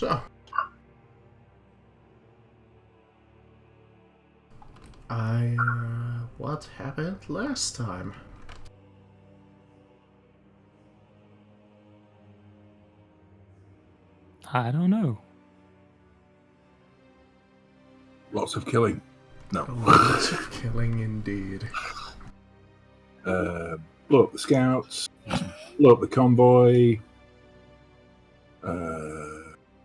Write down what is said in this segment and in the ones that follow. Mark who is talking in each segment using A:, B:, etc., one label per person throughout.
A: So, what happened last time?
B: I don't know.
C: Lots of killing. No.
A: Lots of killing indeed.
C: Blow up the scouts. Blow up the convoy.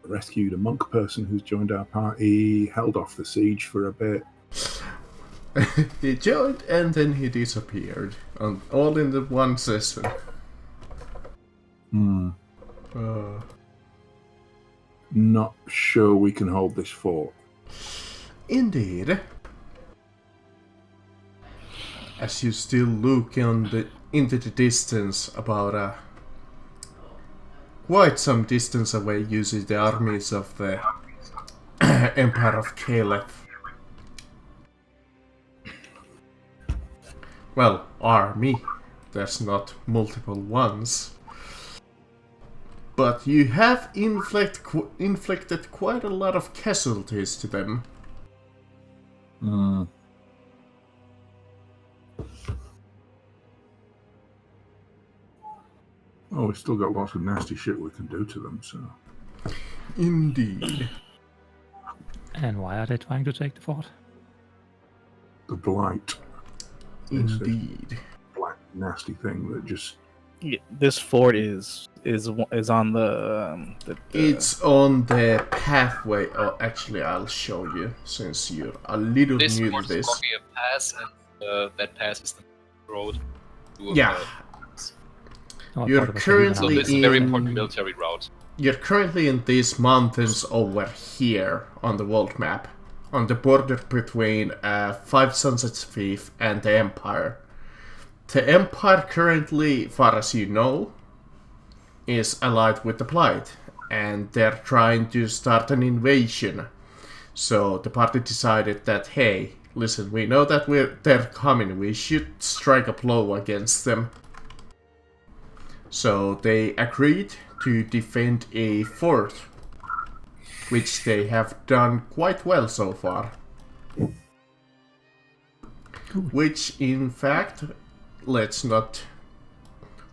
C: Rescued a monk person who's joined our party. Held off the siege for a bit.
A: He joined and then he disappeared. All in the one session.
C: Not sure we can hold this fort.
A: Indeed. As you still look into the distance, about quite some distance away, you see the armies of the Empire of Caliph. Well, army. There's not multiple ones. But you have inflicted quite a lot of casualties to them.
C: Oh, we've still got lots of nasty shit we can do to them, so...
A: Indeed.
B: And why are they trying to take the fort?
C: The blight.
A: Indeed.
C: Black, nasty thing that just...
D: Yeah, this fort is on the
A: It's on the pathway. Oh, actually, I'll show you, since you're a little
E: This
A: new
E: fort
A: to
E: is
A: this.
E: blocking a pass, and that pass is the road.
A: Yeah.
B: Oh,
A: You're
B: I thought it was a
A: currently
E: So
B: human
E: this is a very
A: in-
E: important military route.
A: You're currently in these mountains over here on the world map, on the border between Five Sunsets Thief and the Empire. The Empire currently, far as you know, is allied with the Blight, and they're trying to start an invasion. So the party decided that, hey, listen, we know that they're coming, we should strike a blow against them. So they agreed to defend a fort, which they have done quite well so far. Which, in fact, let's not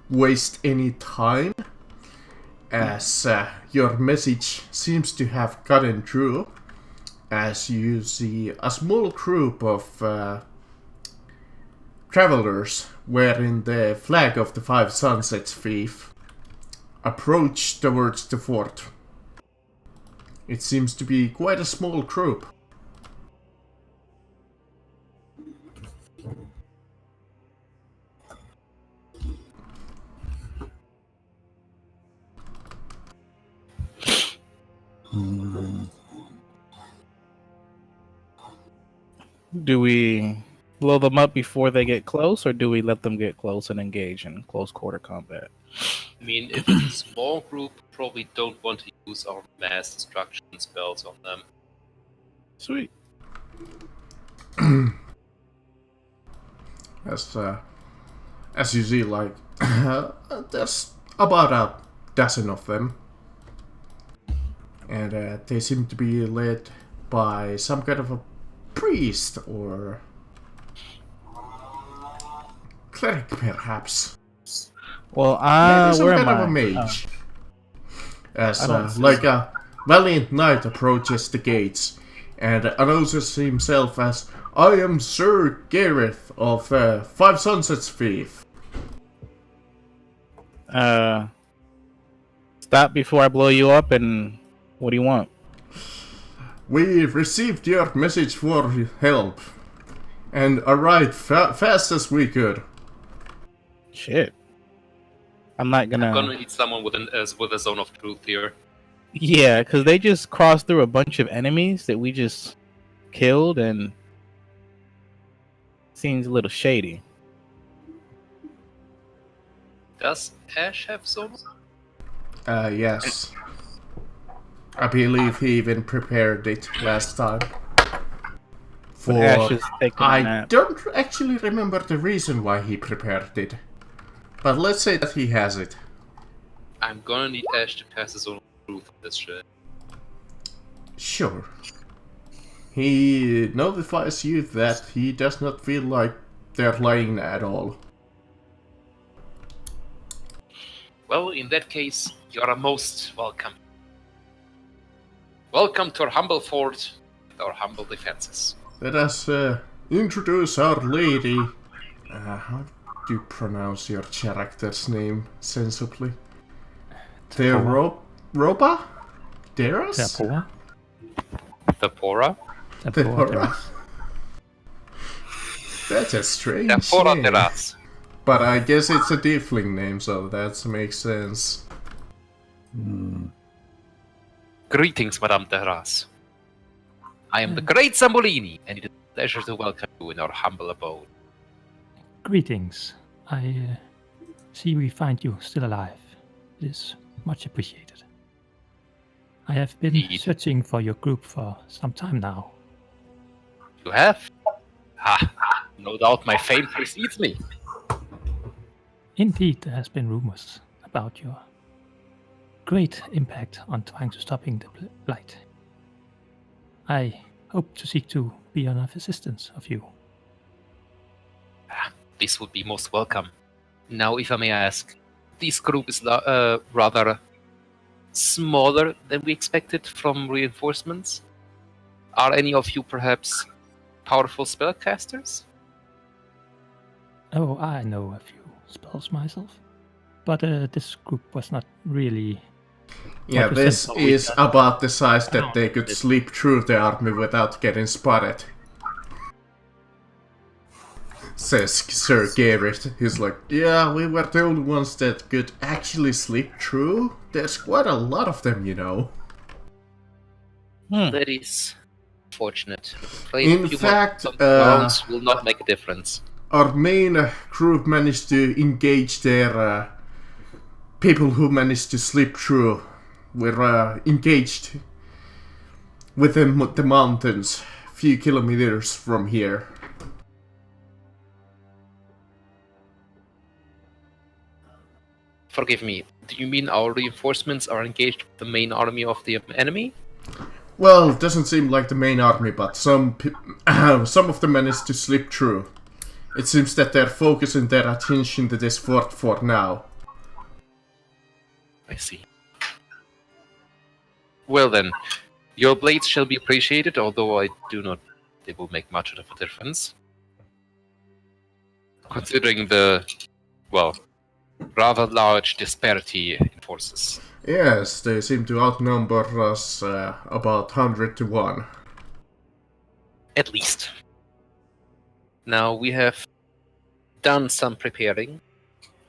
A: waste any time, as your message seems to have gotten through, as you see a small group of travelers wearing the flag of the Five Sunsets Thief approach towards the fort. It seems to be quite a small group.
D: Do we blow them up before they get close, or do we let them get close and engage in close quarter combat?
E: I mean, if it's a small group, probably don't want to use our mass destruction spells on them.
D: Sweet.
A: As you see, like, there's about a dozen of them. And they seem to be led by some kind of a priest or cleric, perhaps.
D: Well,
A: Maybe some
D: where
A: kind
D: am
A: of
D: I?
A: a mage. As
D: I don't see
A: like a valiant knight approaches the gates and announces himself as, I am Sir Gareth of Five Sunsets Thief.
D: Stop before I blow you up, and what do you want?
A: We received your message for help and arrived fast as we could.
D: Shit. I'm not gonna.
E: I'm gonna need someone with a zone of truth here.
D: Yeah, because they just crossed through a bunch of enemies that we just killed, and seems a little shady.
E: Does Ash have zone?
A: Yes. I believe he even prepared it last time. For
D: Ash is taking a
A: I
D: nap.
A: don't actually remember the reason why he prepared it. But let's say that he has it.
E: I'm gonna need Ash to pass the zone of truth on this shit.
A: Sure. He notifies you that he does not feel like they're lying at all.
E: Well, in that case, you are most welcome. Welcome to our humble fort and our humble defenses.
A: Let us introduce our lady. How do you pronounce your character's name sensibly? Roba? Deras?
B: Therapora.
E: Thepora?
B: Therapora.
A: That's a strange
E: Thepora
A: name.
E: Deras.
A: But I guess it's a tiefling name, so that makes sense.
E: Greetings, Madame Deras. I am the great Zambolini, and it is a pleasure to welcome you in our humble abode.
B: Greetings. I see we find you still alive. It is much appreciated. I have been
E: Indeed.
B: searching for your group for some time now.
E: You have? Ha! No doubt my fame precedes me.
B: Indeed, there has been rumors about your great impact on trying to stopping the blight. I hope to seek to be of assistance of you.
E: This would be most welcome. Now, if I may ask, this group is rather smaller than we expected from reinforcements. Are any of you perhaps powerful spellcasters?
B: Oh, I know a few spells myself, but this group was not really.
A: Yeah,
B: Like you
A: this
B: said,
A: is about the size that they could sleep through the army without getting spotted. Says Sir Garrett. He's like, yeah, we were the only ones that could actually sleep through. There's quite a lot of them, you know.
E: That is fortunate.
A: In fact,
E: rounds will not make a difference.
A: Our main group managed to engage their people who managed to sleep through. We're engaged within the mountains, a few kilometers from here.
E: Forgive me, do you mean our reinforcements are engaged with the main army of the enemy?
A: Well, it doesn't seem like the main army, but some of them managed to slip through. It seems that they're focusing their attention to this fort for now.
E: I see. Well then, your blades shall be appreciated, although I do not think they will make much of a difference. Considering the, well, rather large disparity in forces.
A: Yes, they seem to outnumber us about 100 to 1.
E: At least. Now, we have done some preparing.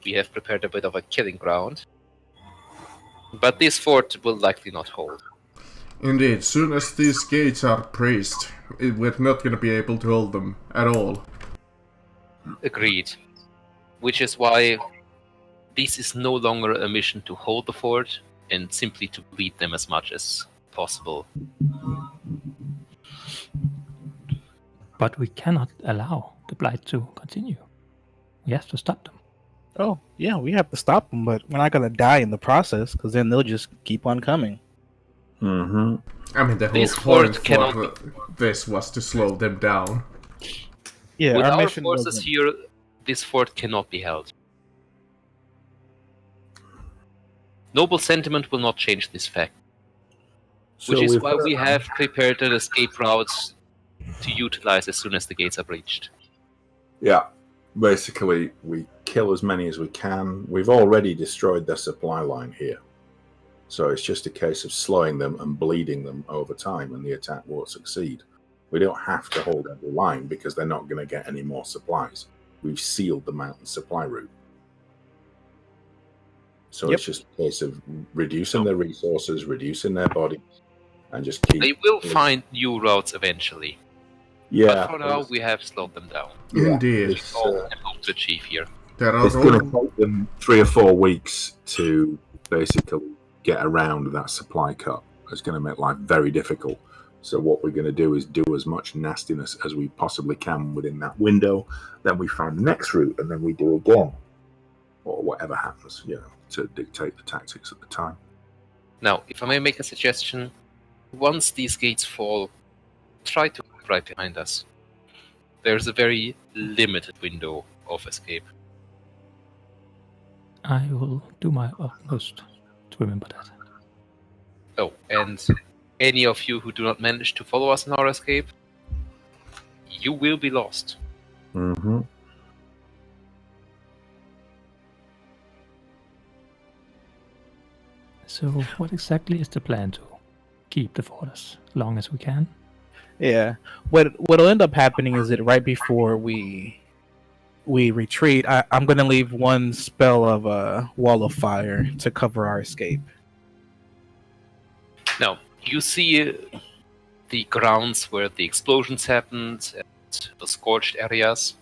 E: We have prepared a bit of a killing ground. But this fort will likely not hold.
A: Indeed, soon as these gates are breached, we're not gonna be able to hold them at all.
E: Agreed. Which is why this is no longer a mission to hold the fort, and simply to bleed them as much as possible.
B: But we cannot allow the blight to continue. We have to stop them.
D: Oh, yeah, we have to stop them, but we're not going to die in the process, because then they'll just keep on coming.
C: Mm-hmm.
A: I mean, the whole
E: This
A: point
E: fort cannot
A: for this was to slow them down.
D: Yeah,
E: With our
D: mission
E: forces
D: wasn't-
E: here, this fort cannot be held. Noble sentiment will not change this fact,
C: So
E: which is
C: we've
E: why we have prepared an escape route to utilize as soon as the gates are breached.
C: Yeah, basically we kill as many as we can. We've already destroyed their supply line here. So it's just a case of slowing them and bleeding them over time, and the attack won't succeed. We don't have to hold every line because they're not going to get any more supplies. We've sealed the mountain supply route. So
D: Yep.
C: it's just a case of reducing their resources, reducing their bodies, and just keep...
E: They will find new routes eventually.
C: Yeah.
E: But for now, we have slowed them down.
C: Yeah,
A: Indeed.
C: it's,
E: All I hope to achieve here.
A: There are
C: it's going to
A: all...
C: take them 3 or 4 weeks to basically get around that supply cut. It's going to make life very difficult. So what we're going to do is do as much nastiness as we possibly can within that window. Then we find the next route, and then we do again, or whatever happens, to dictate the tactics at the time.
E: Now, if I may make a suggestion, Once these gates fall, try to move right behind us. There's a very limited window of escape.
B: I will do my utmost to remember that.
E: Oh, and any of you who do not manage to follow us in our escape, you will be lost.
C: Mm-hmm.
B: So, what exactly is the plan to keep the fort as long as we can?
D: Yeah. What'll end up happening is that right before we retreat, I'm gonna leave one spell of wall of fire to cover our escape.
E: Now, you see the grounds where the explosions happened and the scorched areas.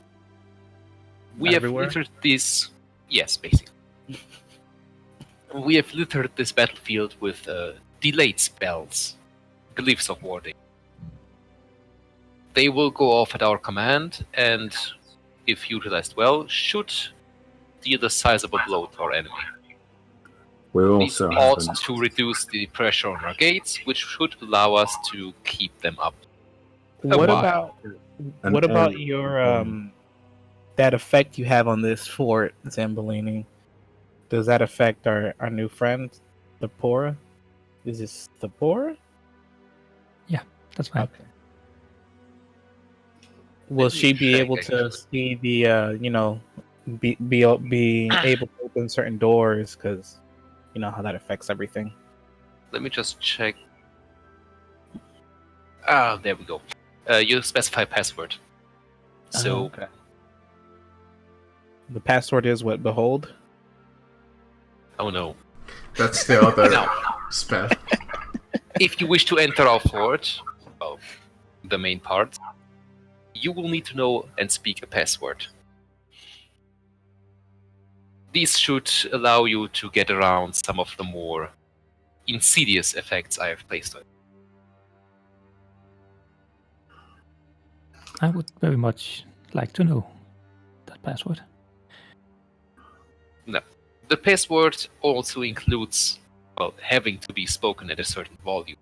E: We
D: Everywhere?
E: have littered this. Yes, basically. We have littered this battlefield with delayed spells, glyphs of warding. They will go off at our command, and if utilized well, should deal a sizable blow to our enemy.
C: We
E: These
C: also
E: ought
C: have
E: to reduce the pressure on our gates, which should allow us to keep them up.
D: What
E: while.
D: about
C: an
D: what about
C: area
D: your
C: component.
D: that effect you have on this fort, Zambolini? Does that affect our new friend, Thapora? Is this Thapora?
B: That's fine.
D: Okay. Will
E: Let me
D: she be
E: check,
D: able to
E: actually.
D: see the be able to open certain doors, because you know how that affects everything?
E: Let me just check. Ah, there we go. You specify password. So,
D: okay. The password is what? Behold.
E: oh no.
A: That's the other
E: Now,
A: spell.
E: if you wish to enter our fort, well, the main part, you will need to know and speak a password. These should allow you to get around some of the more insidious effects I have placed on it.
B: I would very much like to know that password.
E: The password also includes, well, having to be spoken at a certain volume.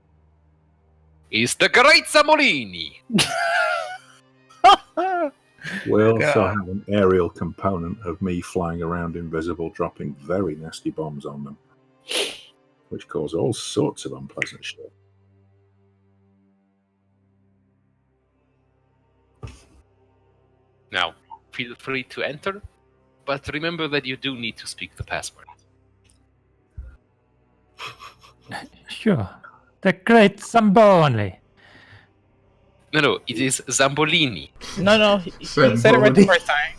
E: Is the Great Zamolini!
C: We also
D: God.
C: have an aerial component of me flying around invisible, dropping very nasty bombs on them, which cause all sorts of unpleasant shit.
E: Now, feel free to enter, but remember that you do need to speak the password.
B: Sure. The great Zamboni.
E: No, it is Zambolini.
D: No, he said it right the first time.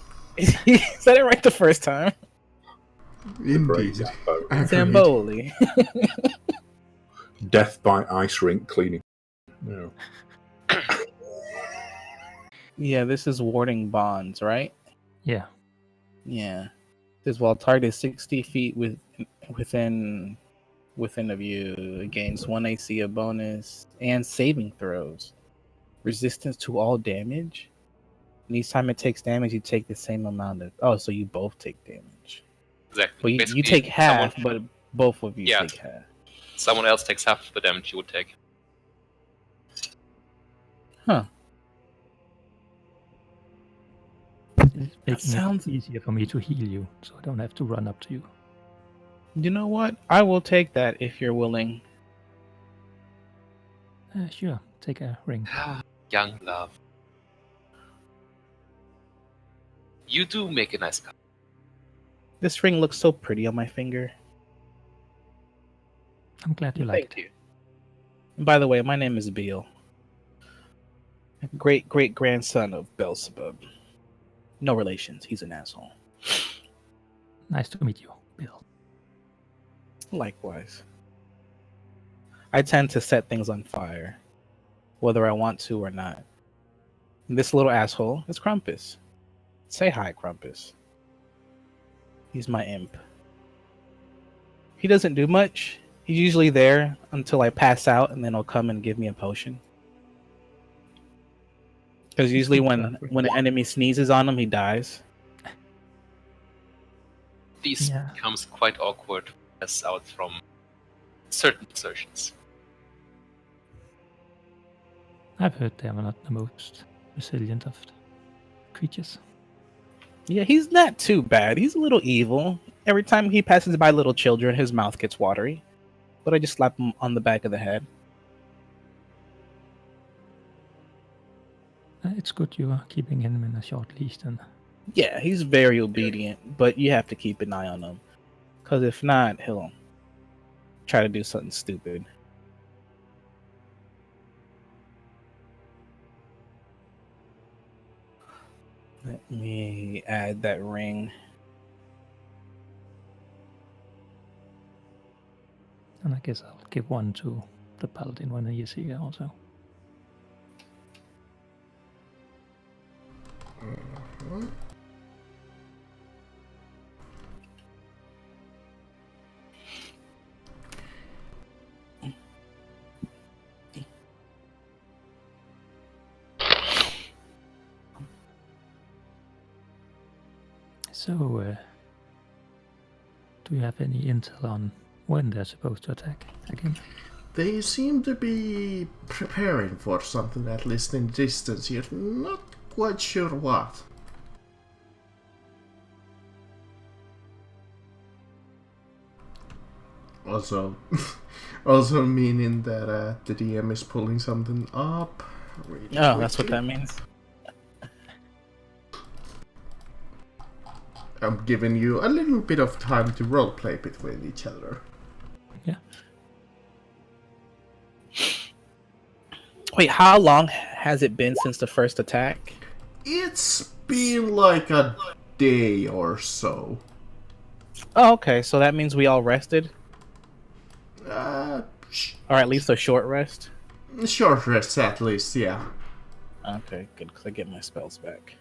D: He said it right the first time.
A: Indeed.
C: Zambo.
A: Agreed.
D: Zamboli.
C: Death by ice rink cleaning. No.
D: Yeah, this is warding bonds, right?
B: Yeah.
D: Yeah. This while target is 60 feet within of you, it gains 1 AC of bonus and saving throws. Resistance to all damage. And each time it takes damage, you take the same amount of. Oh, so you both take damage.
E: Exactly.
D: But you
E: Basically,
D: take half,
E: someone-
D: but both of you
E: Yeah.
D: take half.
E: Someone else takes half of the damage you would take.
D: Huh.
B: It's making
D: sounds-
B: it easier for me to heal you, so I don't have to run up to you.
D: You know what? I will take that if you're willing.
B: Sure. Take a ring.
E: Young love. You do make a nice cut.
D: This ring looks so pretty on my finger.
B: I'm glad you like
E: Thank
B: it.
E: you.
D: And by the way, my name is Beal. Great grandson of Beelzebub. No relations. He's an asshole.
B: Nice to meet you, Bill.
D: Likewise. I tend to set things on fire, whether I want to or not. And this little asshole is Krampus. Say hi, Krampus. He's my imp. He doesn't do much. He's usually there until I pass out, and then he'll come and give me a potion. Because usually when an enemy sneezes on him, he dies.
E: This
B: Yeah.
E: becomes quite awkward as out from certain assertions.
B: I've heard they are not the most resilient of creatures.
D: Yeah, he's not too bad. He's a little evil. Every time he passes by little children, his mouth gets watery. But I just slap him on the back of the head.
B: It's good you are keeping him in a short leash then.
D: Yeah, he's very obedient, but you have to keep an eye on him. Because if not, he'll try to do something stupid. Let me add that ring.
B: And I guess I'll give one to the paladin when he is here also. So, do you have any intel on when they're supposed to attack again?
A: They seem to be preparing for something, at least in the distance. You're not quite sure what. Also, also meaning that the DM is pulling something up. Really
D: Oh, that's what
A: quickly.
D: that means.
A: I'm giving you a little bit of time to roleplay between each other.
B: Yeah.
D: Wait, how long has it been since the first attack?
A: It's been like a day or so.
D: Oh, okay. So that means we all rested?
A: Uh,
D: Or at least a short rest?
A: short rest at least, yeah.
D: Okay, good, because I get my spells back.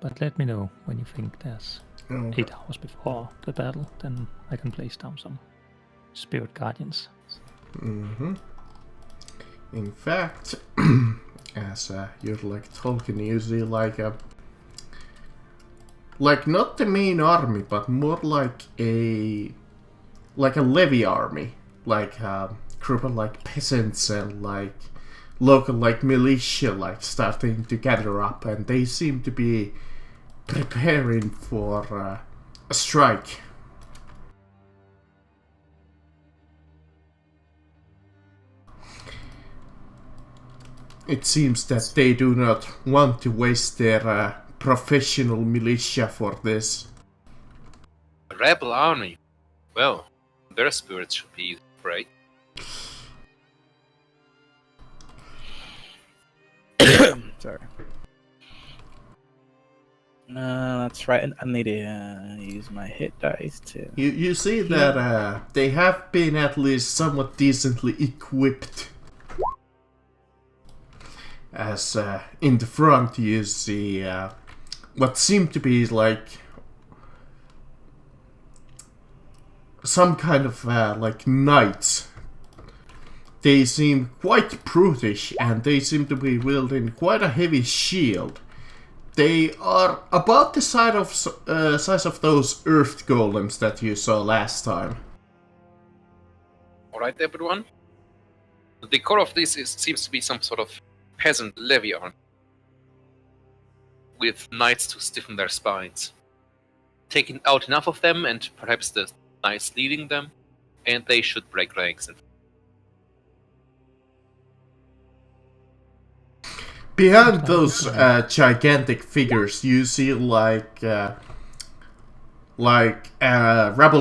B: But let me know when you think there's
A: Okay.
B: 8 hours before the battle, then I can place down some spirit guardians.
A: Mm-hmm. In fact, as you're like talking, you see like not the main army, but more like a levy army, like a group of like peasants and like local like militia like starting to gather up, and they seem to be preparing for a strike. It seems that they do not want to waste their professional militia for this.
E: A rebel army. Well, their spirits should be right.
D: Sorry. That's right. I need to use my hit dice too.
A: You see that they have been at least somewhat decently equipped. As in the front you see what seem to be like some kind of like knights. They seem quite brutish, and they seem to be wielding quite a heavy shield. They are about the size of those earth golems that you saw last time.
E: Alright, everyone. The core of this seems to be some sort of peasant levy army, with knights to stiffen their spines. Taking out enough of them, and perhaps the knights leading them, and they should break ranks.
A: Behind those gigantic figures, you see like rebel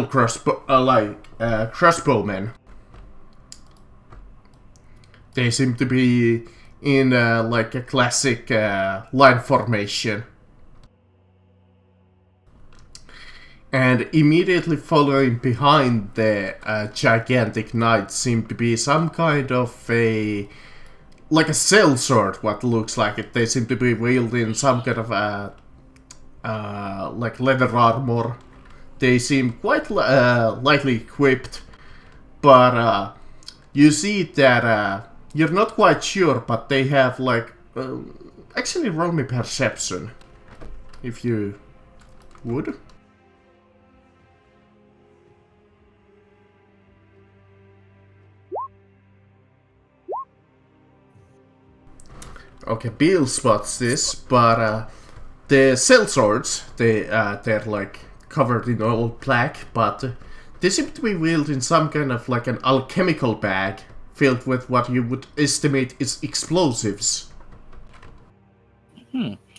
A: crossbowmen. They seem to be in like a classic line formation. And immediately following behind the gigantic knights seem to be some kind of a sellsword, what looks like it. They seem to be wielding some kind of like leather armor. They seem quite lightly equipped, but you see that you're not quite sure, but they have like actually roll me perception, if you would. Okay, Beale spots this, but the sellswords, they're like covered in old black, but they seem to be wheeled in some kind of like an alchemical bag filled with what you would estimate is explosives.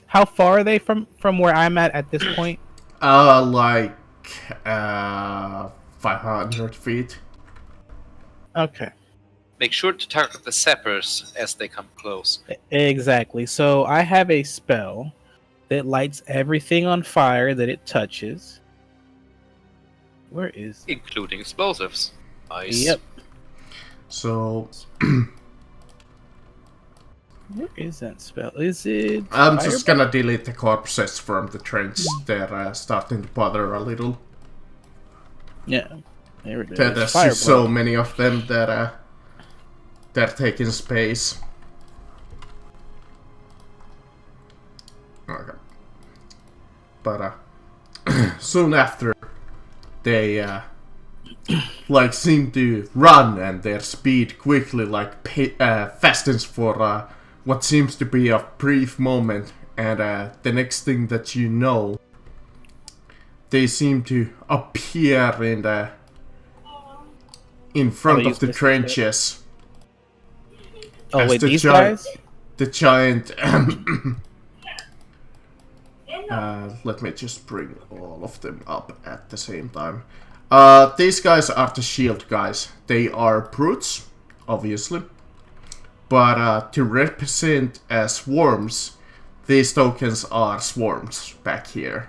D: How far are they from where I'm at this point?
A: Like 500 feet.
D: Okay.
E: Make sure to target the sappers as they come close,
D: Exactly. So I have a spell that lights everything on fire that it touches. Where is it?
E: including explosives. Nice.
D: Yep.
A: So
D: Where is that spell? Is it?
A: I'm just
D: Fireball?
A: gonna delete the corpses from the trench. They're starting to bother a little.
D: Yeah. There it is.
A: There's
D: Fireball.
A: just so many of them that they're taking space. Okay. But soon after, they like seem to run, and their speed quickly like fastens for what seems to be a brief moment, and the next thing that you know, they seem to appear in front of the trenches.
D: Oh
A: as
D: wait,
A: the
D: these
A: giant-
D: guys?
A: The giant. Let me just bring all of them up at the same time. These guys are the shield guys. They are brutes, obviously. But to represent as swarms, these tokens are swarms back here.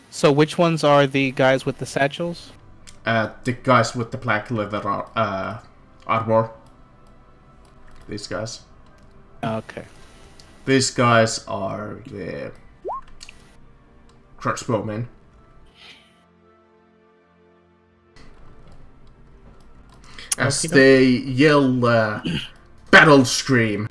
D: So which ones are the guys with the satchels?
A: The guys with the black leather armor. These guys.
D: Okay.
A: These guys are the crossbowmen. As
D: Okey-doke.
A: they yell battle scream.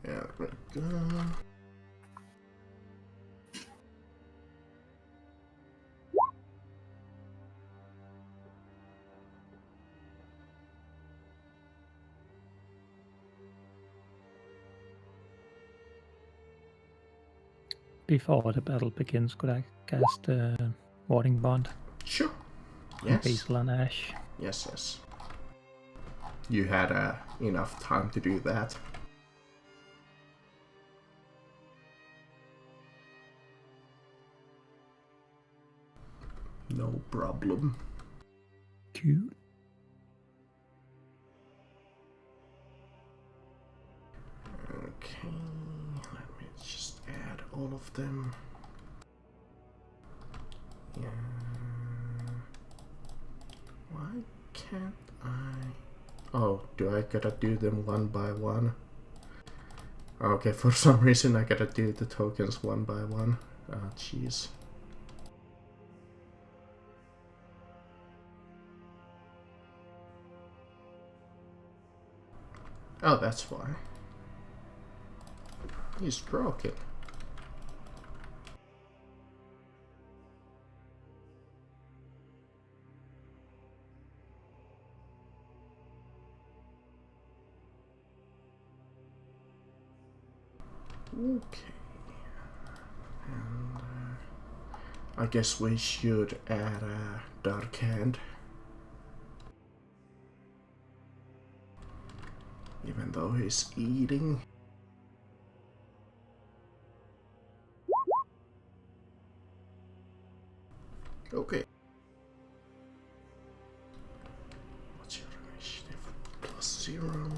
A: There we go.
B: Before the battle begins, could I cast Warding Bond
A: Sure.
B: on
A: Yes.
B: Basil and Ash?
A: Yes, yes. You had enough time to do that. No problem.
B: Cool.
A: Okay, let me just add all of them. Yeah. Why can't I? Oh, do I gotta do them one by one? Okay, for some reason I gotta do the tokens one by one. Oh, jeez. Oh, that's why. He's broken. Okay. And I guess we should add a Dark Hand. Even though he's eating. Okay. What's your initiative? +0.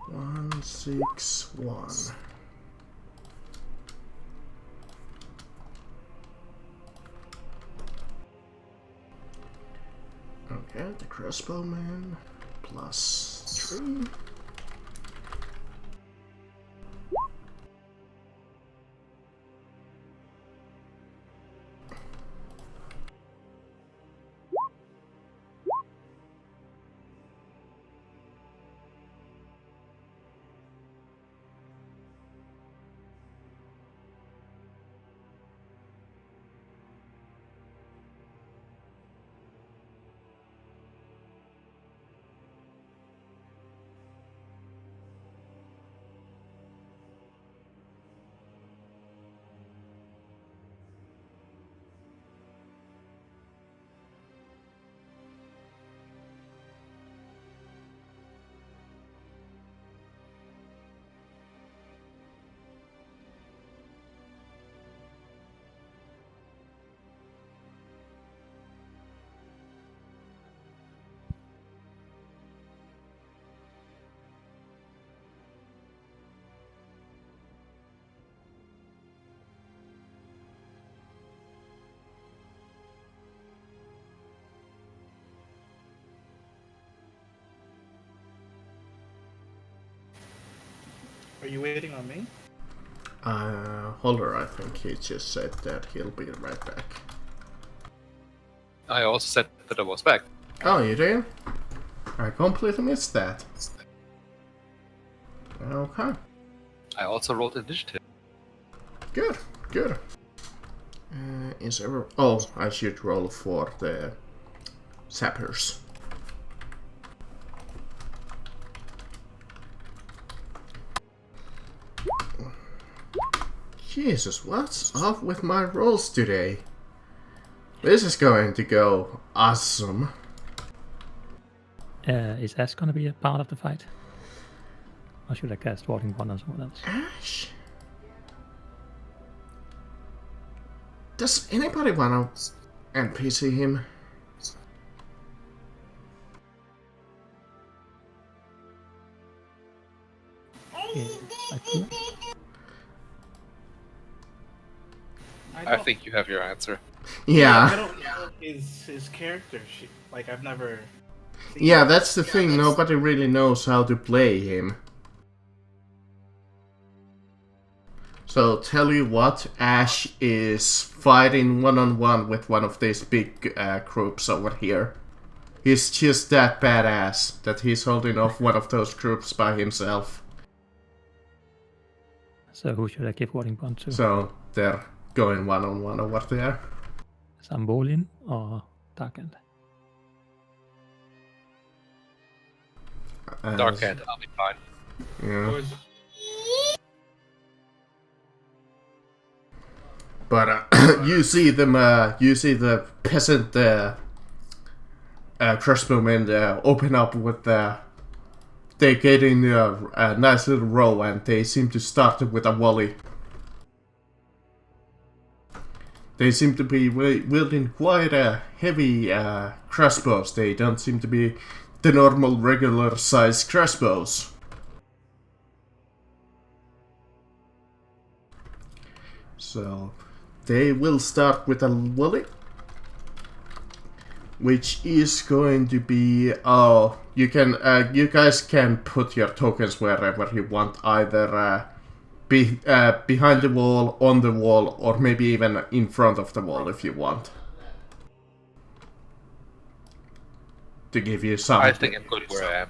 A: One, 6, 1. Okay, the crossbowman +3.
D: Are you waiting on me?
A: Holder, I think he just said that he'll be right back.
E: I also said that I was back.
A: Oh, you did? I completely missed that. Okay.
E: I also rolled initiative.
A: Good, good. Is ever? Oh, I should roll for the sappers. Jesus, what's up with my rolls today? This is going to go awesome.
B: Is Ash gonna be a part of the fight? Or should I cast Warding Bond on someone else?
A: Ash? Does anybody want to NPC him?
B: Yes, I could.
E: I think you have your answer.
D: I
A: Yeah.
D: don't know his character. Like I've never. seen
A: Yeah,
D: him.
A: that's the thing. Nobody really knows how to play him. So tell you what, Ash is fighting one-on-one with one of these big groups over here. He's just that badass that he's holding off one of those groups by himself.
B: So who should I give Warding Bond to?
A: So they're going one-on-one over there.
B: Zambolin or Darkend?
E: Dark Hand, I'll be fine.
A: Yeah. But you see them. You see the peasant crossbowmen open up with they get in a nice little row and they seem to start with a volley. They seem to be wielding quite a heavy crossbows. They don't seem to be the normal regular size crossbows. So they will start with a volley, which is going to be you can you guys can put your tokens wherever you want, either behind the wall, on the wall, or maybe even in front of the wall if you want. To give you some.
E: I think I'm good where I am.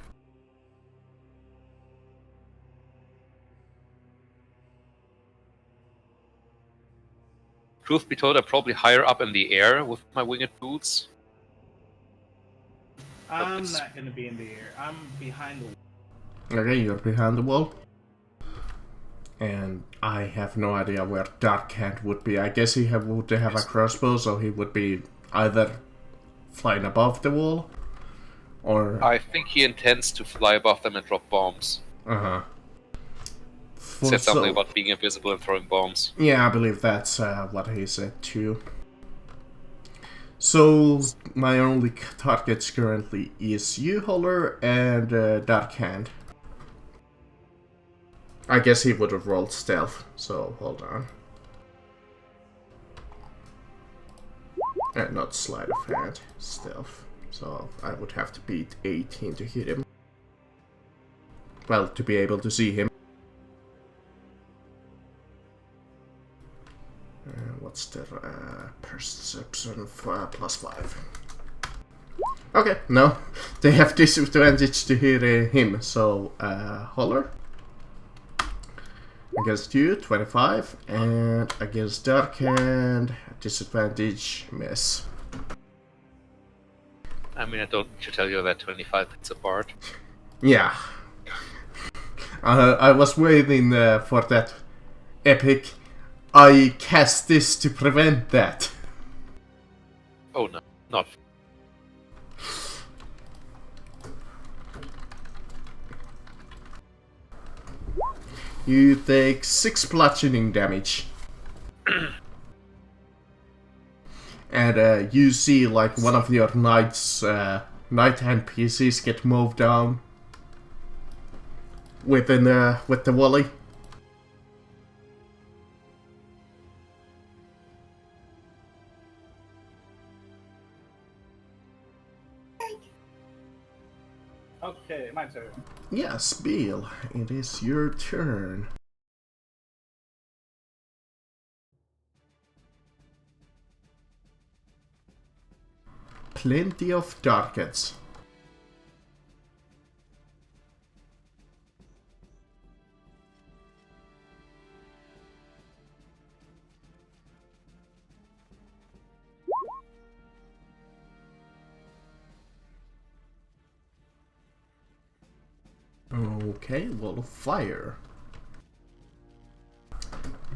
E: Truth be told, I'm probably higher up in the air with my winged boots.
D: I'm not gonna be in the air. I'm behind the wall.
A: Okay, you're behind the wall. And I have no idea where Darkhand would be. I guess he would have a crossbow, so he would be either flying above the wall, or...
E: I think he intends to fly above them and drop bombs.
A: Uh-huh.
E: Said something about being invisible and throwing bombs.
A: Yeah, I believe that's what he said too. So, my only targets currently is you, Holler, and Darkhand. I guess he would have rolled stealth, so hold on. Not sleight of hand, stealth. So I would have to beat 18 to hit him. Well, to be able to see him. What's their perception plus 5? Okay, no. They have disadvantage to hit him, so Holler. Against you, 25, and against Darkhand, disadvantage, miss.
E: I mean, I don't need to tell you that 25 hits a bard.
A: Yeah. I was waiting for that epic, I cast this to prevent that.
E: Oh no, not.
A: You take 6 bludgeoning damage. And you see like one of your knights, knight hand PCs get moved down with the volley.
D: Okay, my turn.
A: Yes, Bill, it is your turn. Plenty of targets. Okay, wall of fire.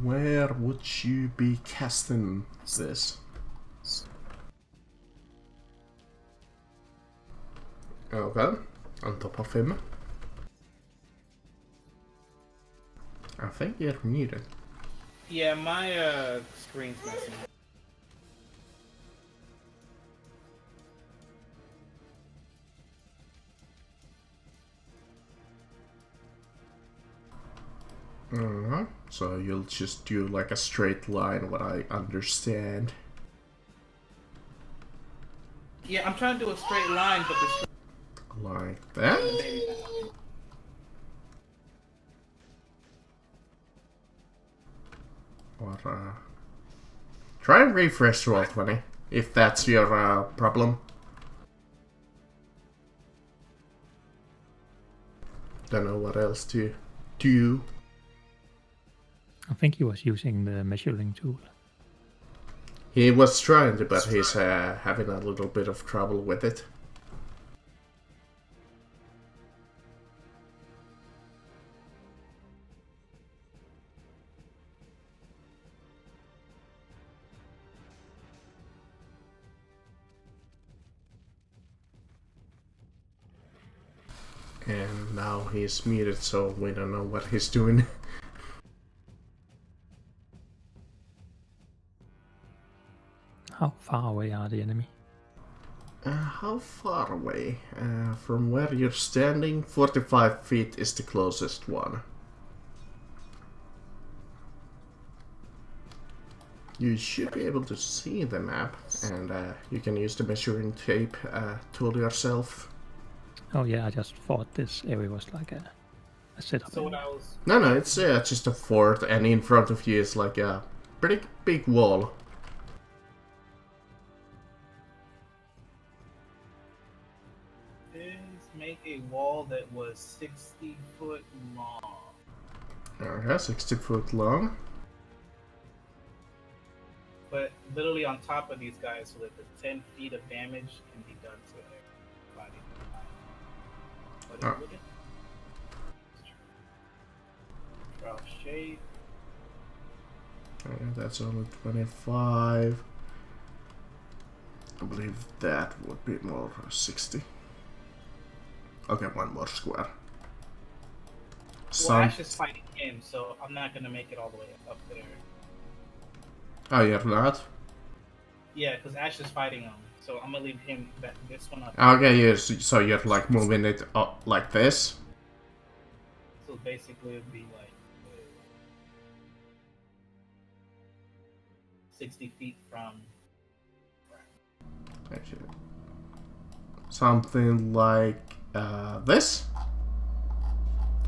A: Where would you be casting this? Okay, on top of him. I think you're muted.
D: Yeah, my screen's messing up.
A: So you'll just do like a straight line, what I understand.
D: Yeah, I'm trying to do a straight line, but the
A: Like that? Or, try and refresh Roll20, if that's your problem. Don't know what else to do.
B: I think he was using the measuring tool.
A: He was trying to, but he's having a little bit of trouble with it. And now he's muted, so we don't know what he's doing.
B: How far away are the enemy?
A: How far away? From where you're standing, 45 feet is the closest one. You should be able to see the map, and you can use the measuring tape tool yourself.
B: Oh yeah, I just thought this area was like a setup.
D: So what I was
A: No, it's just a fort, and in front of you is like a pretty big wall.
D: is make a wall that was 60 foot long.
A: Okay, 60 foot long.
D: But literally on top of these guys so that the 10 feet of damage can be done to everybody. But
A: Oh.
D: look at drop shade.
A: Okay, that's only 25. I believe that would be more 60. Okay, one more square.
D: Well, Ash is fighting him, so I'm not gonna make it all the way up there.
A: Oh, you're not?
D: Yeah, because Ash is fighting him, so I'm gonna leave him this one up.
A: Okay, yes, so you're like moving it up like this?
D: So basically, it'd be like 60 feet from.
A: Actually, something like this?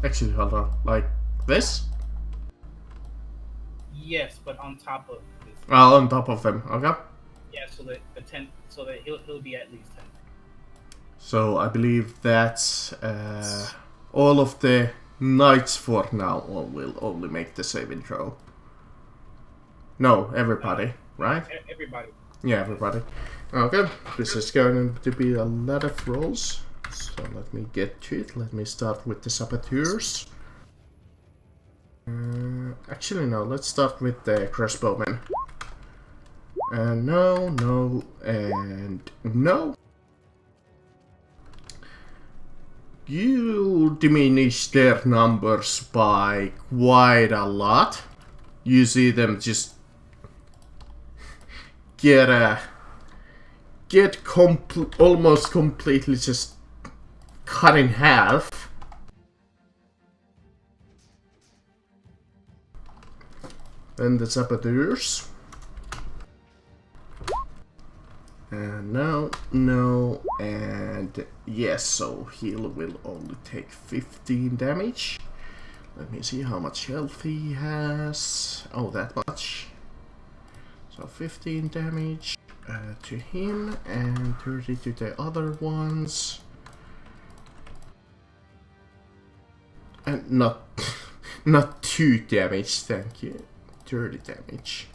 A: Actually, hold on, like this?
D: Yes, but on top of this.
A: On top of them, okay?
D: Yeah, so that the 10, so that he'll be at least 10.
A: So I believe that's all of the knights for now will only make the saving throw. No, everybody, right?
D: Everybody.
A: Yeah, everybody. Okay, this is going to be a lot of rolls. So let me get to it. Let me start with the saboteurs. Actually, no, let's start with the crossbowmen. No, no, and no. You diminish their numbers by quite a lot. You see them just almost completely just cut in half. And the saboteurs. And now, no, and yes, so heal will only take 15 damage. Let me see how much health he has. Oh, that much. So 15 damage to him and 30 to the other ones. And not 2 damage, thank you. 30 damage.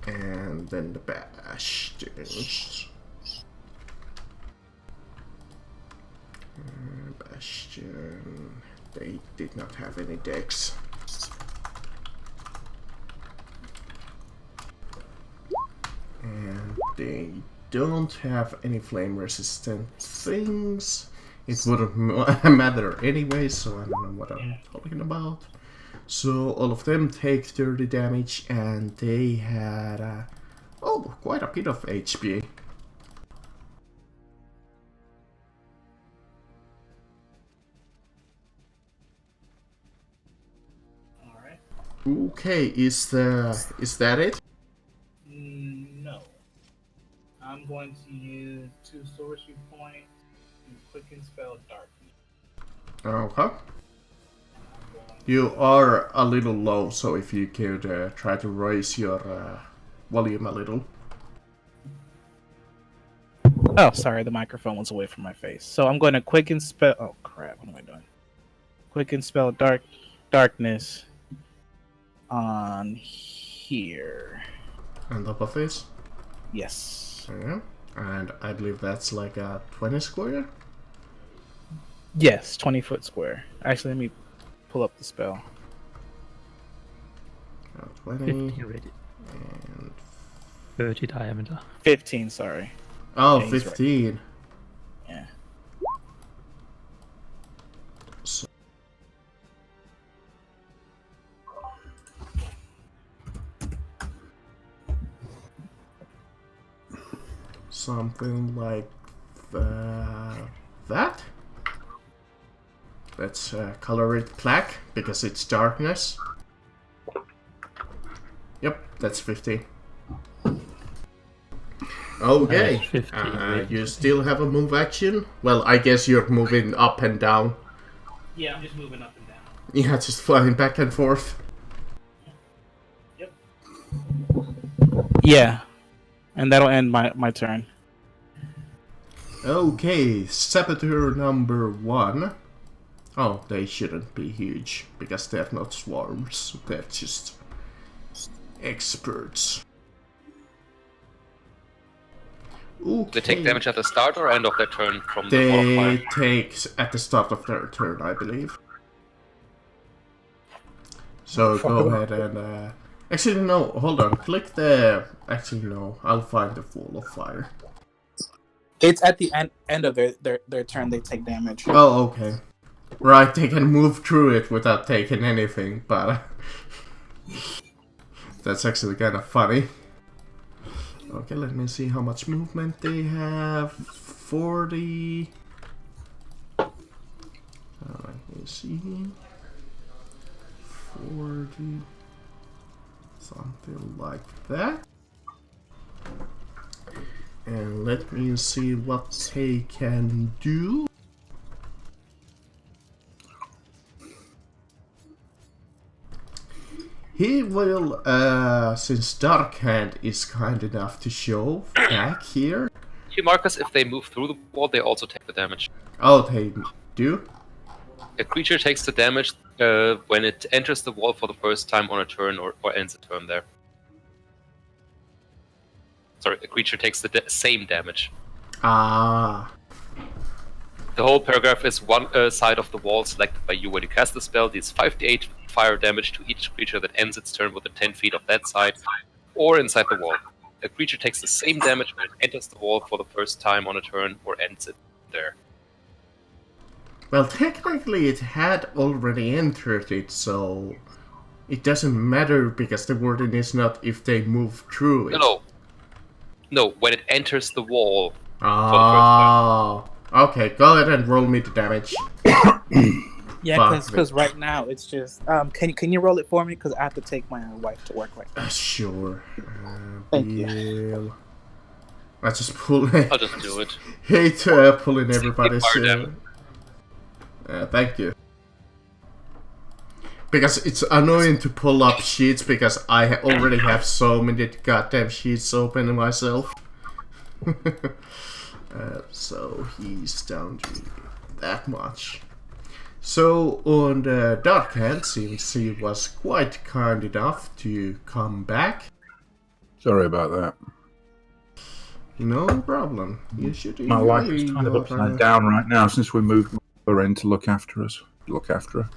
A: And then the bastions. Bastion. They did not have any decks. And they don't have any flame resistant things. It wouldn't matter anyway, so I don't know what I'm talking about. So all of them take 30 damage, and they had quite a bit of HP.
F: Alright.
A: Okay, is that it?
F: No. I'm going to use 2 sorcery points to quicken spell darkness.
A: Okay. You are a little low, so if you could try to raise your volume a little.
D: Oh, sorry, the microphone was away from my face. So I'm going to quicken spell. Oh crap! What am I doing? Quicken spell darkness on here.
A: On top of this?
D: Yes.
A: Yeah. And I believe that's like a 20 square?
D: Yes, 20-foot square. Actually, let me pull up the spell.
A: 20
B: 50 already.
A: and
B: 30 diameter.
D: 15, sorry.
A: oh,
D: Yeah, he's
A: 15.
D: Yeah.
A: So something like that. Let's color it black because it's darkness. Yep, that's 50. Okay,
B: 50,
A: you still have a move action? Well, I guess you're moving up and down.
F: Yeah, I'm just moving up and down.
A: Yeah, just flying back and forth.
F: Yep.
D: Yeah. And that'll end my turn.
A: Okay, saboteur number 1. Oh, they shouldn't be huge, because they're not swarms, they're just experts. Okay.
E: They take damage at the start or end of their turn from the wall of
A: They
E: fire?
A: take at the start of their turn, I believe. So go ahead and... Actually, no, hold on. Click the... Actually, no. I'll find the wall of fire.
D: It's at the end of their turn they take damage.
A: Oh, okay. Right, they can move through it without taking anything, but... that's actually kind of funny. Okay, let me see how much movement they have. 40... let me see... 40... something like that. And let me see what they can do. He will, since Dark Hand is kind enough to show back here.
E: Here, Marcus, if they move through the wall, they also take the damage.
A: Oh, they do?
E: A creature takes the damage when it enters the wall for the first time on a turn or ends a turn there. Sorry, a creature takes the same damage.
A: Ah.
E: The whole paragraph is one side of the wall selected by you when you cast the spell deals 5d8 fire damage to each creature that ends its turn within 10 feet of that side, or inside the wall. A creature takes the same damage when it enters the wall for the first time on a turn, or ends it there.
A: Well, technically it had already entered it, so... it doesn't matter because the wording is not if they move through it.
E: No, when it enters the wall
A: Oh. Okay, go ahead and roll me the damage.
F: Yeah,
A: fuck
F: because
A: with.
F: right now it's just can you roll it for me? Because I have to take my wife to work right now.
A: Sure.
F: Thank you.
A: Bill. I just pull.
E: I'll just do it.
A: Hate pulling everybody's.
E: Fire them.
A: Thank you. Because it's annoying to pull up sheets because I already have so many goddamn sheets open myself. So he's down to that much. So on the dark hand, since he was quite kind enough to come back.
C: Sorry about that.
A: No problem. You should
C: My life is
A: enjoy
C: kind of
A: your,
C: upside down right now since we moved her in to look after us. Look after her.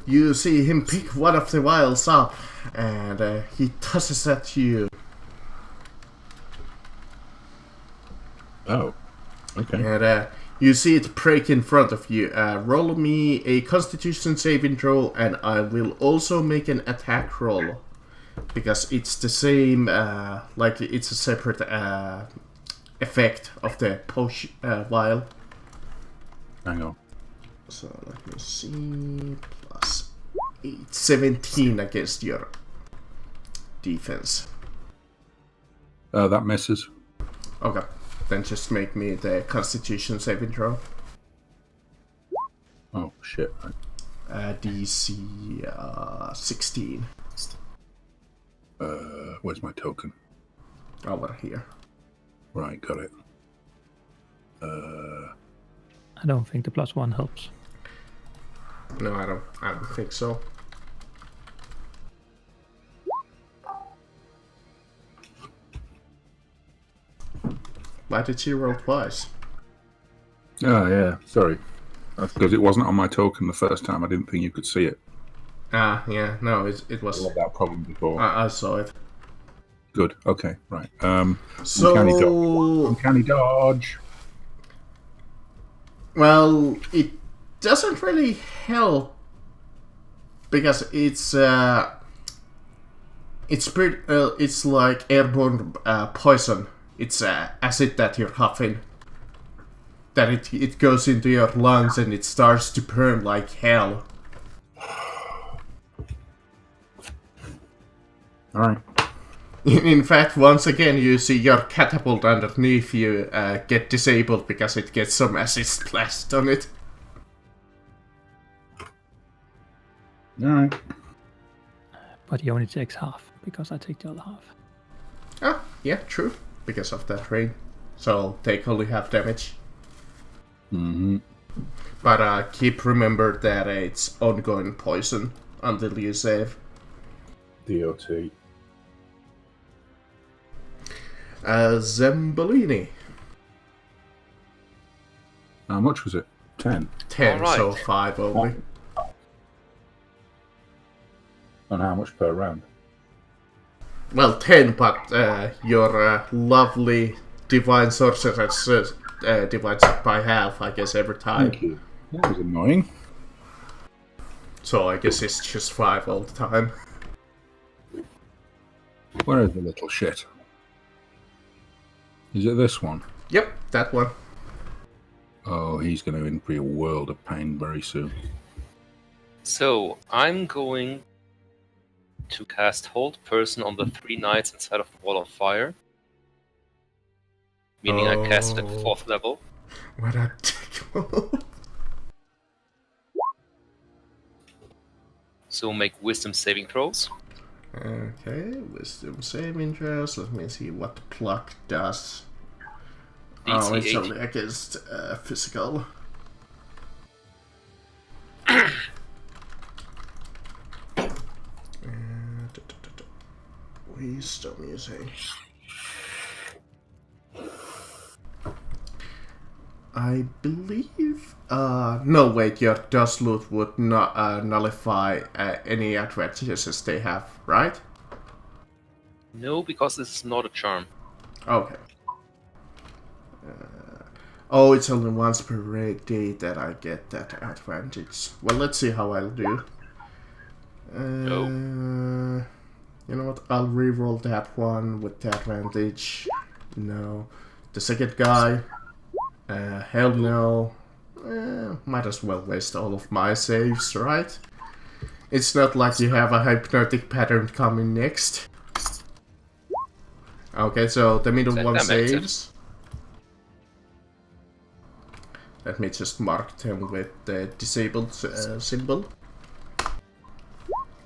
A: You see him pick one of the vials up, and he tosses at you.
C: Oh, okay.
A: And you see it break in front of you. Roll me a Constitution saving throw, and I will also make an attack roll. Because it's the same, like it's a separate effect of the potion vial.
C: Hang on.
A: So let me see. Plus 8. 17 against your defense.
C: That misses.
A: Okay. Then just make me the Constitution saving throw.
C: Oh, shit.
A: DC 16.
C: Where's my token?
A: Over here.
C: Right, got it.
B: I don't think the +1 helps.
A: No, I don't think so. Why did she roll twice?
C: Oh, yeah. Sorry. That's because it wasn't on my token the first time. I didn't think you could see it.
A: Yeah, no, it was.
C: I had that problem before.
A: I saw it.
C: Good. Okay. Right.
A: So,
C: Uncanny dodge.
A: well, it doesn't really help because it's pretty. It's like airborne poison. It's acid that you're huffing. That it goes into your lungs and it starts to burn like hell.
C: All right.
A: In fact, once again, you see your catapult underneath you get disabled because it gets some acid splashed on it.
C: All right.
B: But he only takes half, because I take the other half.
A: Ah, yeah, true. Because of that rain. So take only half damage.
C: Mm-hmm.
A: But keep remember that it's ongoing poison until you save.
C: DOT.
A: Zambolini.
C: How much was it? 10.
A: 10,
E: Alright.
A: so 5 only.
C: And how much per round?
A: Well, 10, but your lovely divine sorceress divides it by half, I guess, every time.
C: Thank you. That was annoying.
A: So I guess it's just 5 all the time.
C: Where is the little shit? Is it this one?
A: Yep, that one.
C: Oh, he's going to be a world of pain very soon.
E: So I'm going to cast Hold Person on the 3 knights inside of the Wall of Fire. Meaning I cast it at 4th level.
A: What a dick move.
E: So make wisdom saving throws.
A: Okay, wisdom saving throws. Let me see what pluck does.
E: DC
A: It's
E: 8.
A: only against physical. Wisdom, you say? I believe. No, wait. Your dust loot would not nullify any advantages they have, right?
E: No, because this is not a charm.
A: Okay. Oh, it's only once per day that I get that advantage. Well, let's see how I'll do. You know what? I'll reroll that one with the advantage. No. The second guy. Hell no. Might as well waste all of my saves, right? It's not like you have a hypnotic pattern coming next. Okay, so the middle one
E: That makes it.
A: saves. Let me just mark them with the disabled symbol.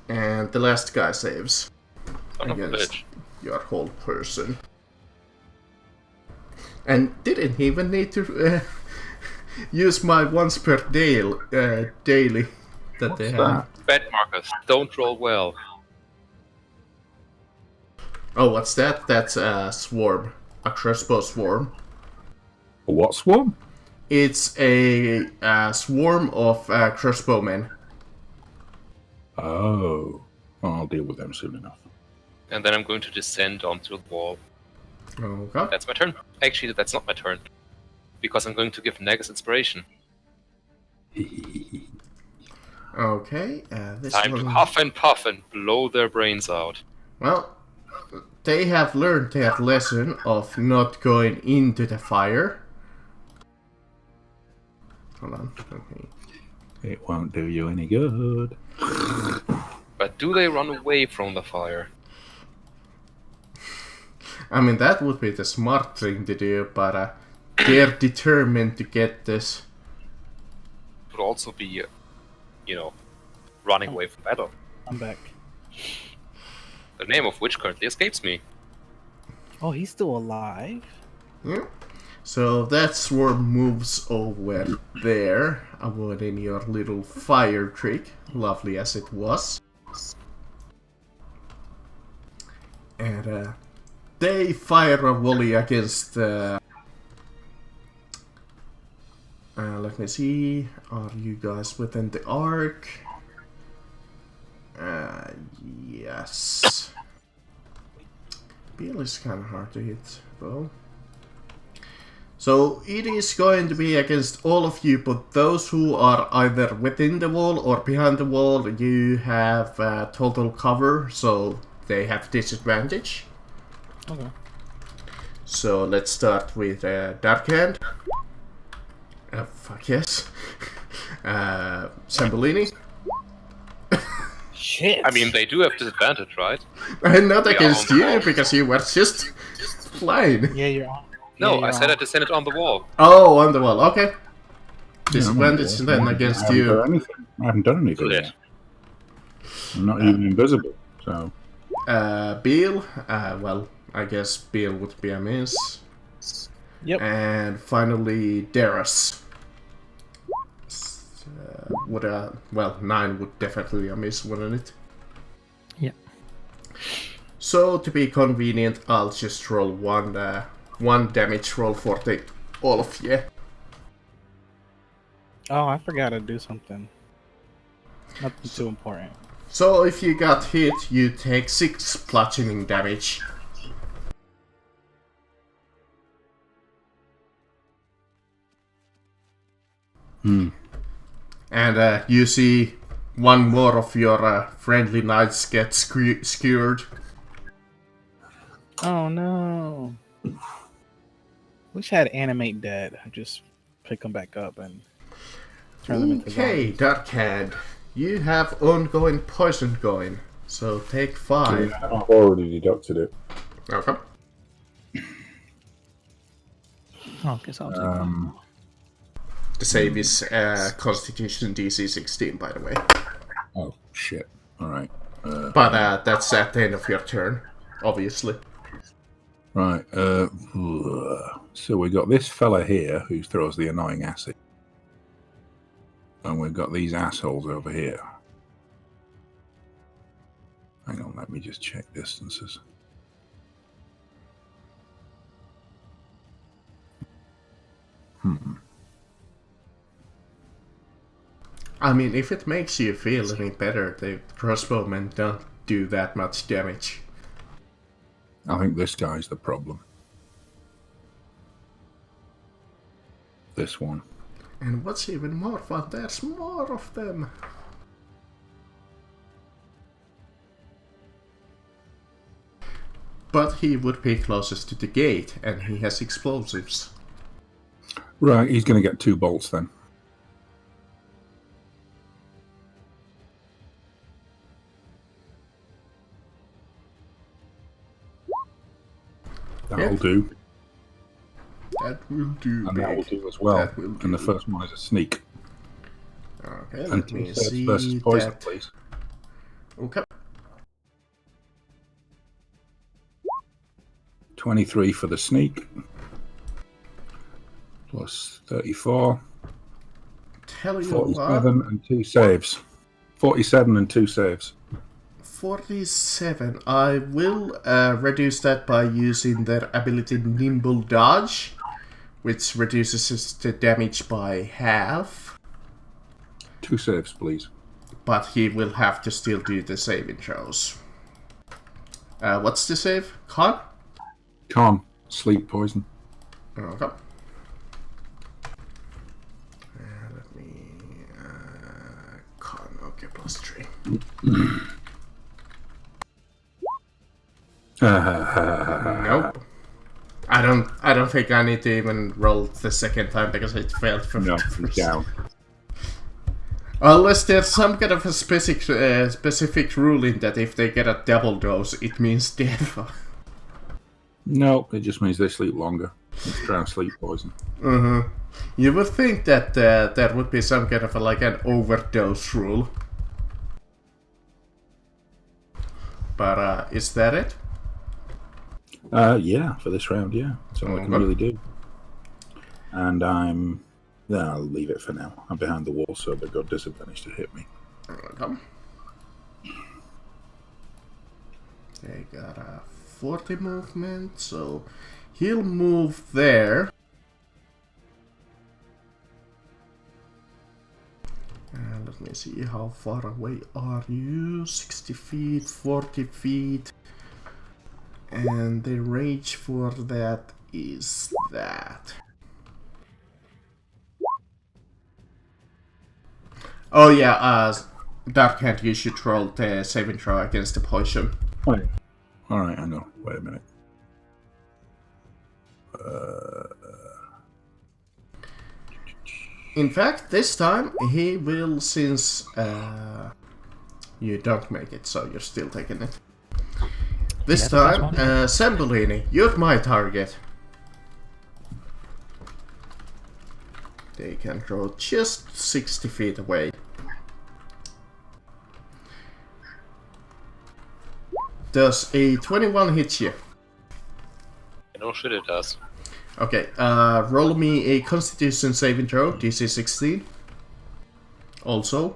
A: And the last guy saves
E: Son of a
A: against
E: bitch.
A: your whole person. And didn't even need to use my once per day daily that they have.
E: Bad markers don't roll well.
A: Oh, what's that? That's a swarm. A crossbow swarm.
C: A what swarm?
A: It's a swarm of crossbowmen.
C: Oh. I'll deal with them soon enough.
E: And then I'm going to descend onto the wall.
A: Okay.
E: That's my turn. Actually, that's not my turn. Because I'm going to give Negus inspiration.
A: Okay, this
E: Time
A: one...
E: to huff and puff and blow their brains out.
A: Well, they have learned their lesson of not going into the fire. Hold on. Okay.
C: It won't do you any good.
E: But do they run away from the fire?
A: I mean, that would be the smart thing to do, but they're determined to get this.
E: Could also be, running away from battle.
D: I'm back.
E: The name of which currently escapes me.
D: Oh, he's still alive?
A: Yeah. So that swarm moves over there, avoiding your little fire trick, lovely as it was. And they fire a volley against let me see, are you guys within the arc? Yes. Bill is kind of hard to hit, though. So it is going to be against all of you, but those who are either within the wall or behind the wall, you have total cover, so they have disadvantage.
D: Okay.
A: So let's start with Dark Hand. Fuck yes. Sambolini.
D: Shit!
E: I mean, they do have disadvantage, right?
A: Not
E: We are
A: against
E: on the
A: you,
E: wall.
A: because you were just flying.
D: Yeah, you're on.
E: No,
D: Yeah,
E: I
D: you're
E: said I
D: on.
E: descended on the wall.
A: Oh, on the wall, okay. Disadvantage then against
C: I haven't
A: you.
C: done anything. I haven't done anything
E: Good.
C: yet. I'm not even invisible, so...
A: Beal, well, I guess Beal would be a miss.
D: Yep.
A: And finally, Darius. Well, 9 would definitely be a miss, wouldn't it?
B: Yeah.
A: So, to be convenient, I'll just roll one damage roll for all of you.
D: Oh, I forgot to do something. Nothing too important.
A: So, if you got hit, you take 6 bludgeoning damage. And you see one more of your friendly knights get skewered.
D: Oh no! Wish I had animate dead. I just pick them back up and turn them into
A: Okay,
D: zombies.
A: Darkhand, you have ongoing poison going, so take 5.
C: I've already deducted it.
A: Okay.
B: Oh, I guess I'll take one.
A: The save is Constitution DC 16, by the way.
C: Oh, shit. Alright.
A: But that's at the end of your turn, obviously.
C: Right. So we got this fella here who throws the annoying acid. And we've got these assholes over here. Hang on, let me just check distances.
A: I mean, if it makes you feel any better, the crossbowmen don't do that much damage.
C: I think this guy's the problem. This one.
A: And what's even more fun, there's more of them. But he would be closest to the gate, and he has explosives.
C: Right, he's going to get 2 bolts then. That'll do.
A: That will do,
C: And
A: big.
C: that will do as well.
A: That will
C: And the
A: do.
C: first one is a sneak.
A: Okay,
C: And
A: let
C: 2
A: me
C: saves
A: see
C: versus poison,
A: that.
C: please.
A: Okay.
C: 23 for the sneak. Plus 34.
A: Tell you what.
C: 47 and 2 saves. 47 and 2 saves.
A: 47. I will reduce that by using their ability Nimble Dodge, which reduces the damage by half.
C: 2 saves, please.
A: But he will have to still do the saving throws. What's the save? Con?
C: Con. Sleep poison.
A: Okay. Let me... Con, okay, +3. Nope. I don't think I need to even roll the second time because it failed from
C: No,
A: the
C: he's
A: first.
C: down.
A: Unless there's some kind of a specific ruling that if they get a double dose, it means death.
C: No, it just means they sleep longer. It's drown sleep poison.
A: You would think that there would be some kind of like an overdose rule. But is that it?
C: Yeah, for this round, yeah. That's all I can really do. And I'll leave it for now. I'm behind the wall, so they've got disadvantage to hit me.
A: Okay. They got a 40 movement, so he'll move there. Let me see, how far away are you? 60 feet, 40 feet. And the range for that is that. Oh yeah, Dark Hand, you should roll the saving throw against the poison.
C: Wait. Alright, I know. Wait a minute.
A: In fact, this time he will, since you don't make it, so you're still taking it. This time, Sambolini, you're my target. They can throw just 60 feet away. Does a 21 hit you?
E: No shit, it does.
A: Okay, roll me a Constitution saving throw, DC 16. Also.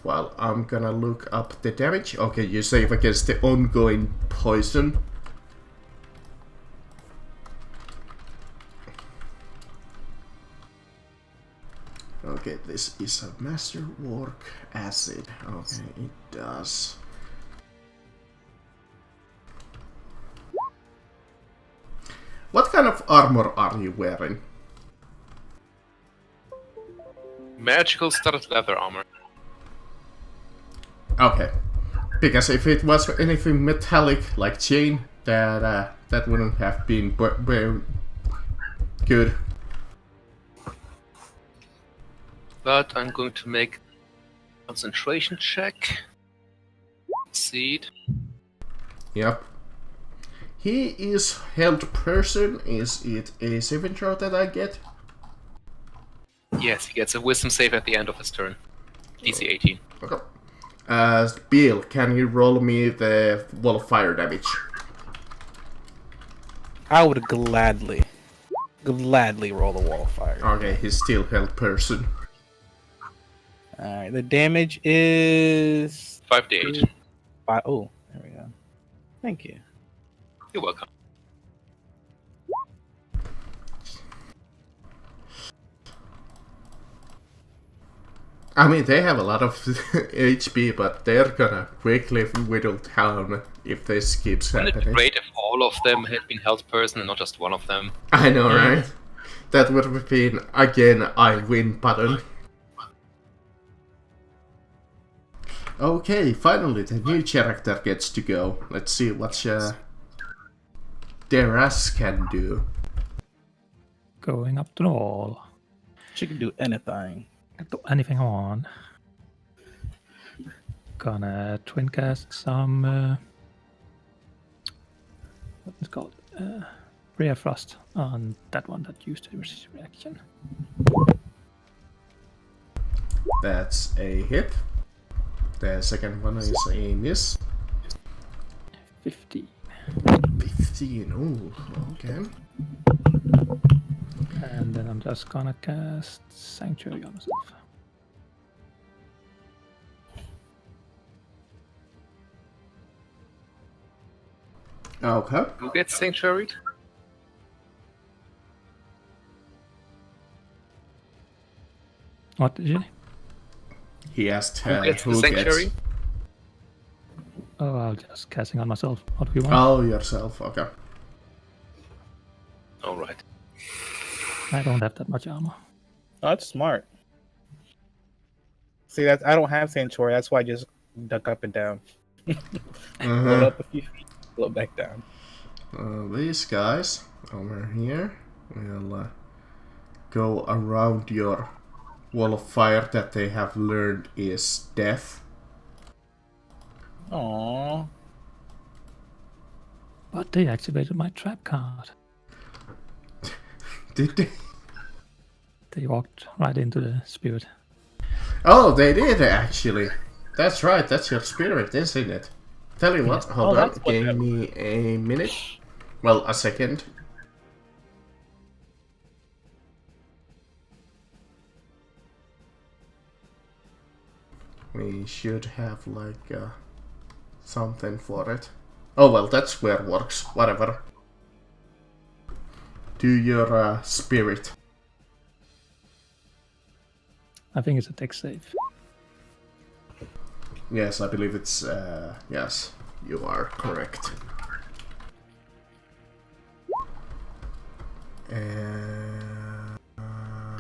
A: Well, I'm gonna look up the damage. Okay, you save against the ongoing poison. Okay, this is a masterwork acid. Okay, it does. What kind of armor are you wearing?
E: Magical studded leather armor.
A: Okay, because if it was anything metallic like chain, that wouldn't have been very good.
E: But I'm going to make a concentration check. Succeed.
A: Yep. He is held person. Is it a saving throw that I get?
E: Yes, he gets a wisdom save at the end of his turn. DC 18.
A: Okay. Bill, can you roll me the wall of fire damage?
D: I would gladly roll the wall of fire.
A: Okay, he's still held person.
D: Alright, the damage is
E: 5d8.
D: Oh, there we go. Thank you.
E: You're welcome.
A: I mean, they have a lot of HP, but they're gonna quickly whittle down if this keeps
E: Wouldn't it
A: happening.
E: be great if all of them had been held person and not just one of them?
A: I know, right? That would have been, again, I win button. Okay, finally the new character gets to go. Let's see what Deras can do.
B: Going up to the wall.
D: She can do anything.
B: Can do anything I want. Gonna twin cast some what is it called? Rare Frost on that one that used the resist reaction.
A: That's a hit. The second one is a miss.
B: 50.
A: 15. Oh, okay.
B: And then I'm just gonna cast Sanctuary on myself.
A: Okay.
E: Who gets sanctuaried?
B: What did you say?
A: He asked
E: Who gets the sanctuary?
B: Oh, I'm just casting on myself. What do you want?
A: Oh, yourself. Okay.
E: All right.
B: I don't have that much armor.
D: Oh, that's smart. See, I don't have Sanctuary. That's why I just duck up and down. Float up a few feet, float back down.
A: These guys over here will go around your wall of fire that they have learned is death.
D: Aww.
B: But they activated my trap card.
A: Did they?
B: They walked right into the spirit.
A: Oh, they did actually. That's right, that's your spirit, isn't it? Tell you what, hold on,
D: that's what
A: give me a minute. Well, a second. We should have like something for it. Oh well, that's where it works, whatever. Do your spirit.
B: I think it's a dex save.
A: Yes, I believe it's, yes, you are correct.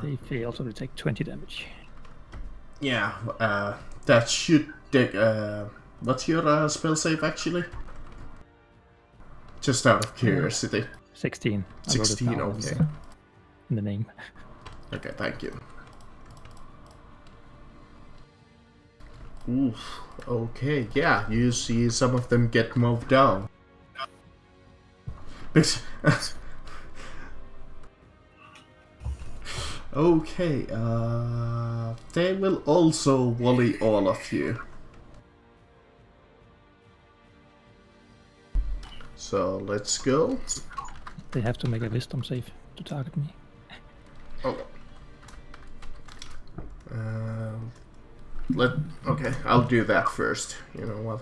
B: They fail, so they take 20 damage.
A: Yeah, that should take, what's your spell save actually? Just out of curiosity.
B: 16. I wrote it
A: 16,
B: down
A: okay.
B: In the name.
A: Okay, thank you. Oof, okay, yeah, you see some of them get moved down. Okay, they will also volley all of you. So let's go.
B: They have to make a wisdom save to target me.
A: Oh. Okay, I'll do that first. You know what?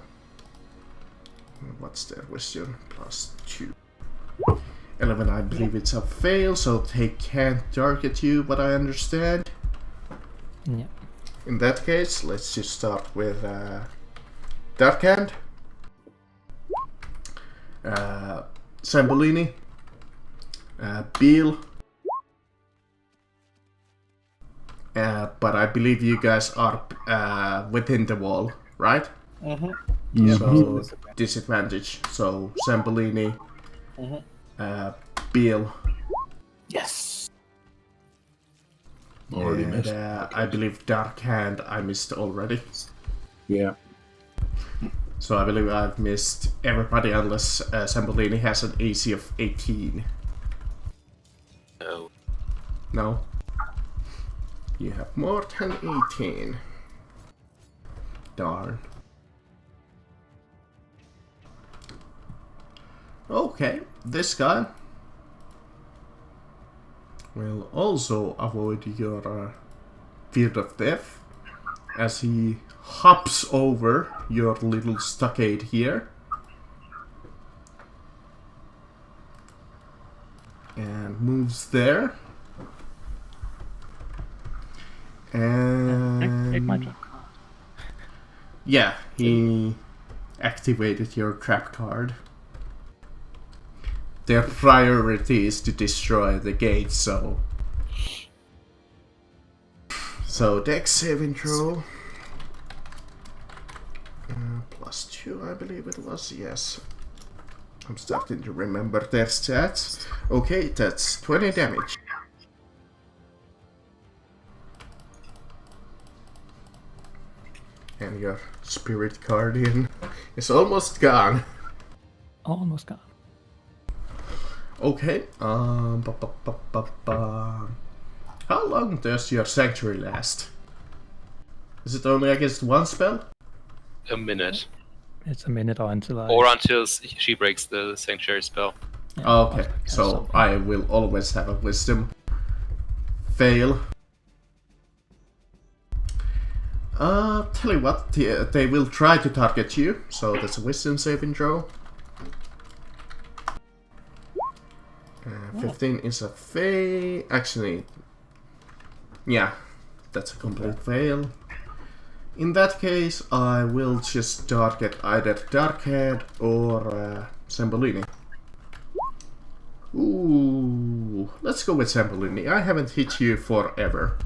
A: What's their wisdom? +2. 11, I believe it's a fail, so they can't target you, but I understand.
B: Yeah.
A: In that case, let's just start with Dark Hand, Sambolini, Beal, but I believe you guys are within the wall, right?
D: Mm-hmm.
C: Yeah.
A: So disadvantage. So Sambolini, Beal.
B: Yes.
C: Already
A: And,
C: missed.
A: I believe Dark Hand I missed already.
C: Yeah.
A: So I believe I've missed everybody unless Sambolini has an AC of 18.
E: No.
A: No? You have more than 18. Darn. Okay, this guy will also avoid your field of death as he hops over your little stockade here and moves there.
B: Take my
A: And
B: trap card.
A: yeah, he activated your trap card. Their priority is to destroy the gate, so dex saving throw. +2, I believe it was, yes. I'm starting to remember their stats. Okay, that's 20 damage. And your spirit guardian is almost gone.
B: Almost gone.
A: Okay. How long does your sanctuary last? Is it only against one spell?
E: A minute.
B: It's a minute or until I.
E: Or until she breaks the sanctuary spell.
B: Yeah,
A: Oh, okay,
B: after I cast
A: so
B: something.
A: I will always have a wisdom fail. Tell you what, they will try to target you, so that's a wisdom saving throw. 15 is a fail. Actually, yeah, that's a complete fail. In that case, I will just target either Darkhead or Sembolini. Ooh, let's go with Sembolini. I haven't hit you forever.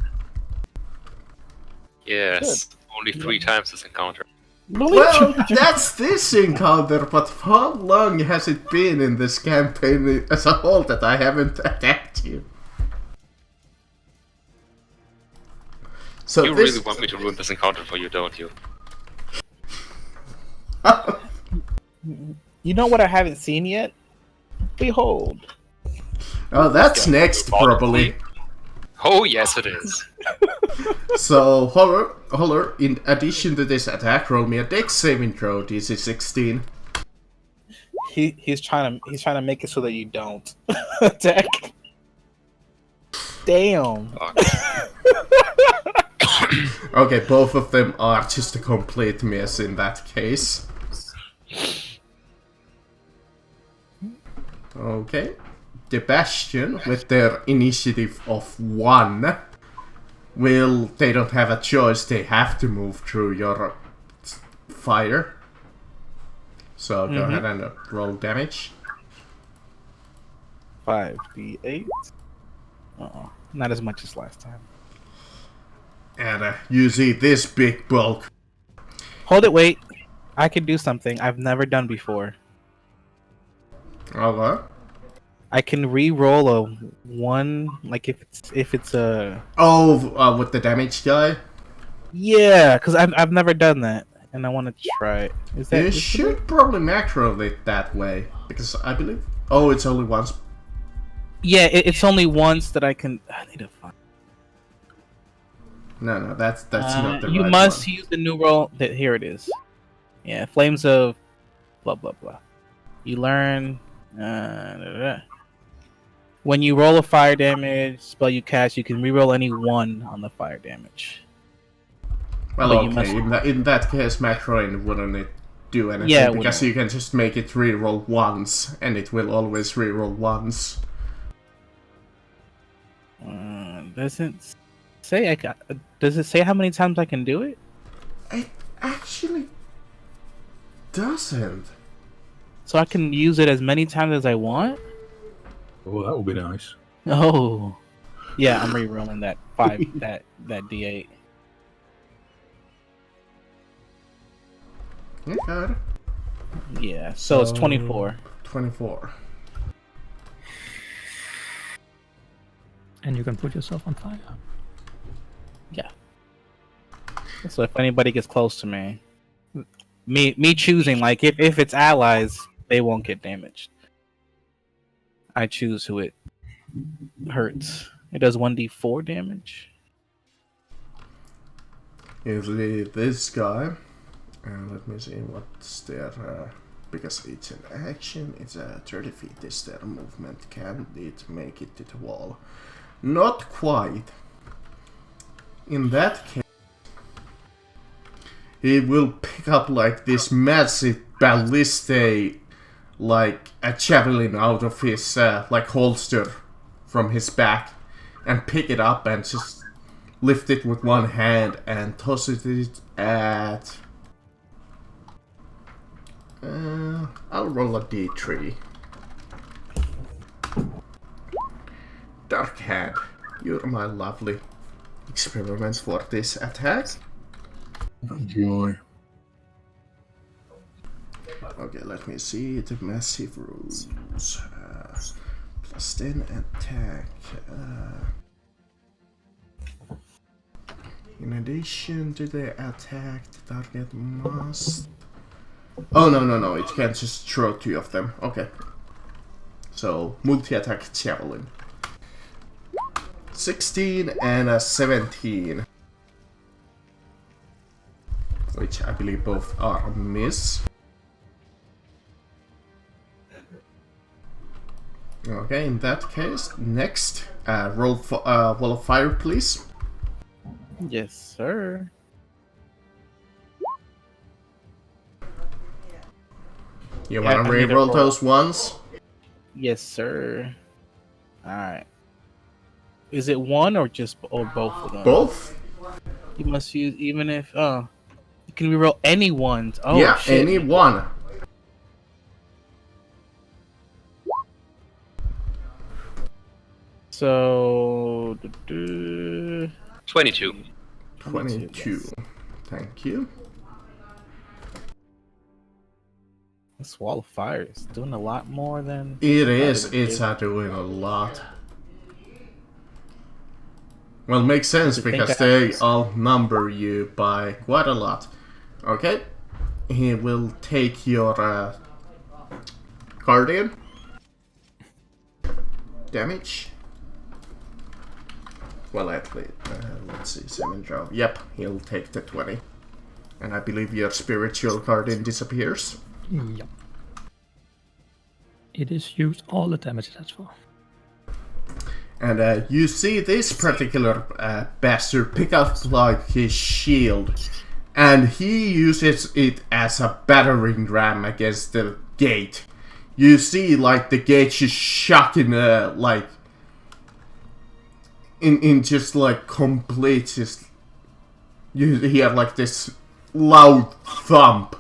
E: Yes. Only 3 times this encounter.
A: Well, that's this encounter, but how long has it been in this campaign as a whole that I haven't attacked you? So
E: You
A: this...
E: really want me to ruin this encounter for you, don't you?
D: You know what I haven't seen yet? Behold.
A: Oh, that's next, probably.
E: Oh, yes, it is.
A: So, Holler, in addition to this attack, roll me a dex saving throw, DC 16.
D: He's trying to make it so that you don't attack. Damn.
A: Okay, both of them are just a complete mess in that case. Okay. The Bastion, with their initiative of 1, they don't have a choice, they have to move through your fire. So go ahead and roll damage.
D: 5d8. Not as much as last time.
A: And you see this big bulk.
D: Hold it, wait. I can do something I've never done before.
A: Okay.
D: I can re-roll a 1, like if it's a...
A: Oh, with the damage guy?
D: Yeah, because I've never done that, and I want to try it. Is that...
A: You should probably macro it that way, because I believe... Oh, it's only once.
D: Yeah, it's only once that I can... I need to find...
A: No, that's not the
D: you
A: right
D: must
A: one.
D: use the new roll. Here it is. Yeah, Flames of... blah, blah, blah. You learn... When you roll a fire damage spell you cast, you can reroll any 1 on the fire damage.
A: Well,
D: But you
A: okay,
D: must-
A: in that case, macroing wouldn't do anything,
D: Yeah, it
A: because
D: wouldn't.
A: you can just make it reroll once, and it will always reroll once.
D: Doesn't say does it say how many times I can do it?
A: It actually doesn't.
D: So I can use it as many times as I want?
C: Oh, that would be nice.
D: Oh. Yeah, I'm re-rolling that 5 that D8.
A: Okay.
D: Yeah, so it's 24.
A: 24.
B: And you can put yourself on fire.
D: Yeah. So if anybody gets close to me, me choosing, like, if it's allies, they won't get damaged. I choose who it hurts. It does 1d4 damage.
A: Usually this guy, let me see what's their, because it's an action, it's a 30 feet is their movement, can it make it to the wall? Not quite. In that case, he will pick up like this massive ballista, like a javelin out of his like holster from his back, and pick it up and just lift it with one hand and toss it at... I'll roll a d3. Darkhead, you're my lovely experiments for this attack.
C: Enjoy.
A: Okay, let me see the massive rules. Plus 10 attack. In addition to the attack, the target must... Oh, no, it can't just throw 2 of them. Okay. So multi-attack javelin. 16 and a 17. Which I believe both are a miss. Okay, in that case, next, roll for wall of fire, please.
D: Yes, sir.
A: You
D: Yeah,
A: wanna
D: I need to
A: re-roll
D: roll.
A: those ones?
D: Yes, sir. All right. Is it one or both of them?
A: Both?
D: You must use even if can we roll any ones? Oh
A: Yeah,
D: shit.
A: any one.
D: So
E: 22.
A: 22.
D: yes.
A: Thank you.
D: This wall of fire is doing a lot more than
A: It
D: I thought
A: is.
D: would
A: It's
D: do.
A: doing a lot. Well, makes sense
D: To think
A: because
D: I have
A: they
D: this-
A: outnumber you by quite a lot. Okay, he will take your guardian damage. Well, actually, let's see, 7 draw. Yep, he'll take the 20. And I believe your spiritual guardian disappears.
B: Yep. It is used all the damage that's for.
A: And you see this particular bastard pick up like his shield, and he uses it as a battering ram against the gate. You see, like the gate just shocking, like in just like complete, just you hear like this loud thump,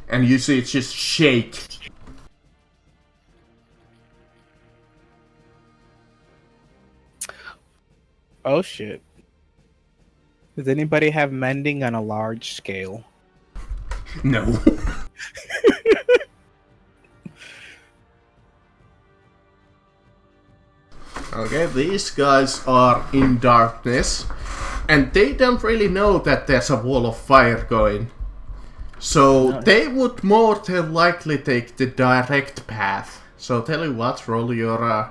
A: and you see it just shake.
D: Oh shit. Does anybody have mending on a large scale?
A: No. Okay, these guys are in darkness, and they don't really know that there's a wall of fire going. So
D: No.
A: they would more than likely take the direct path. So tell you what, roll your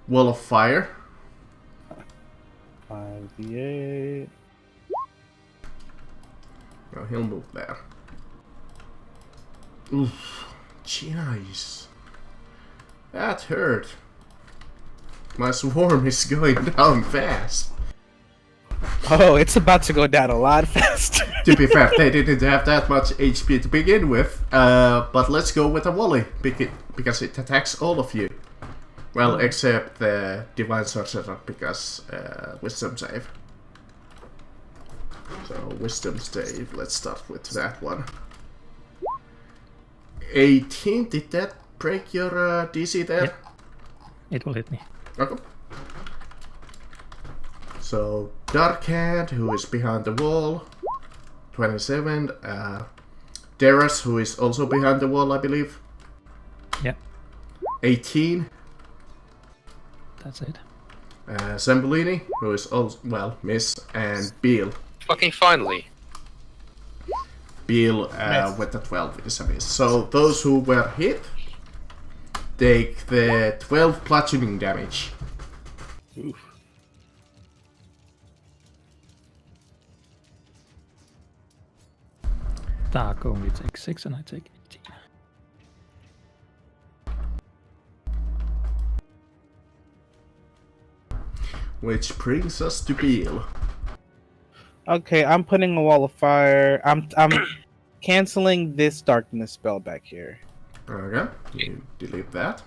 A: wall of fire.
D: 5d8.
A: Oh, he'll move there. Oof, jeez. That hurt. My swarm is going down fast.
D: Oh, it's about to go down a lot faster.
A: To be fair, they didn't have that much HP to begin with, but let's go with a volley, because it attacks all of you. Well, except the Divine Sorcerer, because Wisdom save. So, Wisdom save, let's start with that one. 18, did that break your DC there?
B: Yep. It will hit me.
A: Okay. So, Dark Hand, who is behind the wall, 27. Darius, who is also behind the wall, I believe,
B: Yeah,
A: 18.
B: that's it.
A: Zambolini, who is also, well, miss, and Beal.
E: Fucking finally.
A: Beal with the 12 is a miss. So, those who were hit take the 12 bludgeoning damage.
D: Oof.
B: Dark only takes 6 and I take 18.
A: Which brings us to Beal.
D: Okay, I'm putting a wall of fire. I'm canceling this darkness spell back here.
A: Okay, you delete that.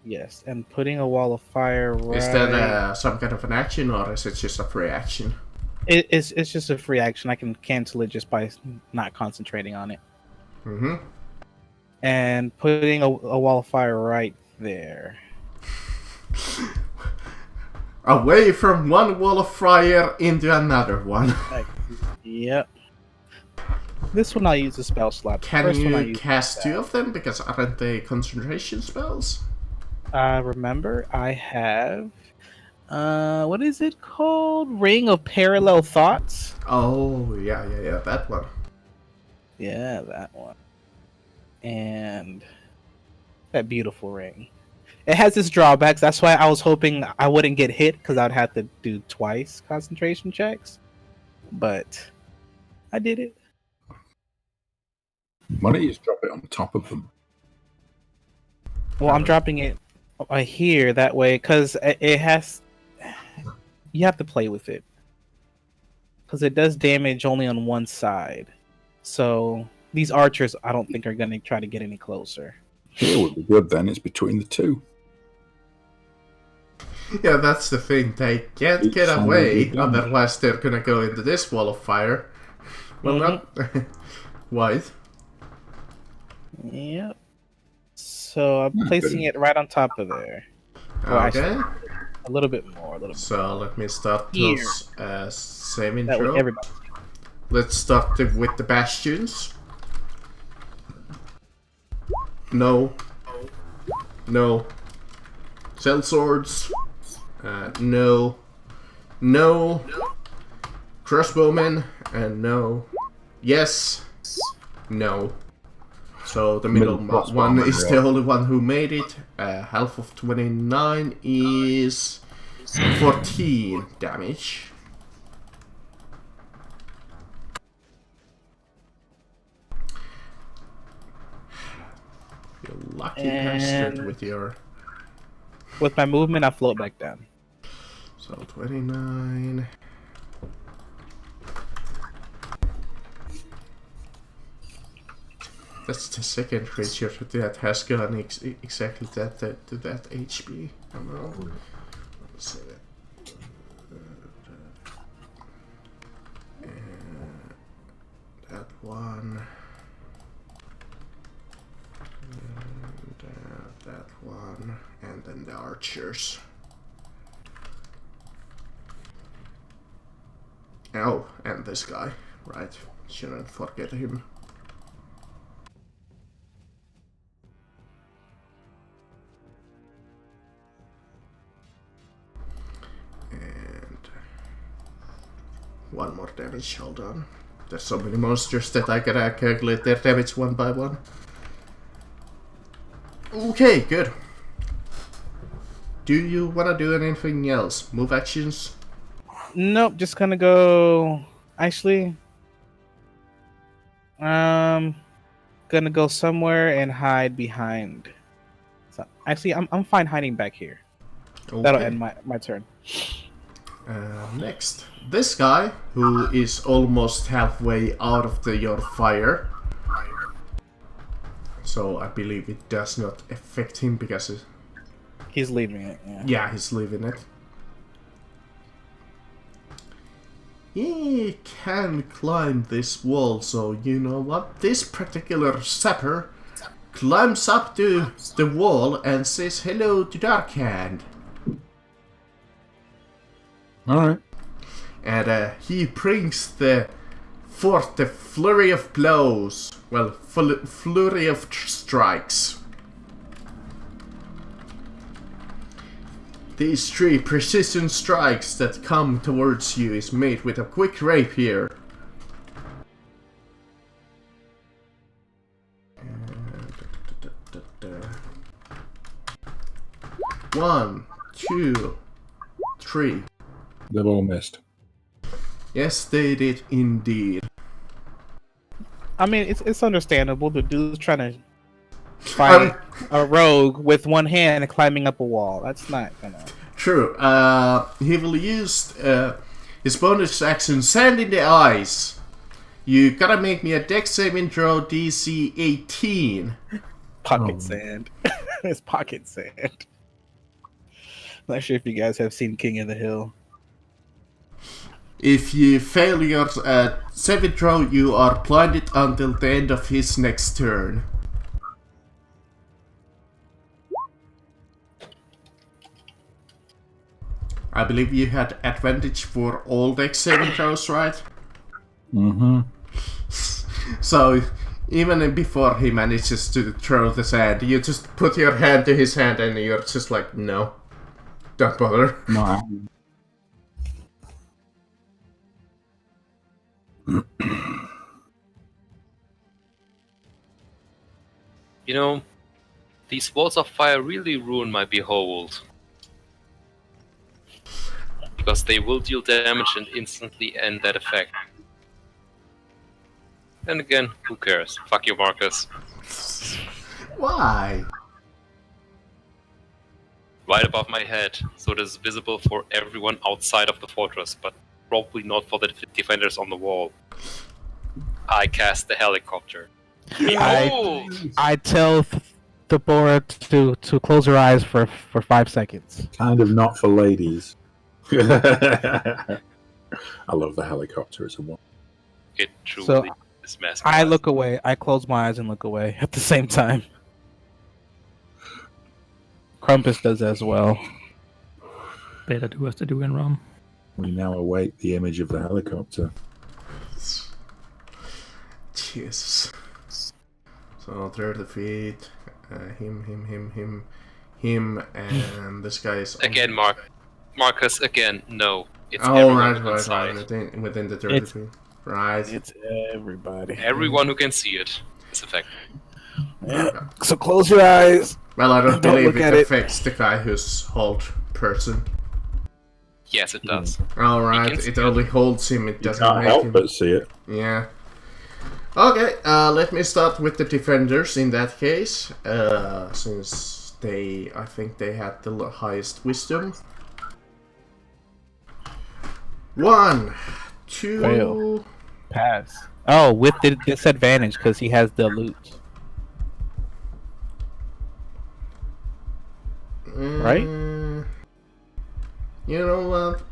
D: Yes, and putting a wall of fire right.
A: Is that some kind of an action, or is it just a free action?
D: It's just a free action. I can cancel it just by not concentrating on it.
A: Mm-hmm.
D: And putting a wall of fire right there.
A: Away from one wall of fire into another one.
D: Yep. This one I use a spell slot.
A: Can
D: First one I
A: you
D: use
A: cast 2 of them? Because aren't they concentration spells?
D: remember, I have what is it called? Ring of Parallel Thoughts.
A: Oh, yeah, that one.
D: Yeah, that one. And that beautiful ring. It has its drawbacks. That's why I was hoping I wouldn't get hit because I'd have to do twice concentration checks. But I did it.
C: Why don't you just drop it on top of them?
D: Well, I'm dropping it here that way because it has. You have to play with it because it does damage only on one side. So these archers, I don't think are going to try to get any closer.
C: Here would be good then. It's between the two.
A: Yeah, that's the thing. They can't
C: Each
A: get
C: side
A: away,
C: will be done.
A: otherwise they're gonna go into this wall of fire. Well, not white.
D: Yep. So I'm
C: Hmm,
D: placing
C: good.
D: it right on top of there. Well,
A: Okay.
D: actually, a little bit more. A little bit.
A: So let me start
D: Here.
A: those save
D: That way
A: intro.
D: everybody.
A: Let's start with the bastions. No. No. Cell swords. No. No. Crossbowmen. And no. Yes. No. So the middle
C: Middle
A: one
C: crossbowmen,
A: is
C: yeah.
A: the only one who made it. Half of 29 is 14 damage. You lucky bastard
D: And-
A: with your...
D: With my movement, I float back down.
A: So 29... That's the second creature that has gone exactly that to that HP. I don't know. Let's see that. That one. And that one. And then the archers. Oh, and this guy. Right. Shouldn't forget him. And one more damage, hold on. There's so many monsters that I gotta calculate their damage one by one. Okay, good. Do you wanna do anything else? Move actions?
D: Nope, just gonna go. Actually, gonna go somewhere and hide behind. So, actually, I'm fine hiding back here.
A: Okay.
D: That'll end my turn.
A: Next, this guy who is almost halfway out of your fire. So I believe it does not affect him because
D: He's leaving it. Yeah.
A: yeah, he's leaving it. He can climb this wall, so you know what? This particular sapper climbs up to the wall and says hello to Darkhand.
C: Alright.
A: And he brings forth the flurry of blows. Well, flurry of strikes. These 3 precision strikes that come towards you is made with a quick rapier. One, 2, 3.
C: They've all missed.
A: Yes, they did indeed.
D: I mean, it's understandable. The dude's trying to fight a rogue with one hand and climbing up a wall. That's not gonna.
A: True. He will use his bonus action, Sand in the Eyes. You gotta make me a dex saving throw DC 18.
D: Pocket sand. It's pocket sand. Not sure if you guys have seen King of the Hill.
A: If you fail your saving throw, you are blinded until the end of his next turn. I believe you had advantage for all dex saving throws, right?
C: Mm-hmm.
A: So, even before he manages to throw the sand, you just put your hand to his hand and you're just like, no, don't bother.
C: No.
E: You know, These walls of fire really ruin my behold. Because they will deal damage and instantly end that effect. And again, who cares? Fuck you, Marcus.
A: Why?
E: Right above my head, so it is visible for everyone outside of the fortress, but probably not for the defenders on the wall. I cast the helicopter.
D: I tell the board to close her eyes for 5 seconds.
C: Kind of not for ladies. I love the helicopter as a one.
E: It truly
D: So,
E: is mesmerizing.
D: I look away. I close my eyes and look away at the same time. Crumpus does as well.
B: Better do as they do in Rome.
C: We now await the image of the helicopter.
A: Jesus. So 30 feet. Him, and this guy is...
E: Again, Marcus, again, no. It's
A: Oh,
E: everyone
A: right.
E: inside.
A: Within the 30 feet. Right.
D: It's everybody.
E: Everyone who can see it is affected.
D: Yeah. So close your eyes.
A: Well, I don't
D: Don't
A: believe
D: look
A: it
D: at it.
A: affects the guy who's hold person.
E: Yes, it does.
A: Alright,
E: can see
A: it only holds him, it
C: You
A: doesn't
C: can't
A: make
C: help
A: him.
C: but see it.
A: Yeah. Okay, let me start with the defenders in that case, since I think they had the highest wisdom. 1, 2...
D: Fail. Pass. Oh, with the disadvantage because he has the loot. Right?
A: You know what?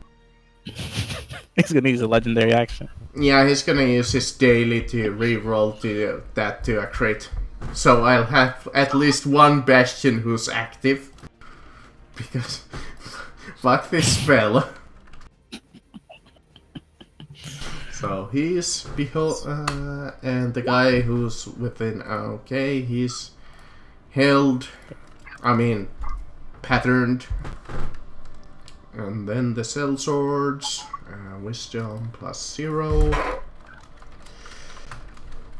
D: He's gonna use a legendary action.
A: Yeah, he's gonna use his daily to reroll that to a crit. So I'll have at least one bastion who's active. Because... fuck this spell. So he's and the guy who's within... okay, he's held... patterned. And then the cell swords, wisdom +0.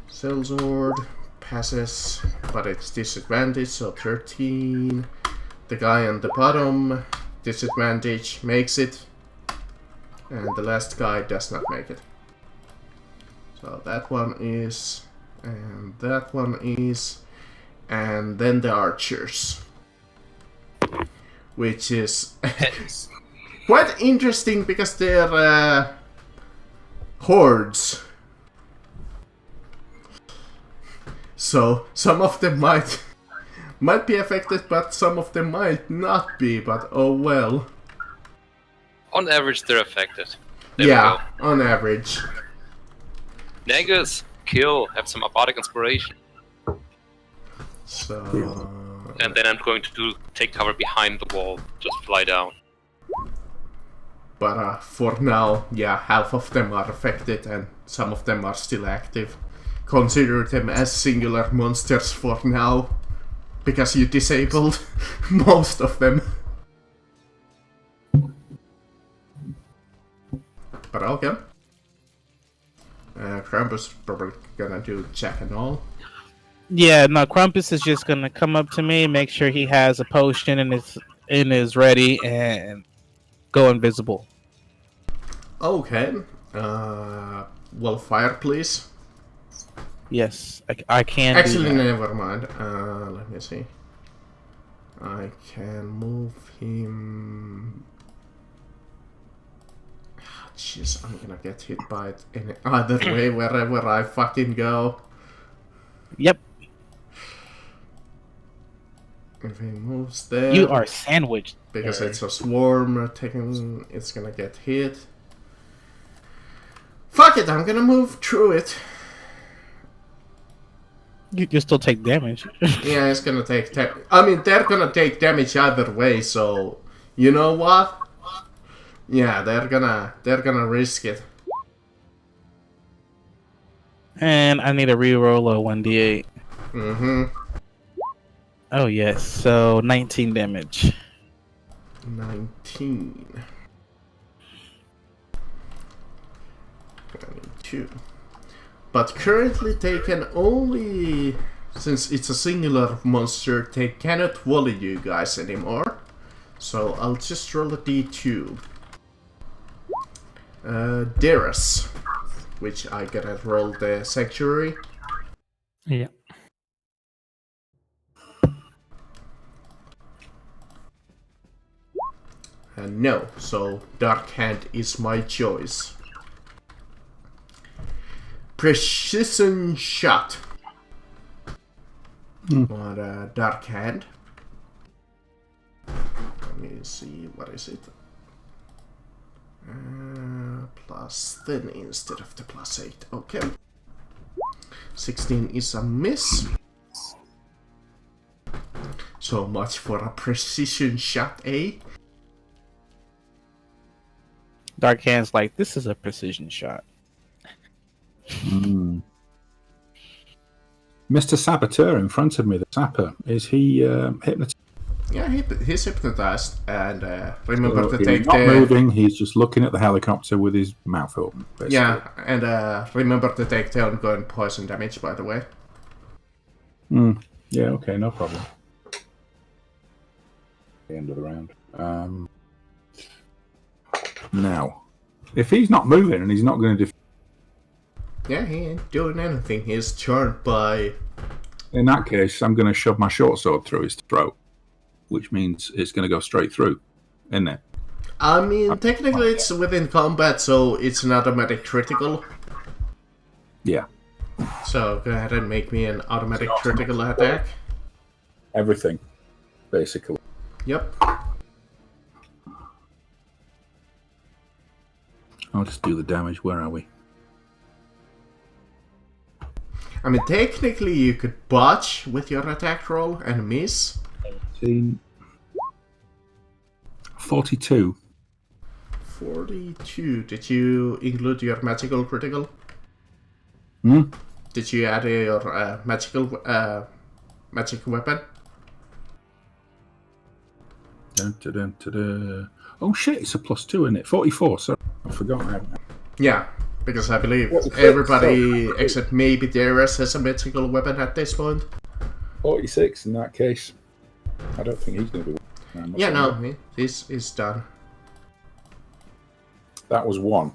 A: Cell sword passes, but it's disadvantage, so 13. The guy on the bottom, disadvantage, makes it. And the last guy does not make it. So that one is, and that one is, and then the archers. Which is quite interesting because they're hordes. So some of them might be affected, but some of them might not be, but oh well.
E: On average, they're affected. There
A: Yeah, on average.
E: we go. Negus, kill, have some abiotic inspiration.
A: So...
E: And then I'm going to take cover behind the wall, just fly down.
A: But for now, yeah, half of them are affected and some of them are still active. Consider them as singular monsters for now, because you disabled most of them. But okay. Krampus probably gonna do check and all.
D: Yeah, no, Crumpus is just gonna come up to me, make sure he has a potion and is ready, and go invisible.
A: Okay. Well, fire, please.
D: Yes, I can.
A: Actually,
D: do that.
A: never mind. Let me see. I can move him. Jeez, I'm gonna get hit by it in either way, wherever I fucking go.
D: Yep,
A: If he moves there,
D: you are sandwiched.
A: because
D: there.
A: it's a swarm taking, it's gonna get hit. Fuck it, I'm gonna move through it.
D: You still take damage.
A: Yeah, it's gonna take. They're gonna take damage either way. So, you know what? Yeah, they're gonna risk it.
D: And I need a reroll of 1d8.
A: Mm-hmm.
D: Oh yes, so 19 damage.
A: 19. 22. But currently they can only since it's a singular monster, they cannot volley you guys anymore. So I'll just roll a d2. Darius, which I gotta roll the sanctuary.
B: Yeah.
A: No, so Dark Hand is my choice. Precision shot. On Dark Hand. Let me see, what is it? +10 instead of the +8. Okay. 16 is a miss. So much for a precision shot, eh?
D: Dark Hand's like, this is a precision shot.
C: Mr. Saboteur in front of me, the sapper, is he hypnotized?
A: Yeah, he's hypnotized, and remember
C: So
A: to
C: he's
A: take
C: not
A: the...
C: moving, he's just looking at the helicopter with his mouth open, basically.
A: Yeah, and remember to take the ongoing poison damage, by the way.
C: Yeah, okay, no problem. The end of the round. Now, if he's not moving and he's not going to
A: Yeah, he ain't doing anything. He's charmed by...
C: in that case, I'm going to shove my short sword through his throat, which means it's going to go straight through, isn't it?
A: I mean, technically it's within combat, so it's an automatic critical.
C: Yeah.
A: So go ahead and make me an automatic critical attack.
C: Everything, basically.
A: Yep.
C: I'll just do the damage. Where are we?
A: I mean, technically you could botch with your attack roll and miss.
C: 42.
A: 42. Did you include your magical critical? Did you add your magic weapon?
C: Dun, dun, dun, dun, dun. Oh shit, it's a +2, isn't it? 44, sorry. I forgot.
A: Yeah, because I believe
C: What was it?
A: everybody except maybe Darius has a magical weapon at this point.
C: 46 in that case. I don't think he's going to be...
A: Yeah, no, he's done.
C: That was 1.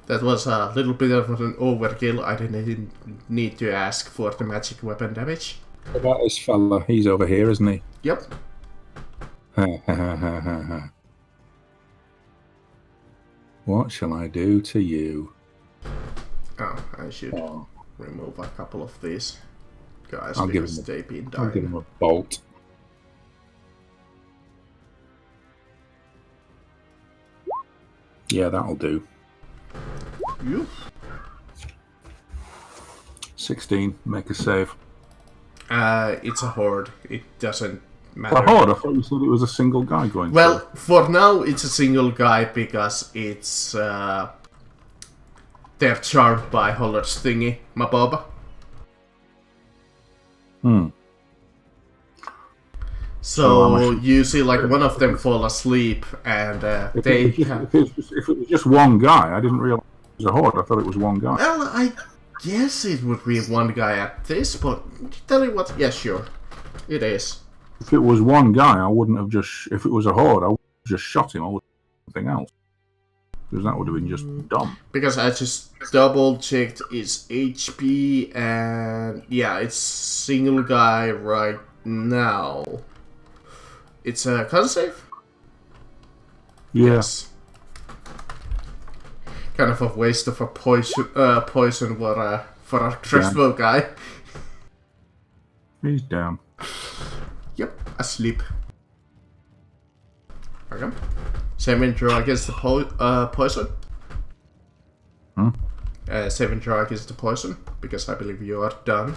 A: That was a little bit of an overkill. I didn't need to ask for the magic weapon damage.
C: What about this fella? He's over here, isn't he?
A: Yep.
C: What shall I do to you?
A: Oh, I should remove a couple of these guys
C: I'll give
A: because
C: him
A: they've been
C: I'll give
A: dying.
C: him a bolt. Yeah, that'll do.
A: You?
C: 16, make a save.
A: It's a horde. It doesn't matter.
C: A horde? I thought you said it was a single guy going
A: Well,
C: through.
A: for now it's a single guy because it's they're charmed by Holler's thingy, Maboba. So you see, like, one of them fall asleep, and
C: If
A: they.
C: it was just one guy, I didn't realize it was a horde. I thought it was one guy.
A: Well, I guess it would be one guy at this, but tell you what, yeah, sure, it is.
C: If it was one guy, I wouldn't have just... If it was a horde, I would have just shot him. I would have done something else. Because that would have been just dumb.
A: Because I just double checked its HP, and yeah, it's single guy right now. It's a con save?
C: Yes.
A: Kind of a waste of a poison for a crossbow guy.
C: He's down.
A: Yep, asleep. Okay. Saving draw against the poison. Saving draw against the poison, because I believe you are done.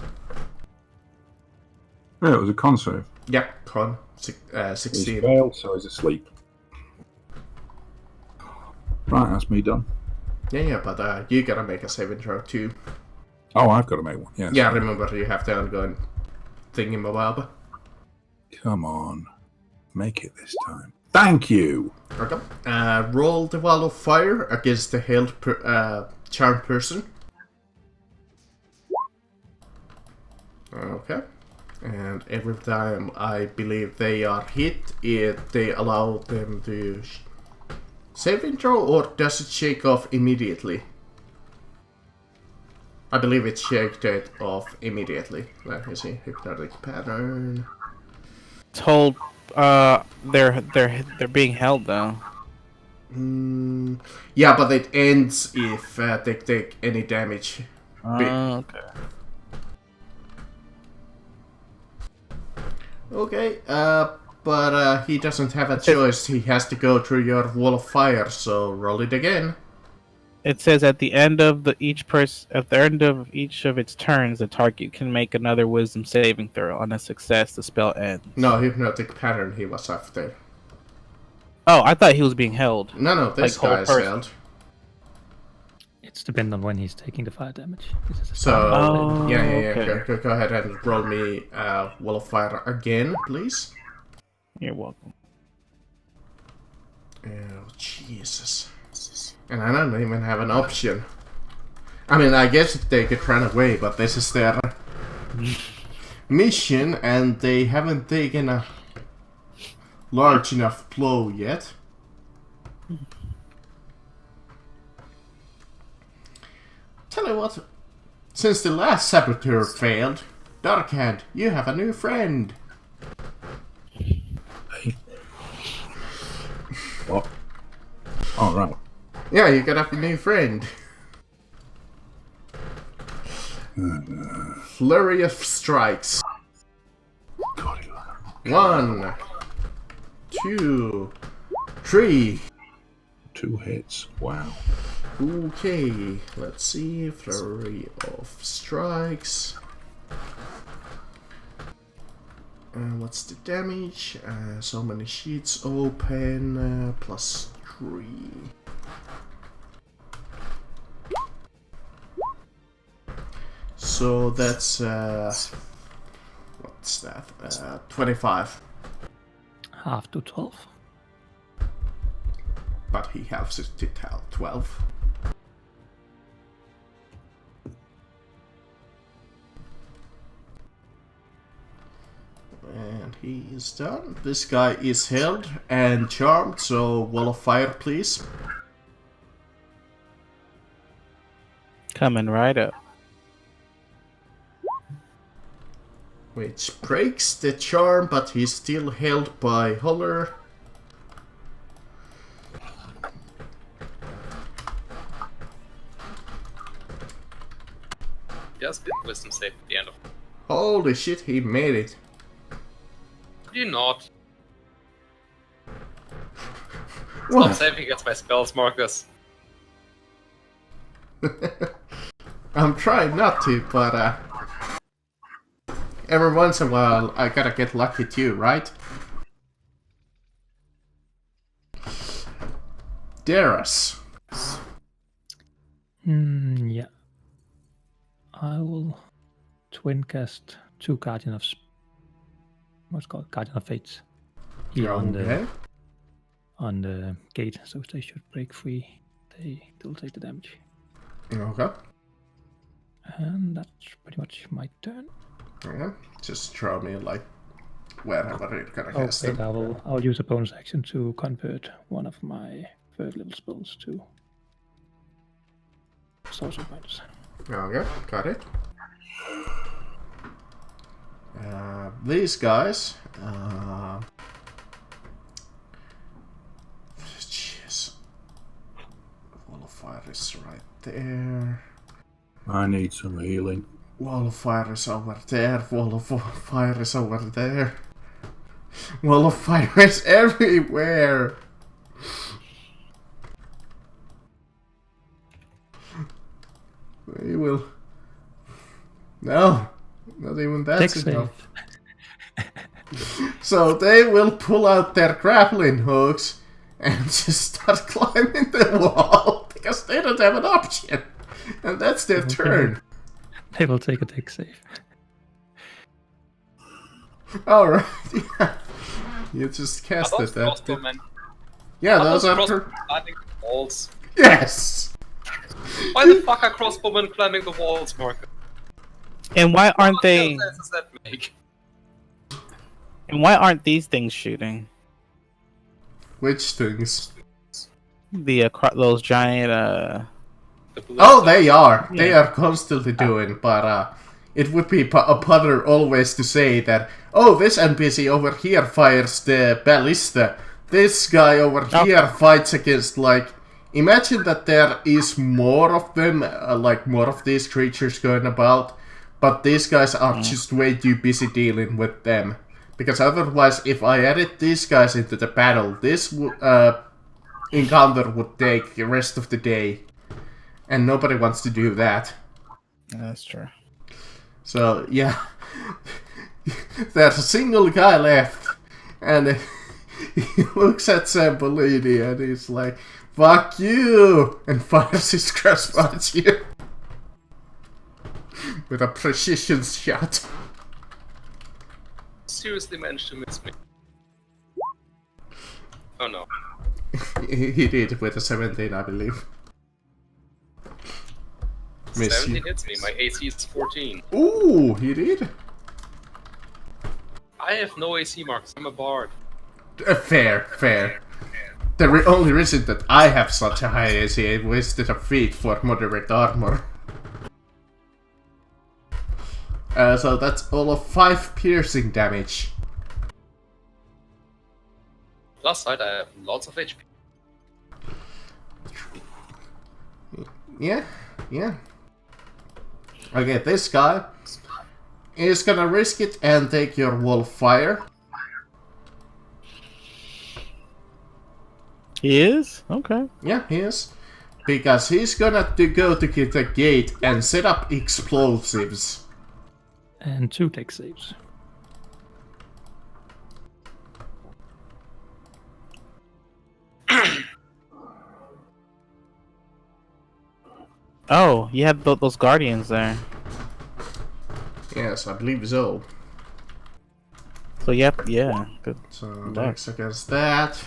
C: Yeah, it was a con save.
A: Yeah, con.
C: He's
A: 16.
C: failed, so he's asleep. Right, that's me done.
A: Yeah, but you gotta make a saving throw too.
C: Oh, I've got to make one. Yes.
A: Yeah, remember you have the ongoing thingy-mabob.
C: Come on. Make it this time. Thank you!
A: Okay. Roll the wall of fire against the held charmed person. Okay. And every time I believe they are hit, they allow them to saving throw, or does it shake off immediately? I believe it shakes it off immediately. Let me see. Hypnotic pattern.
D: Told, they're being held though.
A: Yeah, but it ends if they take any damage.
D: Okay.
A: Okay, but he doesn't have a choice. He has to go through your wall of fire, so roll it again.
D: It says at the end of each of its turns, the target can make another Wisdom saving throw. On a success, the spell ends.
A: No, hypnotic pattern he was after.
D: Oh, I thought he was being held.
A: No, this
D: Like,
A: guy is
D: whole
A: held.
B: It's dependent on when he's taking the fire damage.
A: So, yeah.
D: okay.
A: Go ahead and roll me wall of fire again, please.
D: You're welcome.
A: Oh, Jesus. And I don't even have an option. I mean, I guess they could run away, but this is their mission, and they haven't taken a large enough blow yet. Tell you what, since the last saboteur failed, Darkhand, you have a new friend.
C: What? All right.
A: Yeah, you got a new friend. Flurry of strikes. 1, 2, 3.
C: 2 hits. Wow.
A: Okay, let's see. Flurry of strikes. What's the damage? So many sheets open. Plus 3. So that's what's that? 25.
B: Half to 12.
A: But he has it to tell 12. And he is done. This guy is held and charmed, so wall of fire, please.
D: Coming right up.
A: Which breaks the charm, but he's still held by Holler.
E: Just did wisdom save at the end of it.
A: Holy shit, he made it.
E: Do not. Stop
A: What?
E: saving against my spells, Marcus.
A: I'm trying not to, but every once in a while I gotta get lucky too, right? Darius.
B: Yeah. I will twin cast 2 Guardian of what's it called? Guardian of Fates. Here
A: Okay.
B: on the gate, so they should break free. They'll take the damage.
A: Okay.
B: And that's pretty much my turn.
A: Okay. Just throw me like wherever you're gonna cast
B: Okay,
A: them.
B: I'll use a bonus action to convert one of my 3rd level spells to sorcery points.
A: Okay, got it. These guys. Jeez. Wall of fire is right there.
C: I need some healing.
A: Wall of fire is over there. Wall of fire is over there. Wall of fire is everywhere. We will. No, not even that's
B: Dex
A: enough. So they will pull out their grappling hooks and just start climbing the wall because they don't have an option, and that's their
B: Okay.
A: turn.
B: They will take a dex save.
A: All right, yeah. You just
E: Are
A: casted
E: those
A: that.
E: crossbowmen?
A: Yeah,
E: Are
A: those are.
E: crossbowmen climbing the walls?
A: Yes.
E: Why the fuck are crossbowmen climbing the walls, Marcus?
D: And why aren't
E: What
D: they?
E: sense does that make?
D: And why aren't these things shooting?
A: Which things?
D: The those giant
E: The blue
A: Oh,
E: stuff.
A: they are. They
D: Yeah.
A: are constantly doing, but it would be a bother always to say that, oh, this NPC over here fires the ballista. This guy over here fights against, like... Imagine that there is more of them, like more of these creatures going about, but these guys are just way too busy dealing with them. Because otherwise, if I added these guys into the battle, this encounter would take the rest of the day. And nobody wants to do that.
D: That's true.
A: So, yeah. There's a single guy left. And he looks at Zambolini and he's like, fuck you! And fires his crossbow at you. With a precision shot.
E: Seriously managed to miss me. Oh no.
A: He did with a 17, I believe. Miss
E: 17
A: you.
E: hits me. My AC is 14.
A: Ooh, he did.
E: I have no AC marks. I'm a bard.
A: Fair. The only reason that I have such a high AC, I wasted a feat for moderate armor. So that's all of 5 piercing damage.
E: Plus side, I have lots of HP.
A: Yeah. Okay, this guy is gonna risk it and take your wall of fire.
D: He is? Okay.
A: Yeah, he is. Because he's gonna go to the gate and set up explosives.
B: And 2 deck saves.
D: Oh, you have those guardians there.
A: Yes, I believe so.
D: So yeah, good.
A: So Dex against that.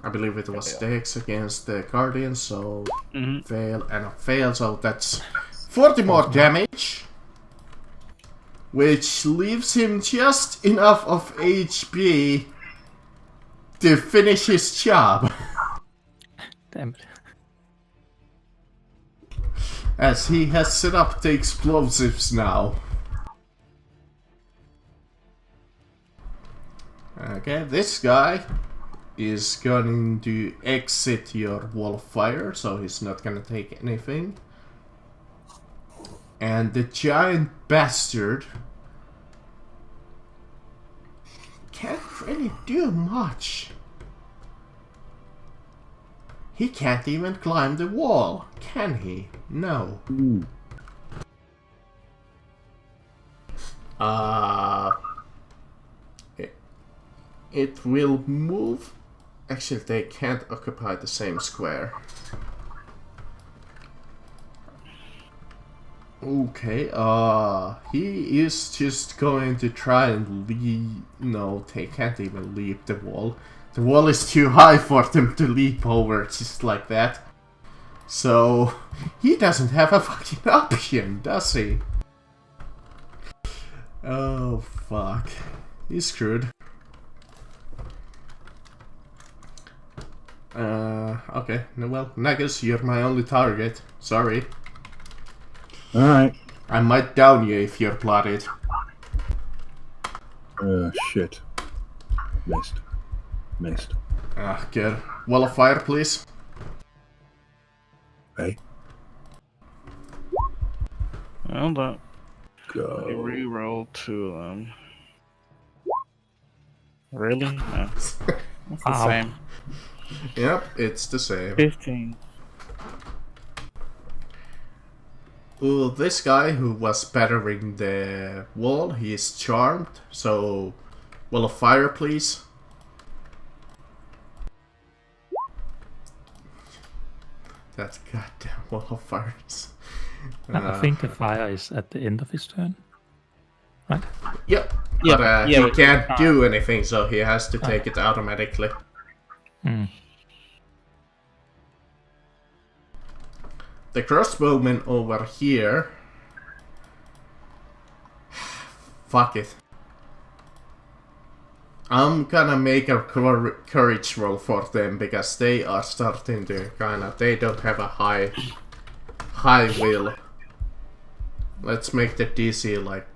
A: I believe it was Dex against the Guardian, so fail and a fail, so that's 40 more damage. Which leaves him just enough of HP to finish his job.
B: Damn it.
A: As he has set up the explosives now. Okay, this guy is going to exit your wall of fire, so he's not gonna take anything. And the giant bastard can't really do much. He can't even climb the wall, can he? No. It will move. Actually, they can't occupy the same square. Okay, he is just going to try and leap. No, they can't even leap the wall. The wall is too high for them to leap over just like that. So, he doesn't have a fucking option, does he? Oh, fuck. He's screwed. Okay. No, well, Nagus, you're my only target. Sorry.
C: Alright.
A: I might down you if you're blooded.
C: Shit. Missed.
A: Ah, good. Wall of fire, please.
C: Hey.
D: Hold up.
C: Go.
D: I re-rolled 2 of them. Really? No. It's the same.
A: Yep, it's the same.
D: 15.
A: Ooh, this guy who was battering the wall, he is charmed, so wall of fire, please. That goddamn wall of fire.
B: I think the fire is at the end of his turn. Right?
A: Yep.
D: Yeah,
A: But
D: yeah,
A: he
D: but-
A: can't do anything, so he has to take it automatically. The crossbowman over here. Fuck it. I'm gonna make a courage roll for them because they are starting to they don't have a high will. Let's make the DC like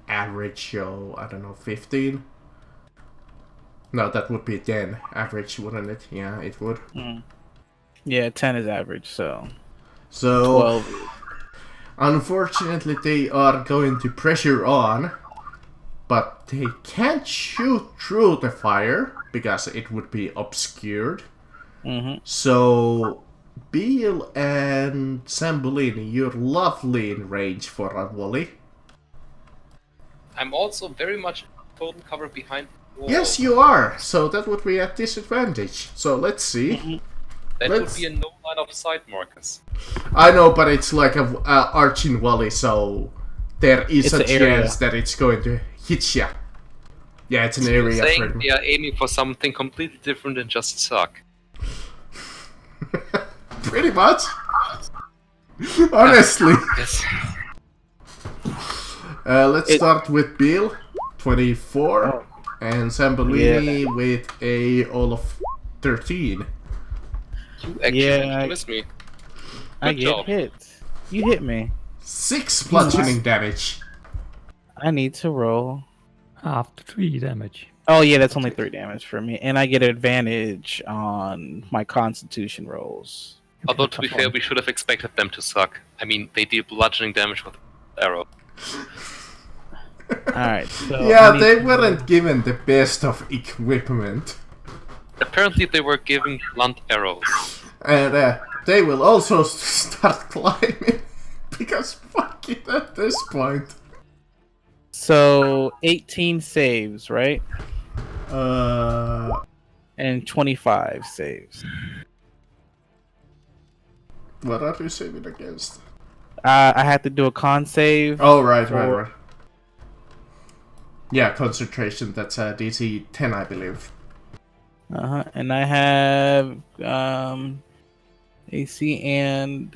A: average, so I don't know, 15. No, that would be 10 average, wouldn't it? Yeah, it would.
D: Yeah, 10 is average, so
A: So
D: 12.
A: unfortunately, they are going to pressure on, but they can't shoot through the fire because it would be obscured. So Beal and Sambolini, you're lovely in range for a volley.
E: I'm also very much total cover behind the wall.
A: Yes, you are. So that would be at disadvantage. So let's see.
E: That would be a no line of sight, Marcus.
A: I know, but it's like a arching volley, so there is a chance that it's going to hit ya. Yeah, it's an
E: So
A: area
E: you're saying
A: frame.
E: they are aiming for something completely different than just suck.
A: Pretty much. Honestly.
E: Yes.
A: Let's start with Bill, 24, and Sambolini with a all of 13.
E: You actually missed me.
D: I
E: Good
D: get
E: job.
D: hit. You hit me.
A: 6 bludgeoning damage.
D: I need to roll.
B: Half to 3 damage.
D: Oh yeah, that's only 3 damage for me, and I get advantage on my Constitution rolls.
E: Although, to be fair, we should have expected them to suck. I mean, they deal bludgeoning damage with arrow.
D: Alright, so
A: Yeah, they weren't given the best of equipment.
E: Apparently, they were given blunt arrows.
A: And they will also start climbing. Because fuck it at this point.
D: So 18 saves, right?
A: Uh,
D: And 25 saves.
A: what are you saving against?
D: I had to do a con save.
A: Oh, right. Yeah, concentration, that's DC 10, I believe.
D: And I have AC and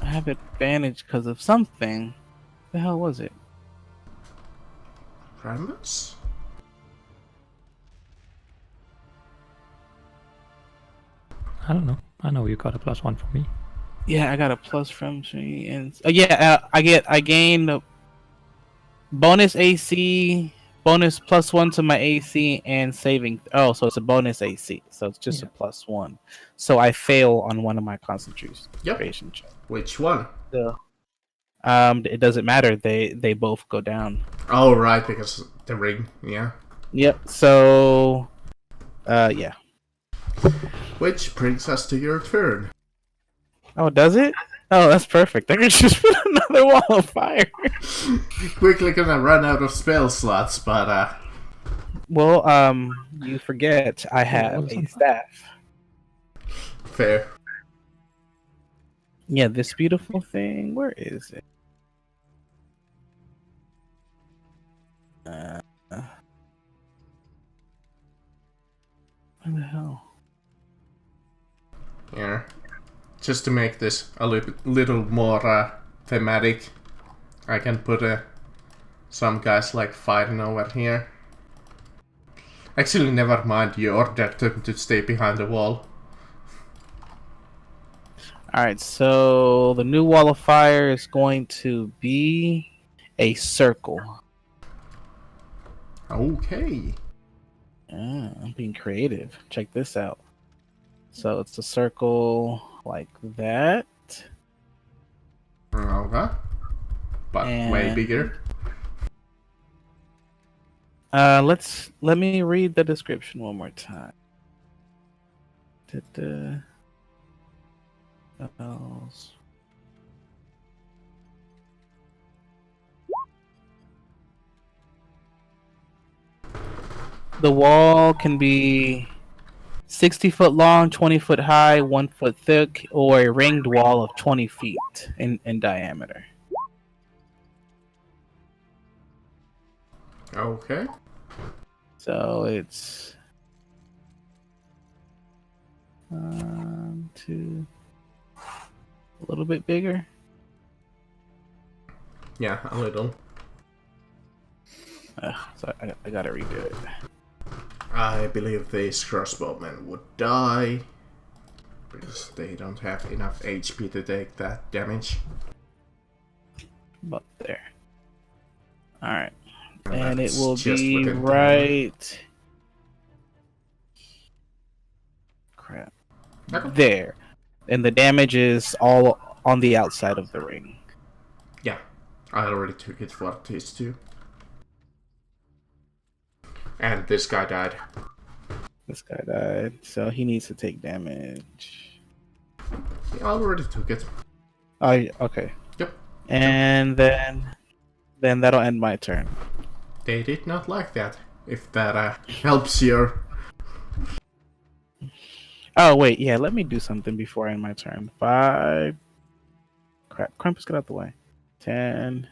D: I have advantage because of something. The hell was it?
A: Rambus?
B: I don't know. I know you got a +1 from me.
D: Yeah, I got a plus from me, and I gain a bonus AC, bonus +1 to my AC, and saving. Oh, so it's a bonus AC, so it's just a +1. So I fail on one of my concentration checks.
A: Which one?
D: It doesn't matter. They both go down.
A: Oh, right, because the ring, yeah.
D: Yep. So, yeah.
A: Which brings us to your turn.
D: Oh, does it? Oh, that's perfect. I can just put another wall of fire.
A: Quickly gonna run out of spell slots, but
D: Well, you forget I have a staff.
A: fair.
D: Yeah, this beautiful thing. Where is it? Where the hell?
A: Yeah. Just to make this a little more thematic, I can put some guys like fighting over here. Actually, never mind, you ordered them to stay behind the wall.
D: Alright, so the new wall of fire is going to be a circle.
A: Okay.
D: I'm being creative. Check this out. So it's a circle like that.
A: Okay. But way
D: And-
A: bigger.
D: Let me read the description one more time. Else. The wall can be 60 foot long, 20 foot high, 1 foot thick, or a ringed wall of 20 feet in diameter.
A: Okay.
D: So it's 2, a little bit bigger.
A: Yeah, a little.
D: So I gotta redo it.
A: I believe these crossbowmen would die because they don't have enough HP to take that damage.
D: About there. Alright.
A: And
D: And it
A: that's
D: will
A: just
D: be
A: within 10.
D: right... Crap.
A: Okay.
D: There. And the damage is all on the outside of the ring.
A: Yeah, I already took it for these two. And this guy died.
D: This guy died, so he needs to take damage.
A: I already took it.
D: Oh, okay.
A: Yep.
D: And then that'll end my turn.
A: They did not like that. If that helps your...
D: Oh wait, yeah. Let me do something before I end my turn. 5. Crap. Krampus, get out the way. 10.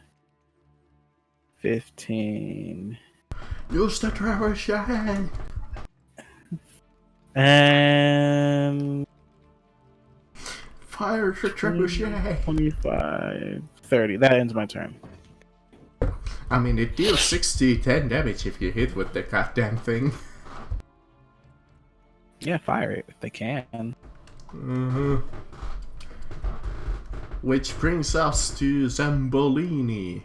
D: 15.
A: Use the trebuchet!
D: And
A: Fire the trebuchet!
D: 25. 30. That ends my turn.
A: I mean, it deals 60-10 damage if you hit with the goddamn thing.
D: Yeah, fire it if they can.
A: Mm-hmm. Which brings us to Zambolini.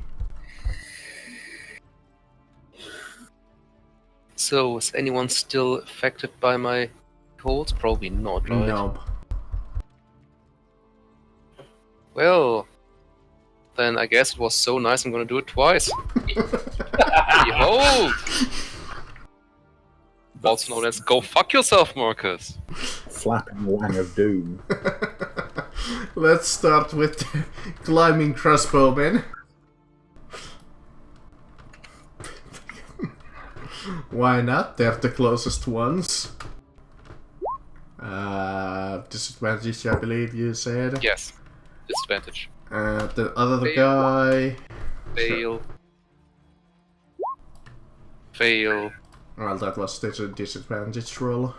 E: So, is anyone still affected by my holds? Probably not, right?
A: Nope.
E: Well, then I guess it was so nice I'm gonna do it twice. Behold! Also known as Go Fuck Yourself, Marcus.
C: Flapping wang of doom.
A: Let's start with climbing crossbowmen. Why not? They're the closest ones. Disadvantage, I believe you said.
E: Yes. Disadvantage.
A: The other
E: Fail.
A: guy.
E: Fail. Fail.
A: Well, that was the disadvantage roll.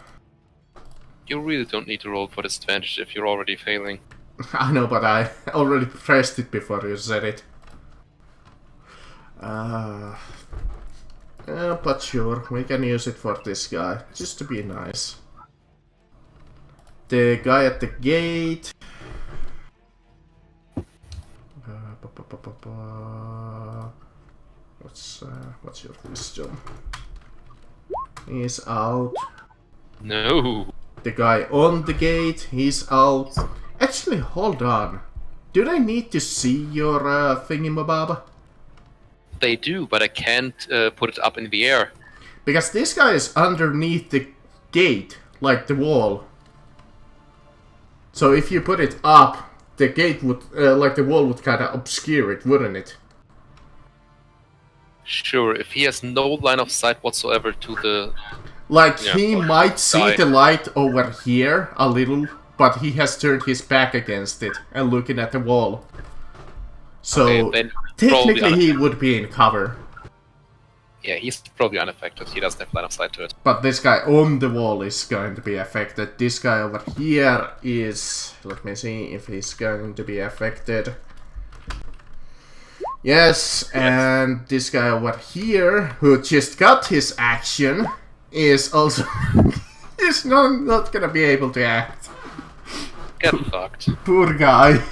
E: You really don't need to roll for disadvantage if you're already failing.
A: I know, but I already pressed it before you said it. But sure, we can use it for this guy, just to be nice. The guy at the gate. What's your wisdom? He's out.
E: No.
A: The guy on the gate, he's out. Actually, hold on. Do I need to see your thingamabob?
E: They do, but I can't put it up in the air.
A: Because this guy is underneath the gate, like the wall. So if you put it up, the gate would, like the wall would kind of obscure it, wouldn't it?
E: Sure, if he has no line of sight whatsoever to the...
A: Like,
E: Yeah,
A: he might see
E: die.
A: the light over here a little, but he has turned his back against it and looking at the wall. So,
E: Okay, then probably
A: technically he would be in cover.
E: Yeah, he's probably unaffected. He doesn't have line of sight to it.
A: But this guy on the wall is going to be affected. This guy over here is... Let me see if he's going to be affected. Yes, and this guy over here, who just got his action, is also... is not gonna be able to act.
E: Get fucked.
A: Poor guy.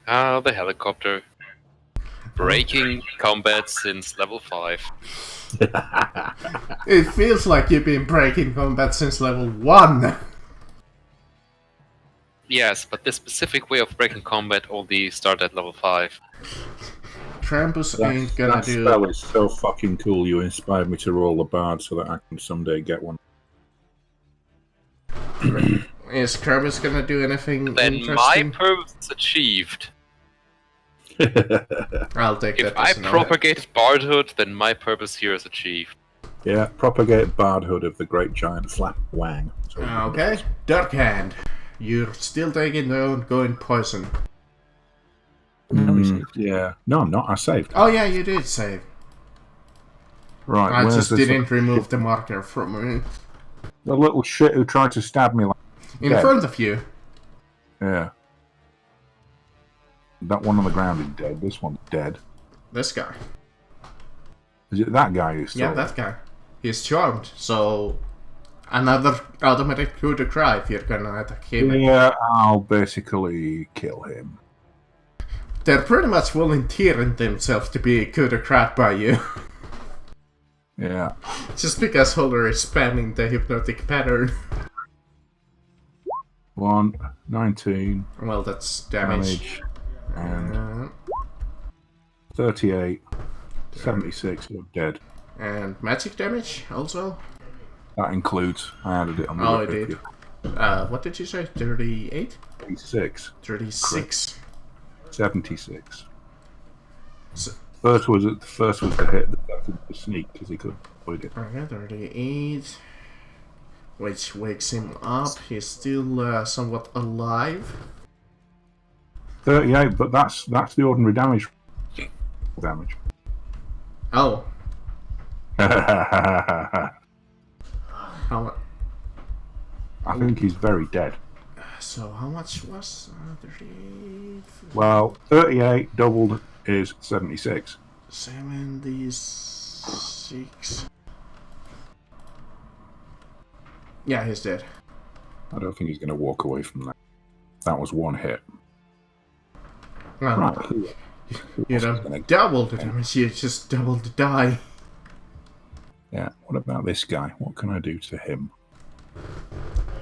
E: Ah, the helicopter. Breaking combat since level 5.
A: It feels like you've been breaking combat since level 1.
E: Yes, but this specific way of breaking combat only started at level 5.
A: Trampus ain't gonna
C: That
A: do...
C: spell is so fucking cool. You inspired me to roll a bard so that I can someday get one.
A: Is Krampus gonna do anything
E: Then my
A: interesting?
E: purpose is achieved.
A: I'll take
E: If
A: that
E: I
A: as a no.
E: propagated bardhood, then my purpose here is achieved.
C: Yeah, propagate bardhood of the great giant flap wang. So
A: Okay, Dark Hand. You're still taking the ongoing poison.
B: No, we saved.
C: Yeah. No, I'm not. I saved.
A: Oh yeah, you did save.
C: Right.
A: I
C: where's
A: just
C: this-
A: didn't remove the marker from me.
C: The little shit who tried to stab me.
A: In
C: Dead.
A: front of you.
C: Yeah. That one on the ground is dead. This one's dead.
A: This guy.
C: Is it that guy who's
A: Yeah, that guy. He's charmed, so another automatic coup de cry if you're gonna attack him.
C: Yeah, I'll basically kill him.
A: They're pretty much volunteering themselves to be coup de cry by you.
C: Yeah.
A: Just because Holder is spamming the hypnotic pattern.
C: 19
A: Well, that's damage.
C: and 38, 76 are dead.
A: And magic damage also?
C: That includes, I added it on the
A: Oh, it
C: Wikipedia.
A: did. What did you say? 38?
C: 36,
A: 36.
C: 76.
A: So,
C: First was the hit, the second was the sneak because he couldn't avoid it.
A: okay, 38. Which wakes him up. He's still somewhat alive.
C: 38, but that's the ordinary damage.
A: Oh.
C: I
A: How,
C: think he's very dead.
A: so how much was 38?
C: Well, 38 doubled is 76.
A: 76. Yeah, he's dead.
C: I don't think he's going to walk away from that. That was one hit.
A: Well,
C: Right.
A: you don't double the damage, you just double the die.
C: Yeah. What about this guy? What can I do to him?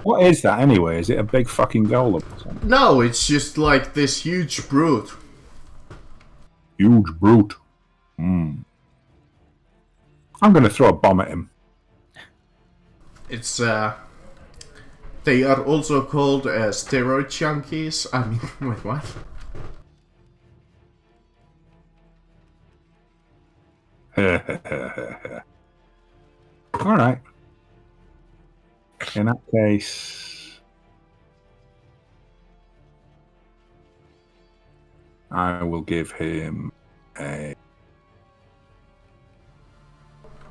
C: What is that anyway? Is it a big fucking golem or something?
A: No, it's just like this huge brute.
C: Huge brute. I'm going to throw a bomb at him.
A: It's they are also called steroid junkies. I mean, wait, what?
C: All right. In that case, I will give him a.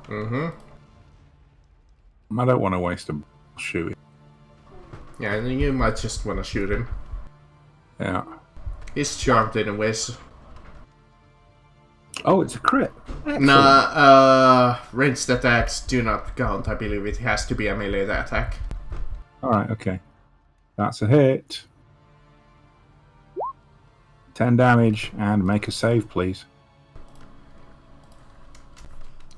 A: Mm-hmm.
C: I don't want to waste a shooting.
A: Yeah, and you might just want to shoot him.
C: Yeah.
A: He's charmed anyways.
C: Oh, it's a crit.
A: Nah, ranged attacks do not count. I believe it has to be a melee attack.
C: All right. Okay. That's a hit. 10 damage and make a save, please.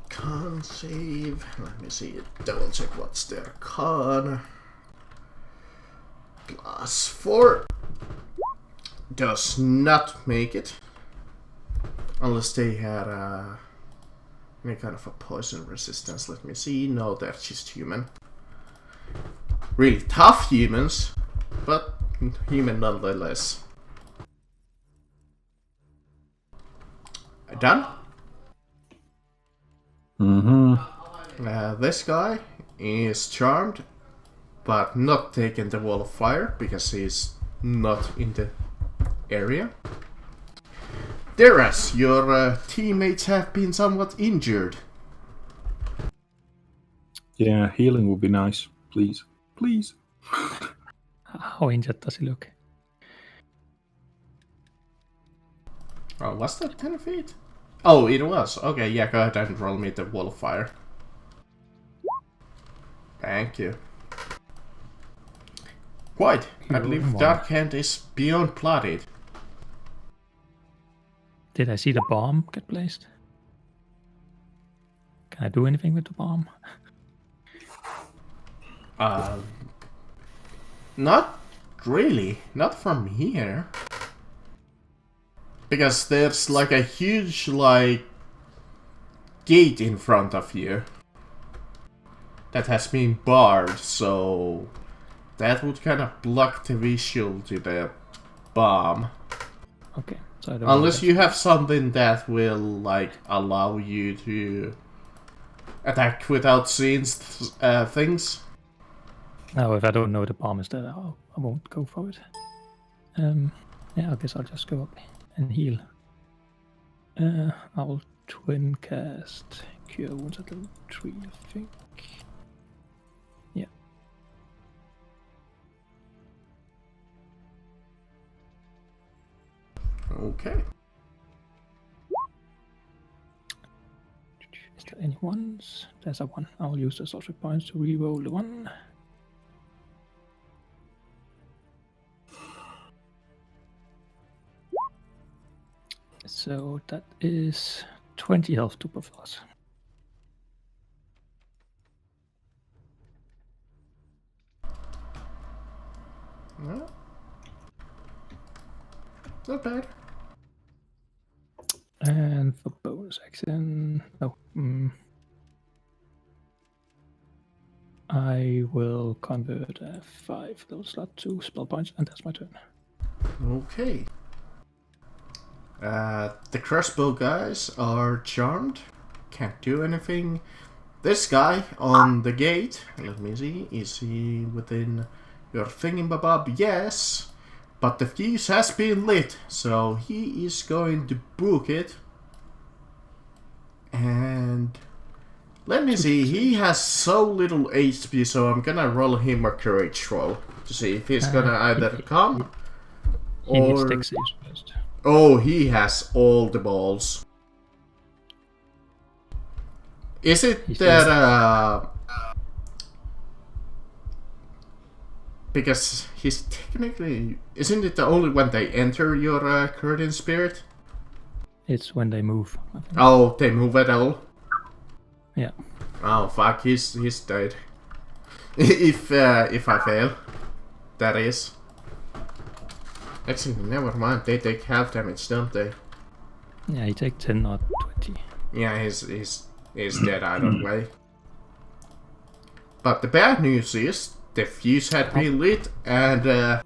A: Con save. Let me see. Double check what's their con. +4. Does not make it. Unless they had any kind of a poison resistance. Let me see. No, they're just human. Really tough humans, but human nonetheless. Done?
C: Mm-hmm.
A: This guy is charmed, but not taking the wall of fire because he's not in the area. Darius, your teammates have been somewhat injured.
C: Yeah, healing would be nice. Please. Please.
B: How injured does he look?
A: Oh, was that 10 feet? Oh, it was. Okay, yeah, go ahead and roll me the wall of fire. Thank you. Quite. I believe Dark Hand is beyond bloodied.
B: Did I see the bomb get placed? Can I do anything with the bomb?
A: Not really. Not from here. Because there's like a huge, like, gate in front of you that has been barred, so that would kind of block the visual to the bomb.
B: Okay, so I don't
A: Unless you have something that will, like, allow you to attack without seeing things.
B: No, if I don't know the bomb is there, I won't go for it. Yeah, I guess I'll just go up and heal. I'll twin cast Cure Wounds at level 3, I think. Yeah.
A: Okay.
B: Is there any ones? There's a one. I'll use the sorcery points to re-roll the one. So that is 20 health to both of us.
A: No. Not bad.
B: And for bonus action, I will convert a 5 level slot to spell points, and that's my turn.
A: Okay. The crossbow guys are charmed. Can't do anything. This guy on the gate, let me see, is he within your thingy-bob? Yes. But the fuse has been lit, so he is going to book it. And let me see, he has so little HP, so I'm gonna roll him a courage roll to see if he's gonna either come
B: He needs
A: or...
B: dex saves first.
A: Oh, he has all the balls. Is it that, because he's technically... Isn't it the only when they enter your current spirit?
B: It's when they move, I think.
A: Oh, they move at all?
B: Yeah.
A: Oh, fuck, he's dead. if I fail. That is. Actually, never mind, they take half damage, don't they?
B: Yeah, you take 10 or 20.
A: Yeah, he's dead either way. But the bad news is, the fuse had been lit, and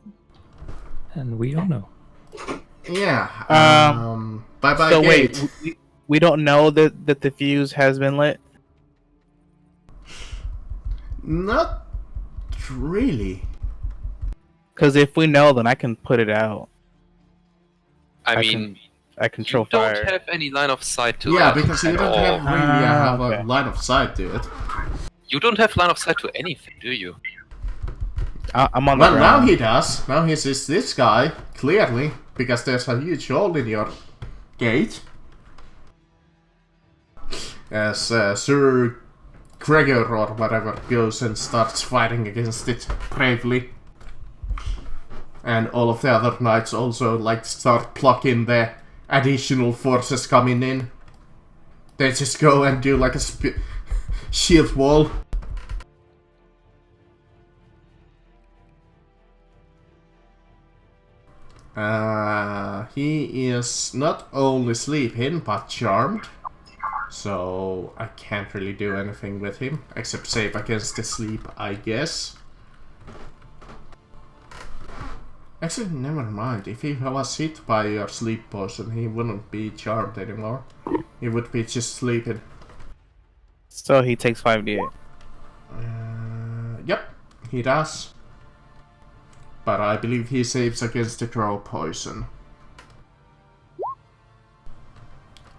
B: we don't know.
A: yeah, bye-bye
D: So
A: gate.
D: wait, we don't know that the fuse has been lit?
A: Not really.
D: Because if we know, then I can put it out.
E: I mean,
D: I control
E: you don't
D: fire.
E: have any line of sight to
A: Yeah,
E: it
A: because you
E: at
A: don't
E: all.
A: have really have
D: okay.
A: a line of sight to it.
E: You don't have line of sight to anything, do you?
D: I'm on the
A: Well, now
D: ground.
A: he does. Now he sees this guy, clearly, because there's a huge hole in your gate. As Sir Gregor or whatever goes and starts fighting against it bravely. And all of the other knights also like start plucking the additional forces coming in. They just go and do like a shield wall. He is not only sleeping, but charmed. So I can't really do anything with him, except save against the sleep, I guess. Actually, never mind. If he was hit by your sleep potion, he wouldn't be charmed anymore. He would be just sleeping.
D: So he takes 5d8.
A: Yep, he does. But I believe he saves against the crow poison.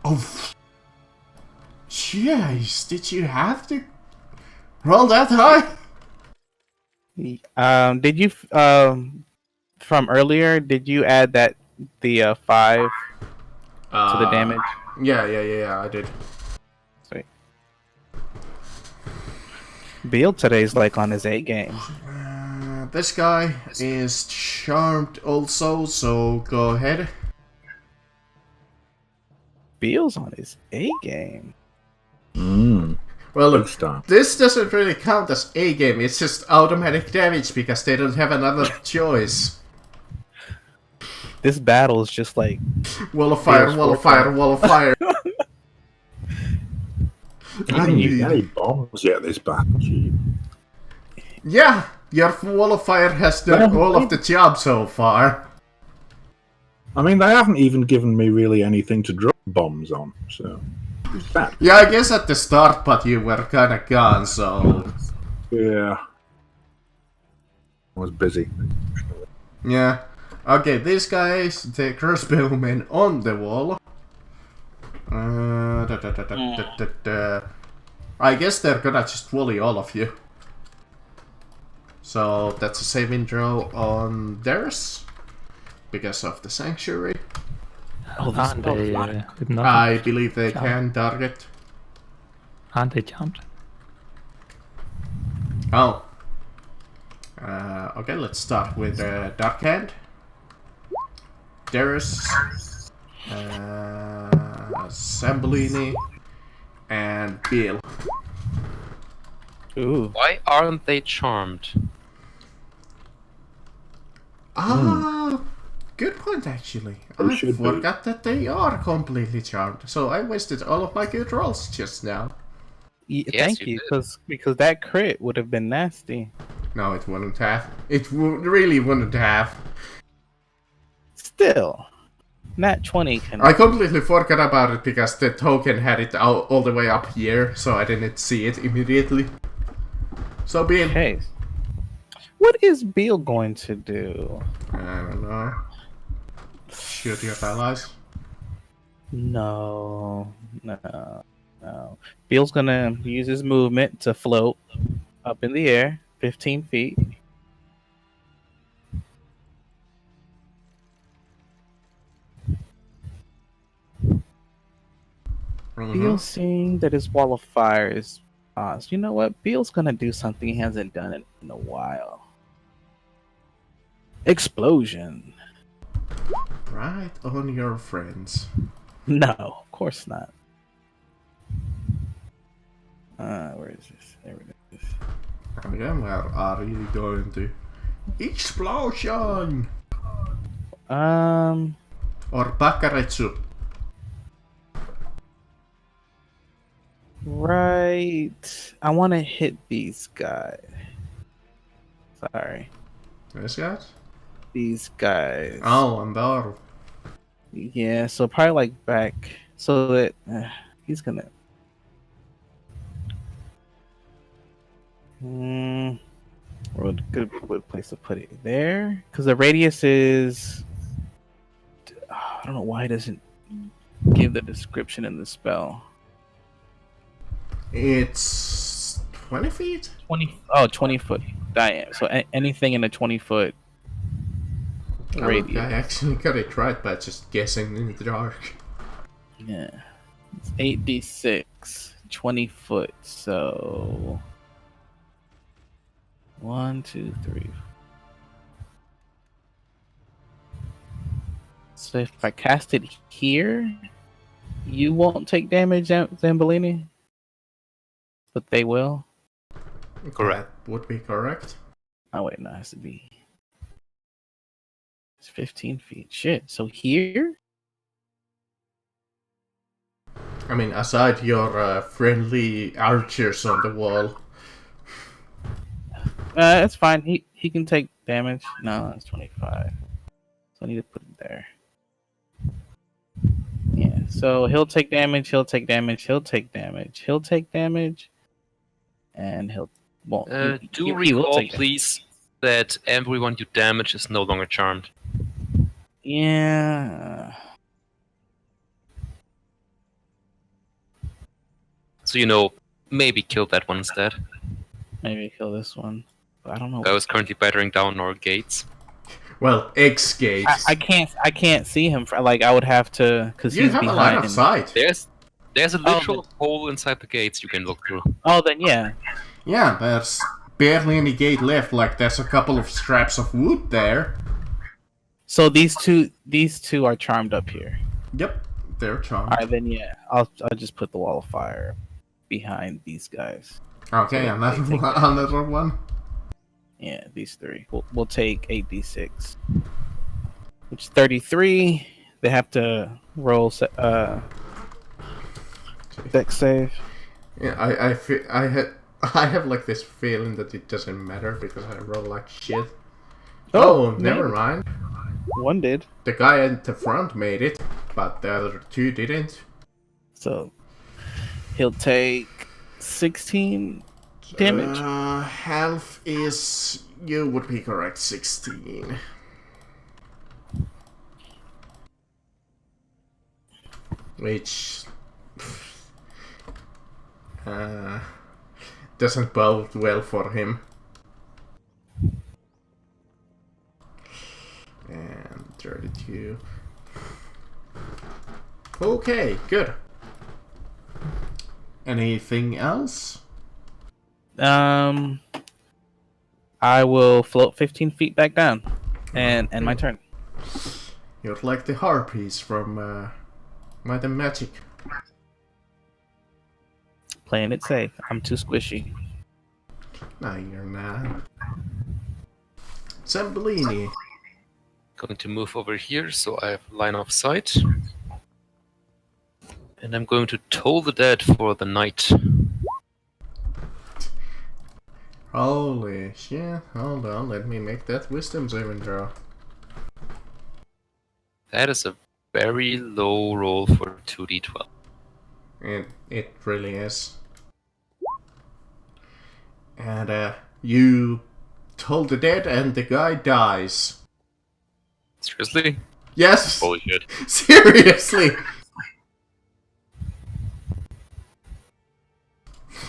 A: Oh, jeez, did you have to roll that high?
D: Did you from earlier? Did you add the 5 to the damage?
A: Yeah, I did.
D: Sweet. Beal today's like on his A game.
A: This guy is charmed also, so go ahead.
D: Beal's on his A game.
A: Well, look,
C: Good stuff.
A: this doesn't really count as a game, it's just automatic damage because they don't have another choice.
D: This battle is just like
A: Wall of fire,
D: Beal's
A: wall of
D: forte.
A: fire, wall of fire.
C: I haven't used any bombs yet this battle. Gee.
A: Yeah, your wall of fire has done all of the job so far.
C: I mean, they haven't even given me really anything to drop bombs on, so... That,
A: Yeah, I guess at the start, but you were kinda gone, so...
C: yeah. I was busy.
A: Yeah. Okay, these guys, the crossbowmen on the wall. I guess they're gonna just volley all of you. So that's a saving throw on theirs. Because of the sanctuary.
D: Oh, this
B: Aren't
D: spell's
B: they
D: locked.
B: hypnotic?
A: I believe they
B: Charmed.
A: can target.
B: Aren't they charmed?
A: Oh. Okay, let's start with Dark Hand. There's Sambolini and Bill.
D: Ooh.
E: Why aren't they charmed?
A: Ah, good point actually.
C: They
A: I
C: should be.
A: forgot that they are completely charmed, so I wasted all of my good rolls just now.
E: Yes,
D: Thank
E: you
D: you,
E: did.
D: because that crit would have been nasty.
A: No, it wouldn't have. It really wouldn't have.
D: Still, nat 20 can.
A: I completely forgot about it because the token had it all the way up here, so I didn't see it immediately. So Bill,
D: Okay. What is Beal going to do?
A: I don't know. Shoot your allies.
D: No. Beal's gonna use his movement to float up in the air, 15 feet. Beal seeing that his wall of fire is paused. You know what? Beal's gonna do something he hasn't done in a while. Explosion.
A: Right on your friends.
D: No, of course not. Where is this? There it is.
A: Okay, where are you going to? Explosion! Or Bakaretsu.
D: Right. I want to hit these guys. Sorry.
A: This guys?
D: These guys.
A: Oh, and there.
D: Yeah, so probably like back. So that he's gonna. What a good place to put it there? Because the radius is. I don't know why it doesn't give the description in the spell.
A: It's 20 feet?
D: 20 foot diameter. So anything in a 20-foot radius.
A: I actually got it right by just guessing in the dark.
D: Yeah. It's 8d6, 20 foot. So 1, 2, 3. So if I cast it here, you won't take damage, Zambolini? But they will?
E: Correct.
A: That would be correct.
D: Oh, wait, no, it has to be. It's 15 feet. Shit. So here?
A: I mean, aside your friendly archers on the wall.
D: That's fine. He can take damage. No, it's 25. So I need to put it there. Yeah, so he'll take damage, he'll take damage, he'll take damage, he'll take damage, and he'll... Well,
E: Do
D: he will
E: recall,
D: take damage.
E: please, that everyone you damage is no longer charmed.
D: Yeah.
E: So, maybe kill that one instead.
D: Maybe kill this one. But I don't know.
E: I was currently battering down our gates.
A: Well, X gates.
D: I can't see him. I would have to, because
A: You
D: he's
A: have a line
D: behind.
A: of sight.
E: There's a literal hole inside the gates you can look through.
D: Oh, then yeah.
A: Yeah, there's barely any gate left. Like, there's a couple of straps of wood there.
D: So these two are charmed up here.
A: Yep, they're charmed.
D: All right, then yeah. I'll just put the wall of fire behind these guys.
A: Okay,
D: Yeah,
A: another
D: they take
A: one.
D: damage.
A: Another one.
D: Yeah, these three. We'll take 8d6, which is 33. They have to roll dex save.
A: Yeah, I have like this feeling that it doesn't matter because I roll like shit. Oh, never mind.
D: One did.
A: The guy at the front made it, but the other two didn't.
D: So he'll take 16 damage.
A: Health is... You would be correct, 16. Which... doesn't bode well for him. And 32. Okay, good. Anything else?
D: I will float 15 feet back down, and end my turn.
A: You're like the harpies from Might and Magic.
D: Playing it safe. I'm too squishy.
A: No, you're not. Zambolini.
E: Going to move over here so I have line of sight. And I'm going to toll the dead for the night.
A: Holy shit. Hold on, let me make that wisdom saving throw.
E: That is a very low roll for 2d12.
A: It really is. And you told the dead and the guy dies.
E: Seriously?
A: Yes!
E: Holy shit.
A: Seriously!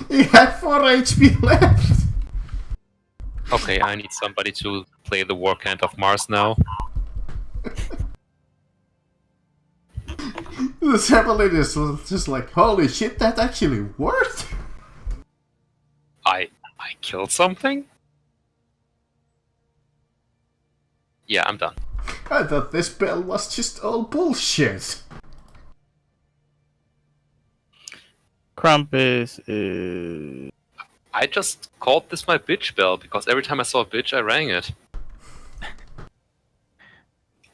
A: He had 4 HP left!
E: Okay, I need somebody to play the War Cant of Mars now.
A: The Zambolini was just like, holy shit, that actually worked!
E: I killed something? Yeah, I'm done.
A: I thought this spell was just all bullshit.
D: Krampus is...
E: I just called this my bitch bell because every time I saw a bitch, I rang it.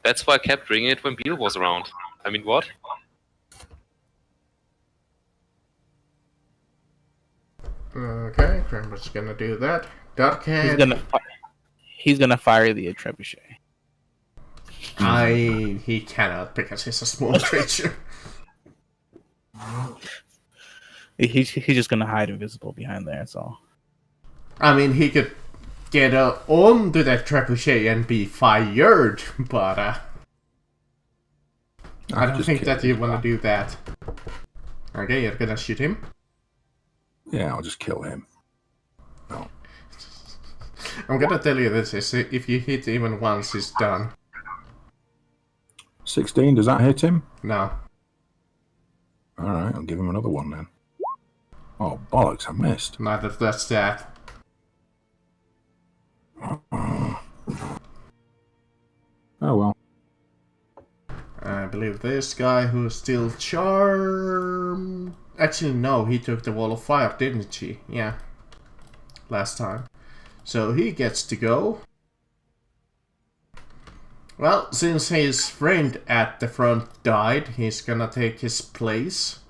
E: That's why I kept ringing it when Beetle was around. I mean, what?
A: Okay, Krampus gonna do that. Darkhead.
D: He's gonna fire the trebuchet.
A: He cannot because he's a small creature.
D: He's just gonna hide invisible behind there. That's all.
A: I mean, he could get onto that trebuchet and be fired, but I don't think that you want to do that. Okay, you're gonna shoot him?
C: Yeah, I'll just kill him. No.
A: I'm gonna tell you this, is if you hit even once, he's done.
C: 16, does that hit him?
A: No.
C: Alright, I'll give him another one then. Oh, bollocks, I missed.
A: Neither does that.
C: Oh well.
A: I believe this guy who's still charmed... Actually, no, he took the wall of fire, didn't he? Yeah. Last time. So he gets to go. Well, since his friend at the front died, he's gonna take his place.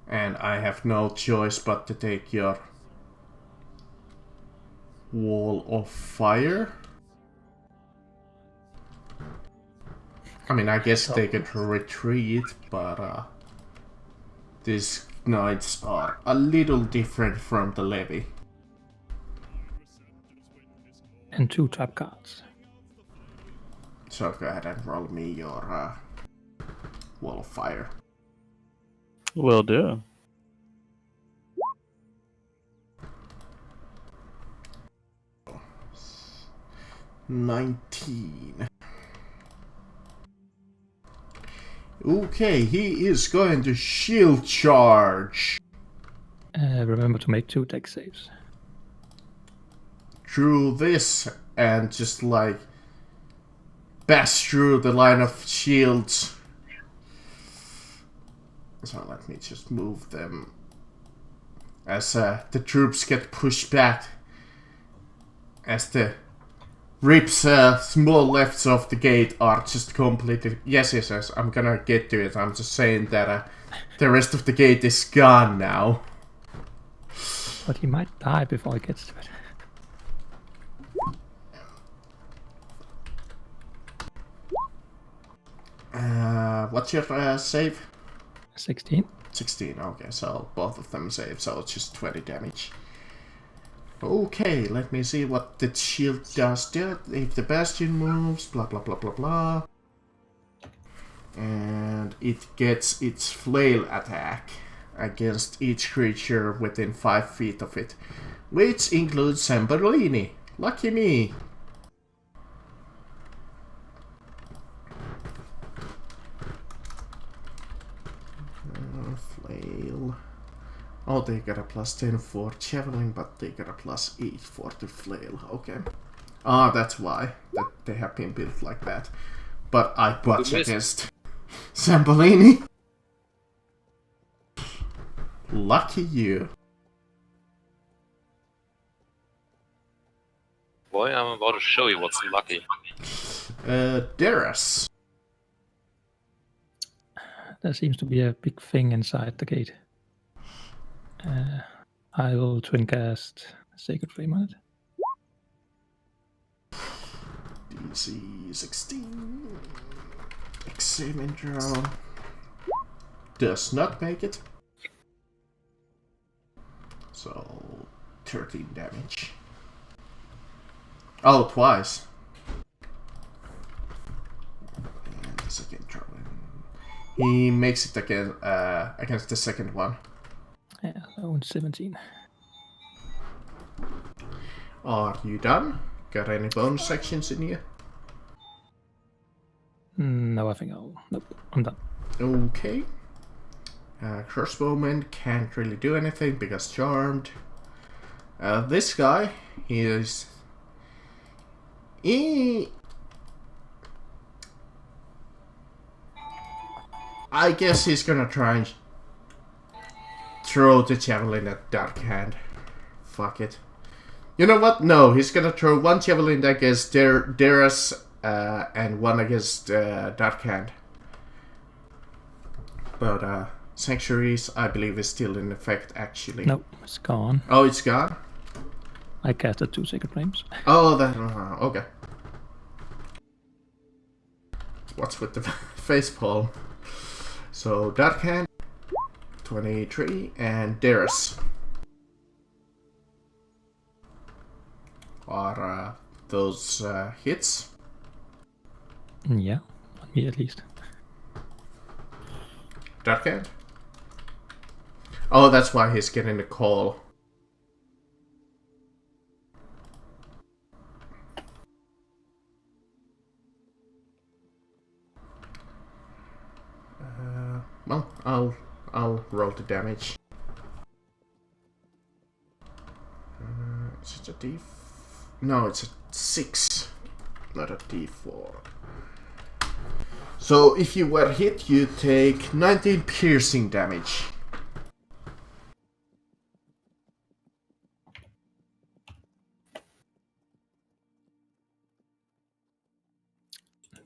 A: And I have no choice but to take your wall of fire. I mean, I guess they could retreat, but these knights are a little different from the levy.
B: And 2 trap cards.
A: So go ahead and roll me your wall of fire.
D: Will do.
A: $19. Okay, he is going to shield charge
B: Remember to make 2 dex saves.
A: through this and just like bash through the line of shields. So let me just move them as the troops get pushed back as the rips small lefts of the gate are just completely... Yes, I'm gonna get to it. I'm just saying that the rest of the gate is gone now.
B: But he might die before he gets to it.
A: What's your save?
B: 16.
A: 16, okay, so both of them save, so it's just 20 damage. Okay, let me see what the shield does there. If the bastion moves, blah blah blah blah blah. And it gets its flail attack against each creature within 5 feet of it, which includes Zambolini. Lucky me. Oh, they got a +10 for javelin, but they got a +8 for the flail. Okay. Ah, that's why that they have been built like that. But I butch
E: You missed.
A: against Zambolini. Lucky you.
E: Boy, I'm about to show you what's lucky.
A: Darius.
B: There seems to be a big thing inside the gate. I will twin cast Sacred Flame on it.
A: DC 16. Examine draw. Does not make it. So 13 damage. Oh, twice. And the second draw. He makes it again against the second one.
B: Yeah, so 17.
A: Are you done? Got any bonus sections in here?
B: No, I think Nope, I'm done.
A: Okay. Crossbowman can't really do anything because charmed. This guy, I guess he's gonna try and throw the javelin at Dark Hand. Fuck it. You know what? No, he's gonna throw one javelin against Darius and one against Dark Hand. But Sanctuaries, I believe, is still in effect, actually.
B: Nope, it's gone.
A: Oh, it's gone?
B: I casted 2 Sacred Flames.
A: Oh, that... okay. What's with the facepalm? So, Dark Hand, 23, and Darius. Are those hits?
B: Yeah, on me at least.
A: Dark Hand? Oh, that's why he's getting the call. Well, I'll roll the damage. Is it a D? No, it's a 6, not a D4. So if you were hit, you take 19 piercing damage.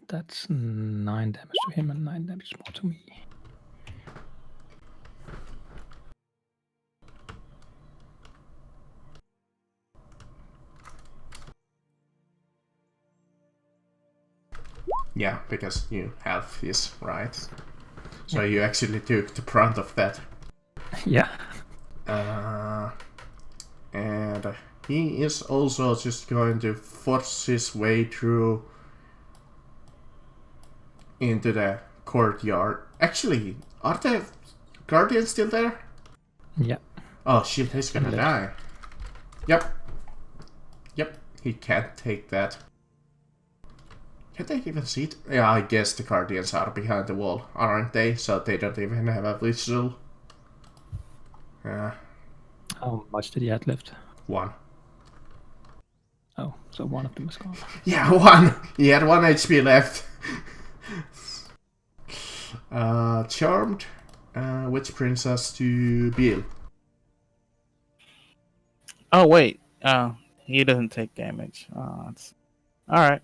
B: That's 9 damage to him and 9 damage more to me.
A: Yeah, because you have his, right? So you actually took the brunt of that.
B: Yeah.
A: And he is also just going to force his way through into the courtyard. Actually, are the guardians still there?
B: Yeah.
A: Oh shit, he's gonna die. Yep. Yep, he can't take that. Can they even see it? Yeah, I guess the guardians are behind the wall, aren't they? So they don't even have a visual. Yeah.
B: How much did he have left?
A: 1.
B: Oh, so one of them is gone.
A: Yeah, 1! He had 1 HP left. Charmed, which brings us to Bill.
D: Oh wait, he doesn't take damage. It's all right.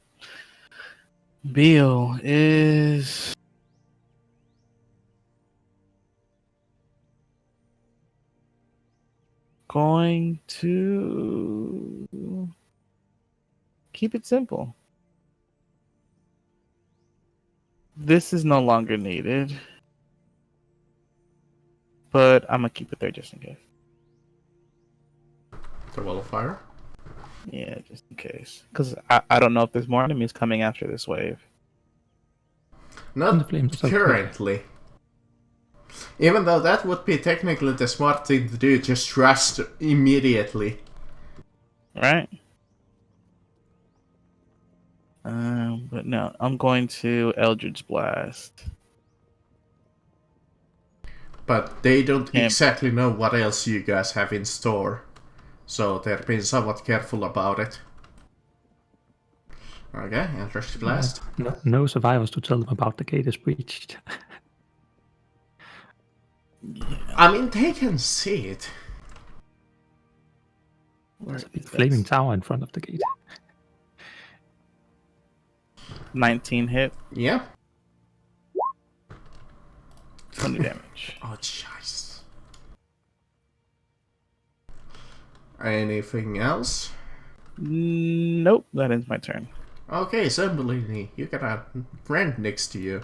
D: Beal is going to keep it simple. This is no longer needed, but I'm gonna keep it there just in case.
A: The Wall of Fire?
D: Yeah, just in case. Because I don't know if there's more enemies coming after this wave.
B: And the
A: Not
B: flames are so
A: currently. Even though that would be technically the smart thing to do, just trust immediately.
D: Right? But no, I'm going to Eldritch Blast.
A: but they don't
D: Yeah.
A: exactly know what else you guys have in store. So they're being somewhat careful about it. Okay, Electricity Blast.
B: No survivors to tell them about the gate is breached.
A: I mean, they can see it.
B: There's a big flaming tower in front of the gate.
D: 19 hit,
A: Yeah.
D: 20 damage.
A: Oh, jeez. Anything else?
D: Nope, that ends my turn.
A: Okay, Zambellini, you got a friend next to you.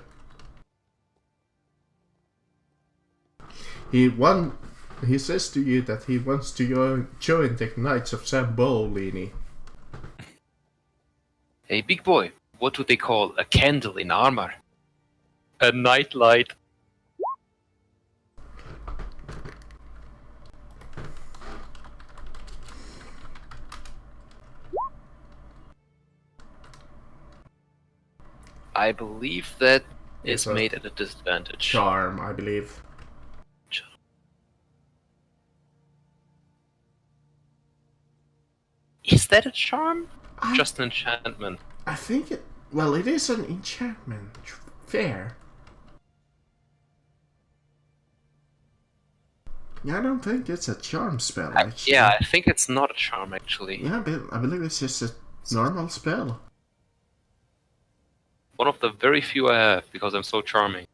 A: He says to you that he wants to join the Knights of Zambellini.
E: Hey, big boy, what do they call a candle in armor? A nightlight. I believe that
A: It's
E: is
A: a
E: made at a disadvantage.
A: Charm, I believe.
E: Is that a charm?
A: I-
E: Just an enchantment.
A: I think it... Well, it is an enchantment. Fair. Yeah, I don't think it's a charm spell, actually.
E: Yeah, I think it's not a charm actually.
A: Yeah, but I believe it's just a normal spell.
E: One of the very few I have because I'm so charming.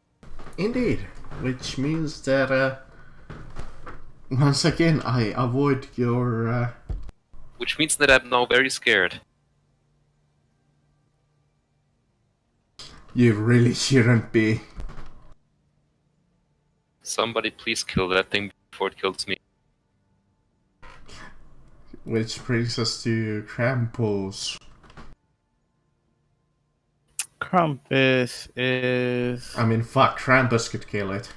A: Indeed. Which means that, once again, I avoid your,
E: Which means that I'm now very scared.
A: You really shouldn't be.
E: Somebody please kill that thing before it kills me.
A: Which brings us to Krampus.
D: Krampus is.
A: I mean, fuck, Krampus could kill it.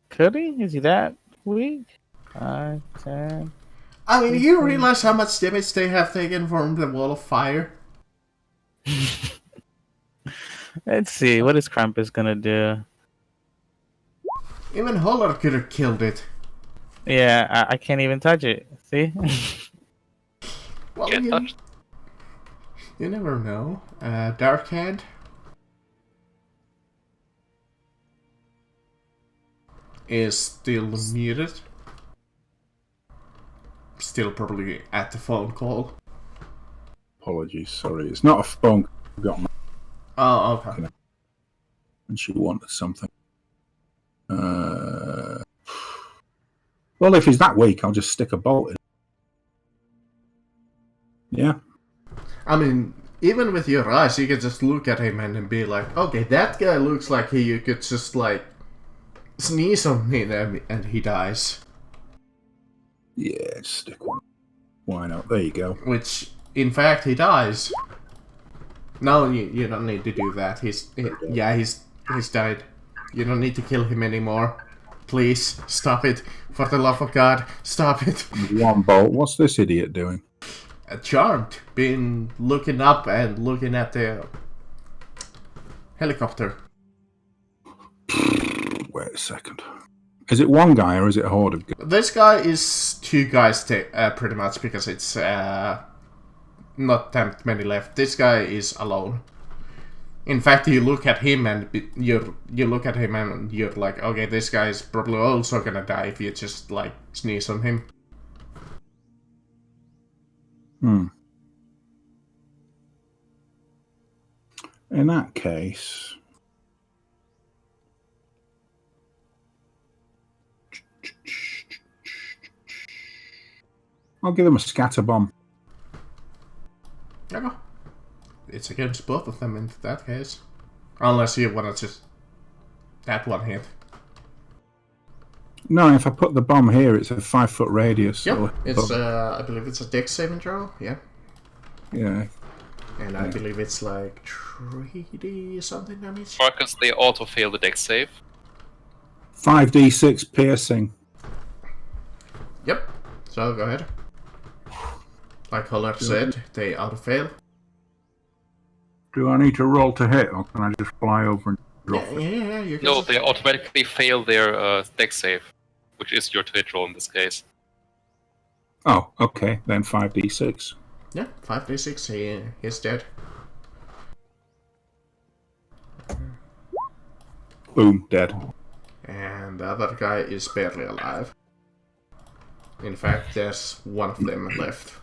D: Could he? Is he that weak? 5, 10.
A: I mean, you realize how much damage they have taken from the wall of fire?
D: Let's see. What is Krampus gonna do?
A: Even Holler could have killed it.
D: Yeah, I can't even touch it. See?
A: Well,
E: Get touched.
A: you never know. Dark Hand. Is still muted. Still probably at the phone call.
C: Apologies, sorry. It's not a phone. I got my
A: Oh, okay.
C: and she wanted something. Well, if he's that weak, I'll just stick a bolt in. Yeah.
A: I mean, even with your eyes, you can just look at him and be like, okay, that guy looks like you could just, like, sneeze on him and he dies.
C: Yeah, stick one. Why not? There you go.
A: Which, in fact, he dies. No, you don't need to do that. He's died. You don't need to kill him anymore. Please, stop it. For the love of God, stop it.
C: One bolt. What's this idiot doing?
A: Charmed. Been looking up and looking at the helicopter.
C: Wait a second. Is it one guy or is it a horde of guys?
A: This guy is two guys, pretty much, because it's not that many left. This guy is alone. In fact, you look at him and you look at him and you're like, okay, this guy is probably also gonna die if you just like sneeze on him.
C: In that case, I'll give him a scatter bomb.
A: Okay. It's against both of them in that case. Unless you want to just... that one hit.
C: No, if I put the bomb here, it's a 5-foot radius.
A: Yep,
C: so-
A: it's, I believe it's a dex saving throw, yeah.
C: Yeah.
A: And I believe it's like 3d something damage.
E: Marcus, they auto fail the dex save.
C: 5d6 piercing.
A: Yep, so go ahead. Like Holler said, they auto-fail.
C: Do I need to roll to hit, or can I just fly over and
A: Yeah, you can.
E: No, they automatically fail their deck save, which is your to hit roll in this case.
C: Oh, okay. Then 5d6.
A: Yeah, 5d6, he's dead.
C: Boom, dead.
A: And the other guy is barely alive. In fact, there's one of them left.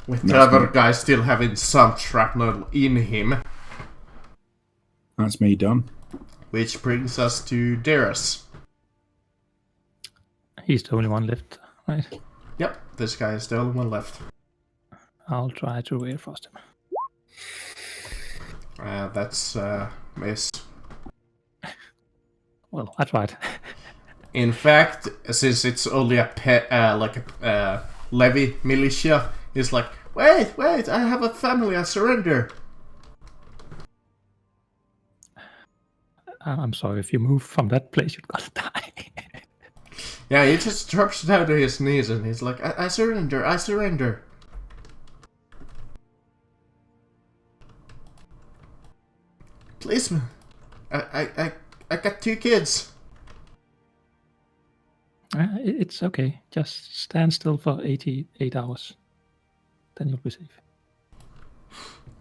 A: With the
C: That's
A: other
C: me.
A: guy still having some shrapnel in him.
C: That's me done.
A: Which brings us to Darius.
B: He's the only one left, right?
A: Yep, this guy is the only one left.
B: I'll try to reinforce him.
A: That's miss.
B: Well, I tried.
A: In fact, since it's only a levy militia, he's like, wait, I have a family, I surrender.
B: I'm sorry, if you move from that place, you're gonna die.
A: Yeah, he just drops down to his knees and he's like, I surrender, I surrender. Policeman, I got 2 kids.
B: It's okay. Just stand still for 88 hours. Then you'll be safe.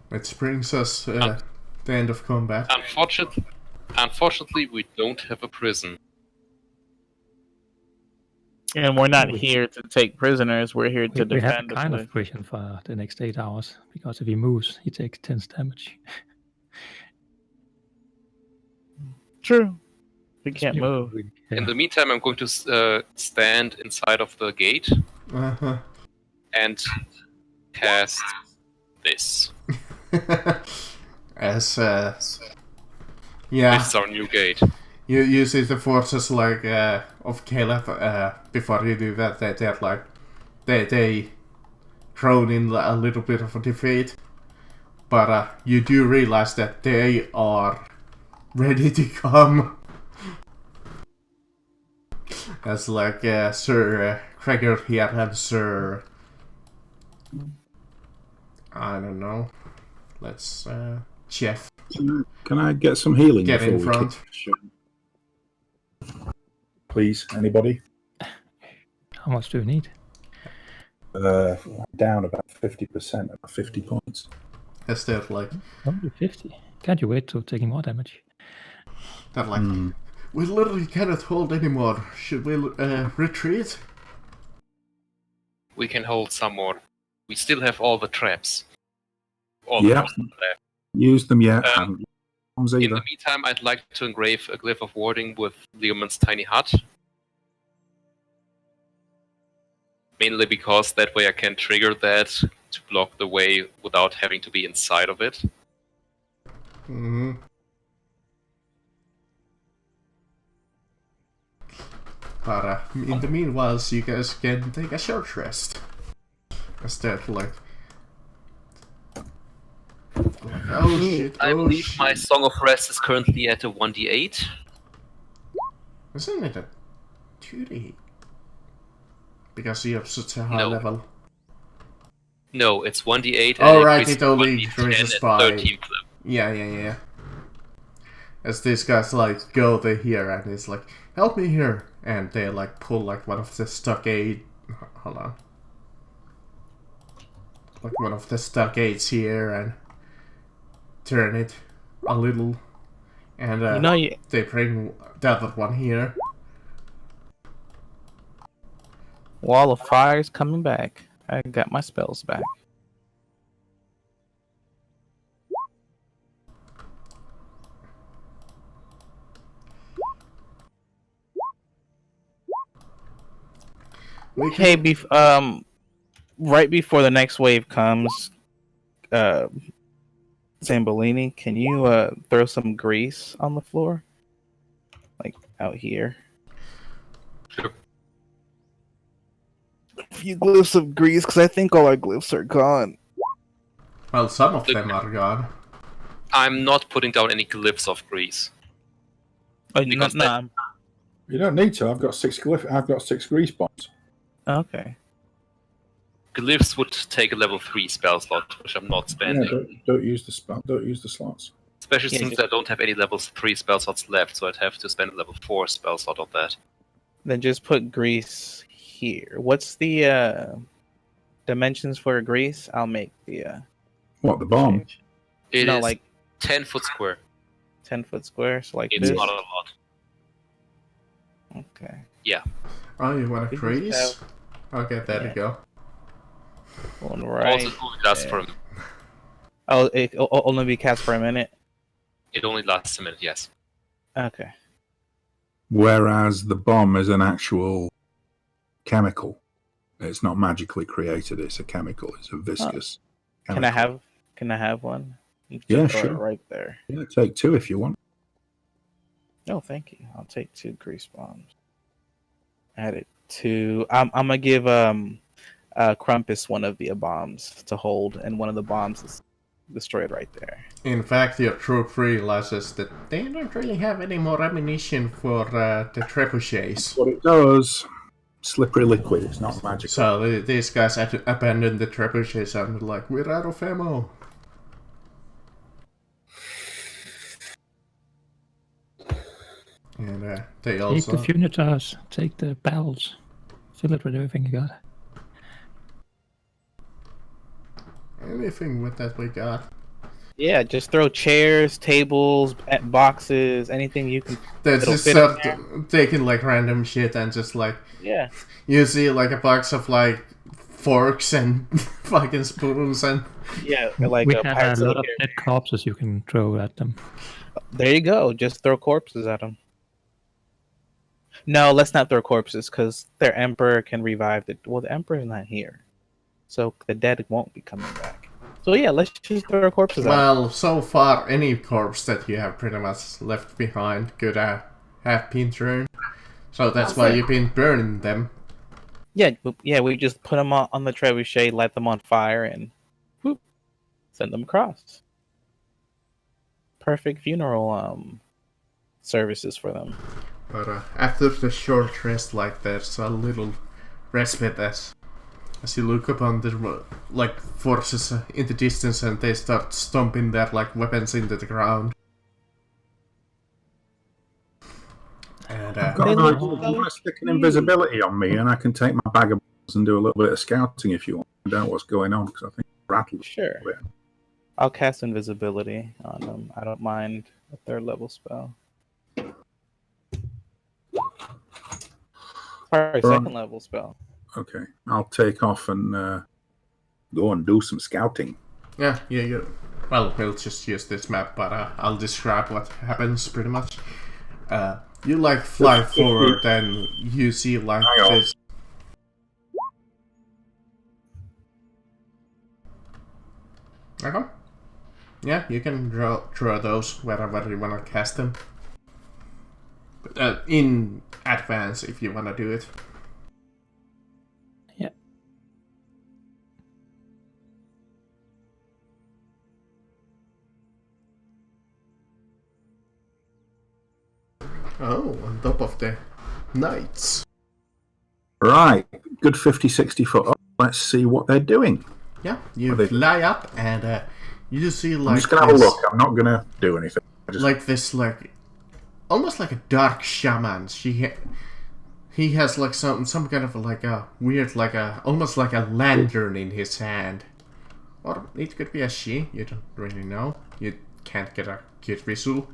A: Which brings us to the end of combat.
E: Unfortunately, we don't have a prison.
D: And we're not here to take prisoners. We're here to
B: We have
D: defend
B: a
D: the
B: kind
D: place.
B: of prison for the next 8 hours, because if he moves, he takes 10 damage.
D: True. We can't move.
B: Yeah.
E: In the meantime, I'm going to stand inside of the gate
A: Uh-huh.
E: and cast this.
A: As yeah,
E: This is our new gate.
A: you see the forces like of Caleb. Before you do that, they're like they thrown in a little bit of a defeat, but you do realize that they are ready to come. As like Sir Gregor here and Sir, I don't know. Let's Jeff
C: Can I get some healing
A: get in
C: before we
A: front.
C: Please, anybody?
B: How much do you need?
C: Down about 50%, about 50 points.
A: As they're like
B: Only 50. Can't you wait till taking more damage?
A: we literally cannot hold anymore. Should we retreat?
E: We can hold some more. We still have all the traps. All
C: Yeah.
E: the traps left.
C: Use them yet.
E: In
C: either.
E: the meantime, I'd like to engrave a glyph of warding with Leomund's tiny hut. Mainly because that way I can trigger that to block the way without having to be inside of it.
A: Mm-hmm. But in the meanwhile, you guys can take a short rest. Instead, like oh shit!
E: I
A: Oh
E: believe
A: shit!
E: my Song of Rest is currently at a 1d8.
A: Isn't it a 2D? Because you have such a high
E: No.
A: level.
E: No, it's 1d8
A: Oh,
E: and
A: right,
E: increases
A: it only
E: 1d10
A: increases
E: at
A: by-
E: 13th level.
A: Yeah. As these guys like go to here and it's like, help me here, and they like pull like one of the stockade. Hold on. Like one of the stockades here and turn it a little, and they bring the other one here.
D: Wall of Fire's coming back. I got my spells back.
A: We
D: Hey,
A: can,
D: right before the next wave comes, Zambolini, can you throw some grease on the floor, like out here?
E: Sure.
D: A few glyphs of grease, because I think all our glyphs are gone.
A: well, some of them are gone.
E: I'm not putting down any glyphs of grease.
D: Oh,
E: Because
D: no.
C: You don't need to. I've got 6 grease bombs.
D: Okay.
E: glyphs would take a level 3 spell slot, which I'm not spending.
C: Yeah, don't use the spell. Don't use the slots.
E: Especially
D: Yeah,
E: since
D: just-
E: I don't have any level 3 spell slots left, so I'd have to spend a level 4 spell slot on that.
D: Then just put grease here. What's the dimensions for grease? I'll make the
C: What, the bomb?
D: change.
E: It
D: No,
E: is
D: like
E: 10-foot square.
D: 10-foot square, so like
E: It's
D: this.
E: not a lot.
D: Okay.
A: Oh, you want to
D: We just
A: freeze? Okay, there
D: Yeah.
A: you go.
D: One right.
E: Also, it only lasts
D: there.
E: for
D: Oh, it'll only be cast for a minute.
E: it only lasts a minute. Yes.
D: Okay.
C: Whereas the bomb is an actual chemical. It's not magically created. It's a chemical. It's a viscous.
D: Can I
C: chemical.
D: have one? You
C: Yeah,
D: just throw it
C: sure.
D: right there.
C: Yeah, take 2 if you want.
D: No, thank you. I'll take 2 grease bombs. Add it to. I'm gonna give Crumpus one of the bombs to hold, and one of the bombs is destroyed right there.
A: In fact, your troop realizes that they don't really have any more ammunition for the trebuchets.
C: What it does, slippery liquid. It's not magical.
A: So these guys had to abandon the trebuchets and were like, we're out of ammo. And they
B: Take
A: also...
B: the Funitars, take the barrels, fill it with everything you got.
A: Anything with that we got.
D: Yeah, just throw chairs, tables, boxes, anything you can.
A: They
D: It'll
A: just
D: fit in
A: start taking like random shit and just like...
D: Yeah.
A: You see like a box of like forks and fucking spoons and...
D: Yeah, like
B: we
D: a
B: have
D: Pirates
B: a
D: of
B: lot
D: the
B: of dead corpses you can throw at them.
D: There you go. Just throw corpses at them. No, let's not throw corpses because their emperor can revive the. Well, the emperor's not here, so the dead won't be coming back. So yeah, let's just throw corpses at them.
A: Well, so far any corpse that you have pretty much left behind could have been thrown. So that's why you've been burning them.
D: Yeah, we just put them on the trebuchet, light them on fire, and whoop, send them across. Perfect funeral services for them.
A: But after the short rest, like there's a little respite as you look upon the like forces in the distance and they start stomping their like weapons into the ground. And
C: I've got
D: They
C: an
D: look
C: idea.
D: so
C: You want to stick an invisibility on me, and I can take my bag of balls and do a little bit of scouting if you want. I don't know what's going on because I think it's rattled.
D: Sure.
C: bit.
D: I'll cast invisibility on them. I don't mind a 3rd level spell. Sorry, 2nd level spell.
C: Okay, I'll take off and go and do some scouting.
A: yeah, well, we'll just use this map, but I'll describe what happens pretty much. You like fly forward and you see like
C: Hang on.
A: this. Okay. Yeah, you can draw those wherever you want to cast them. But, in advance if you want to do it.
B: Yeah.
A: Oh, on top of the knights.
C: Right, good 50, 60 foot up. Let's see what they're doing.
A: Yeah, you
C: Are they-
A: fly up and you see like
C: I'm just going to have a
A: this-
C: look. I'm not going to do anything. I just,
A: like this like almost like a dark shaman. He has like some kind of like a weird like a almost like a lantern in his hand, or it could be a she. You don't really know. You can't get a good visual,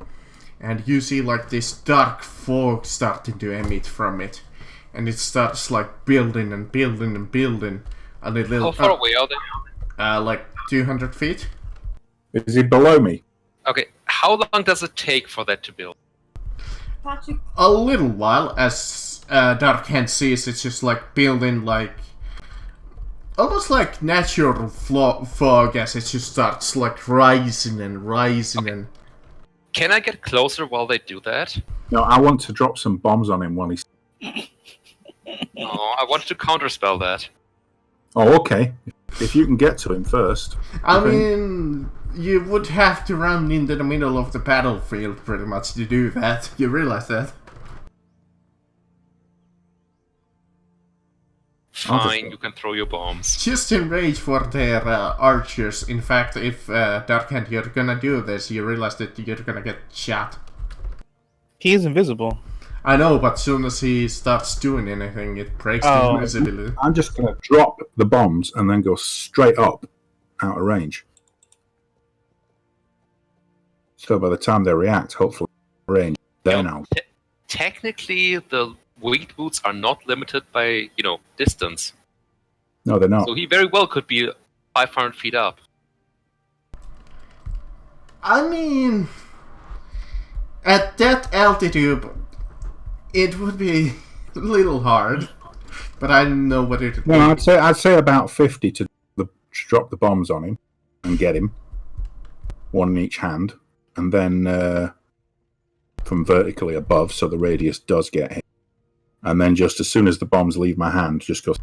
A: and you see like this dark fog starting to emit from it, and it starts like building and building and building. A little
E: How far away are they?
A: like 200 feet.
C: is he below me?
E: Okay, how long does it take for that to build?
G: Patrick,
A: A little while, as Dark Hand sees, it's just like building like almost like natural fog as it just starts like rising and rising and
E: Can I get closer while they do that?
C: No, I want to drop some bombs on him while he's...
E: No, I wanted to counterspell that.
C: Oh, okay. If you can get to him first.
A: I
C: Okay.
A: mean, you would have to run into the middle of the battlefield pretty much to do that. You realize that?
E: fine. You can throw your bombs.
A: Just enrage for their archers. In fact, if Darkhand, you're gonna do this, you realize that you're gonna get shot.
D: He is invisible.
A: I know, but soon as he starts doing anything, it breaks the invisibility.
C: I'm just going to drop the bombs and then go straight up out of range. So by the time they react, hopefully range, they're now.
E: Technically, the winged boots are not limited by, distance.
C: No, they're not.
E: So he very well could be 500 feet up.
A: I mean, at that altitude, it would be a little hard, but I don't know what it would
C: No,
A: be.
C: I'd say about 50 to drop the bombs on him and get him, one in each hand, and then from vertically above, so the radius does get hit. And then just as soon as the bombs leave my hand, just go.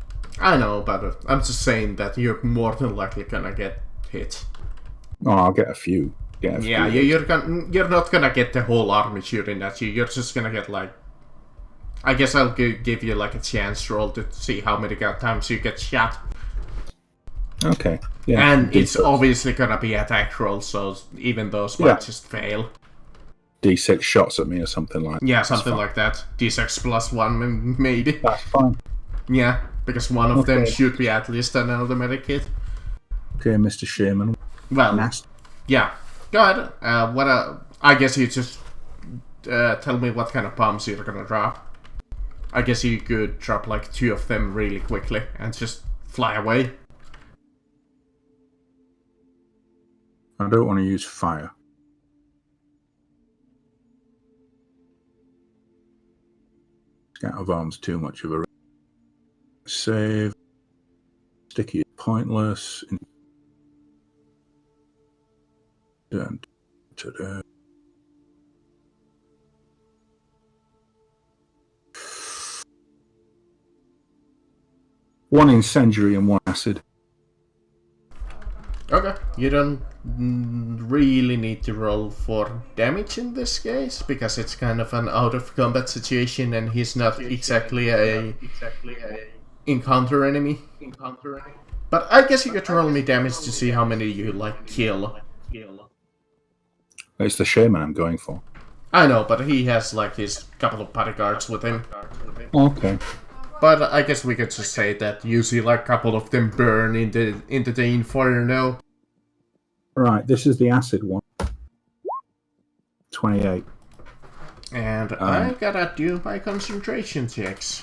A: I know, but I'm just saying that you're more than likely gonna get hit.
C: Oh, I'll get a few.
A: Yeah, you're not gonna get the whole army shooting at you. You're just gonna get like. I guess I'll give you like a chance roll to see how many times you get shot.
C: Okay. Yeah.
A: And it's obviously gonna be attack roll, so even those might just fail.
C: D6 shots at me or something like that.
A: Yeah, something like that. D6 plus 1, maybe.
C: That's fine.
A: Yeah, because one of them should be at least an automatic hit.
C: Okay, Mr. Sherman.
A: Well,
C: Nasty.
A: yeah. Go ahead. I guess you just tell me what kind of bombs you're gonna drop. I guess you could drop like 2 of them really quickly and just fly away.
C: I don't want to use fire. Scatterbomb's too much of a save. Sticky is pointless. Dun, ta-da. One incendiary and one acid.
A: Okay. You don't really need to roll for damage in this case, because it's kind of an out of combat situation and he's not exactly a encounter enemy. But I guess you could roll me damage to see how many you like kill.
C: It's the shaman I'm going for.
A: I know, but he has like his couple of bodyguards with him.
C: Okay.
A: But I guess we could just say that you see like a couple of them burn into the inferno.
C: Right, this is the acid one. 28.
A: And I gotta do my concentration checks,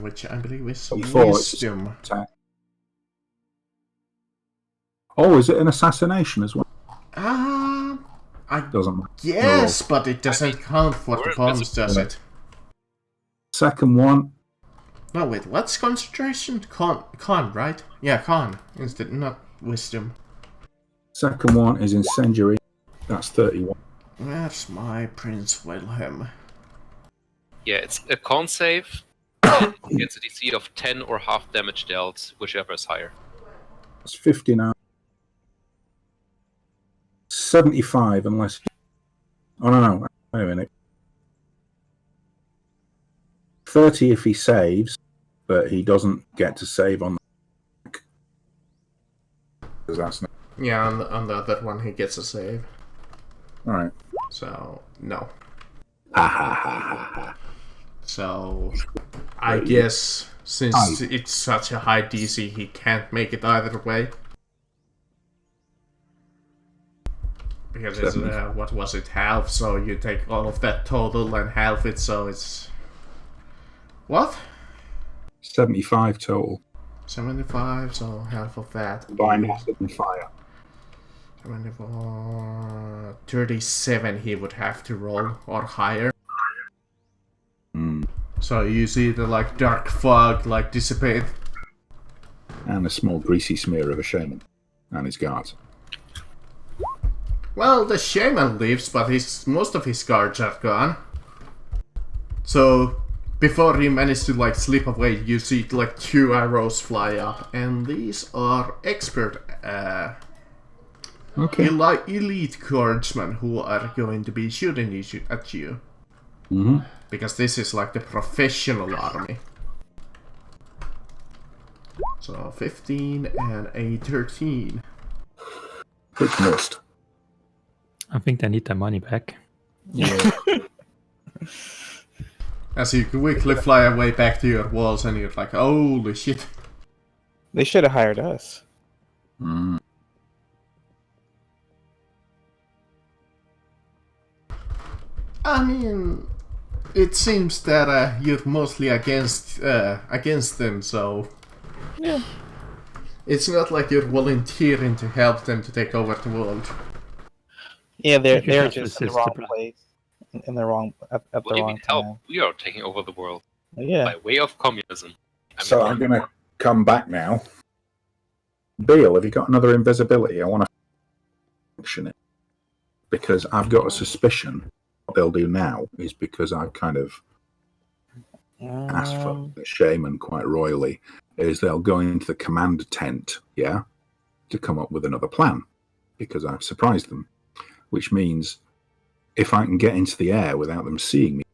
A: which I believe is
C: 4,
A: wisdom.
C: Oh, is it an assassination as well?
A: I
C: Doesn't matter.
A: Yes, but it doesn't count for the bombs, does it?
C: Second one.
A: No, wait, what's concentration? Con, right? Yeah, con, instead, not wisdom.
C: Second one is incendiary. That's 31.
A: Where's my Prince Wilhelm?
E: Yeah, it's a con save. Gets a DC of 10 or half damage dealt, whichever is higher.
C: That's 59. 75 unless... Oh, no. Wait a minute. 30 if he saves, but he doesn't get to save on the... Because that's not...
A: Yeah, on the other one he gets a save.
C: Alright.
A: So, no.
C: Ha ha ha ha ha.
A: So, I guess since it's such a high DC, he can't make it either way. Because it's, what was it, half, so you take all of that total and half it, so it's... What?
C: 75 total.
A: 75, so half of that.
C: Combined acid and fire.
A: 74... 37 he would have to roll, or higher. So you see the, like, dark fog, like, dissipate.
C: And a small greasy smear of a shaman. And his guards.
A: Well, the shaman lives, but most of his guards are gone. So, before he managed to, like, slip away, you see, like, 2 arrows fly up. And these are expert, elite guardsmen who are going to be shooting at you.
C: Mm-hmm.
A: Because this is, like, the professional army. So 15 and a 13.
C: Which missed.
B: I think they need their money back.
C: Yeah.
A: As you quickly fly away back to your walls and you're like, holy shit.
D: They should have hired us.
C: Mm.
A: I mean, it seems that you're mostly against them, so
D: Yeah.
A: it's not like you're volunteering to help them to take over the world.
D: Yeah, they're
B: You
D: they're
B: just
D: just in the
B: resist
D: wrong
B: the
D: place, in the wrong at
E: What
D: the
E: do you
D: wrong
E: mean help?
D: time.
E: We are taking over the world
D: Yeah.
E: by way of communism.
C: So I'm going to come back now. Beale, have you got another invisibility? I want to function it. Because I've got a suspicion what they'll do now is because I've kind of asked for the shaman quite royally, is they'll go into the command tent, yeah, to come up with another plan. Because I've surprised them. Which means if I can get into the air without them seeing me,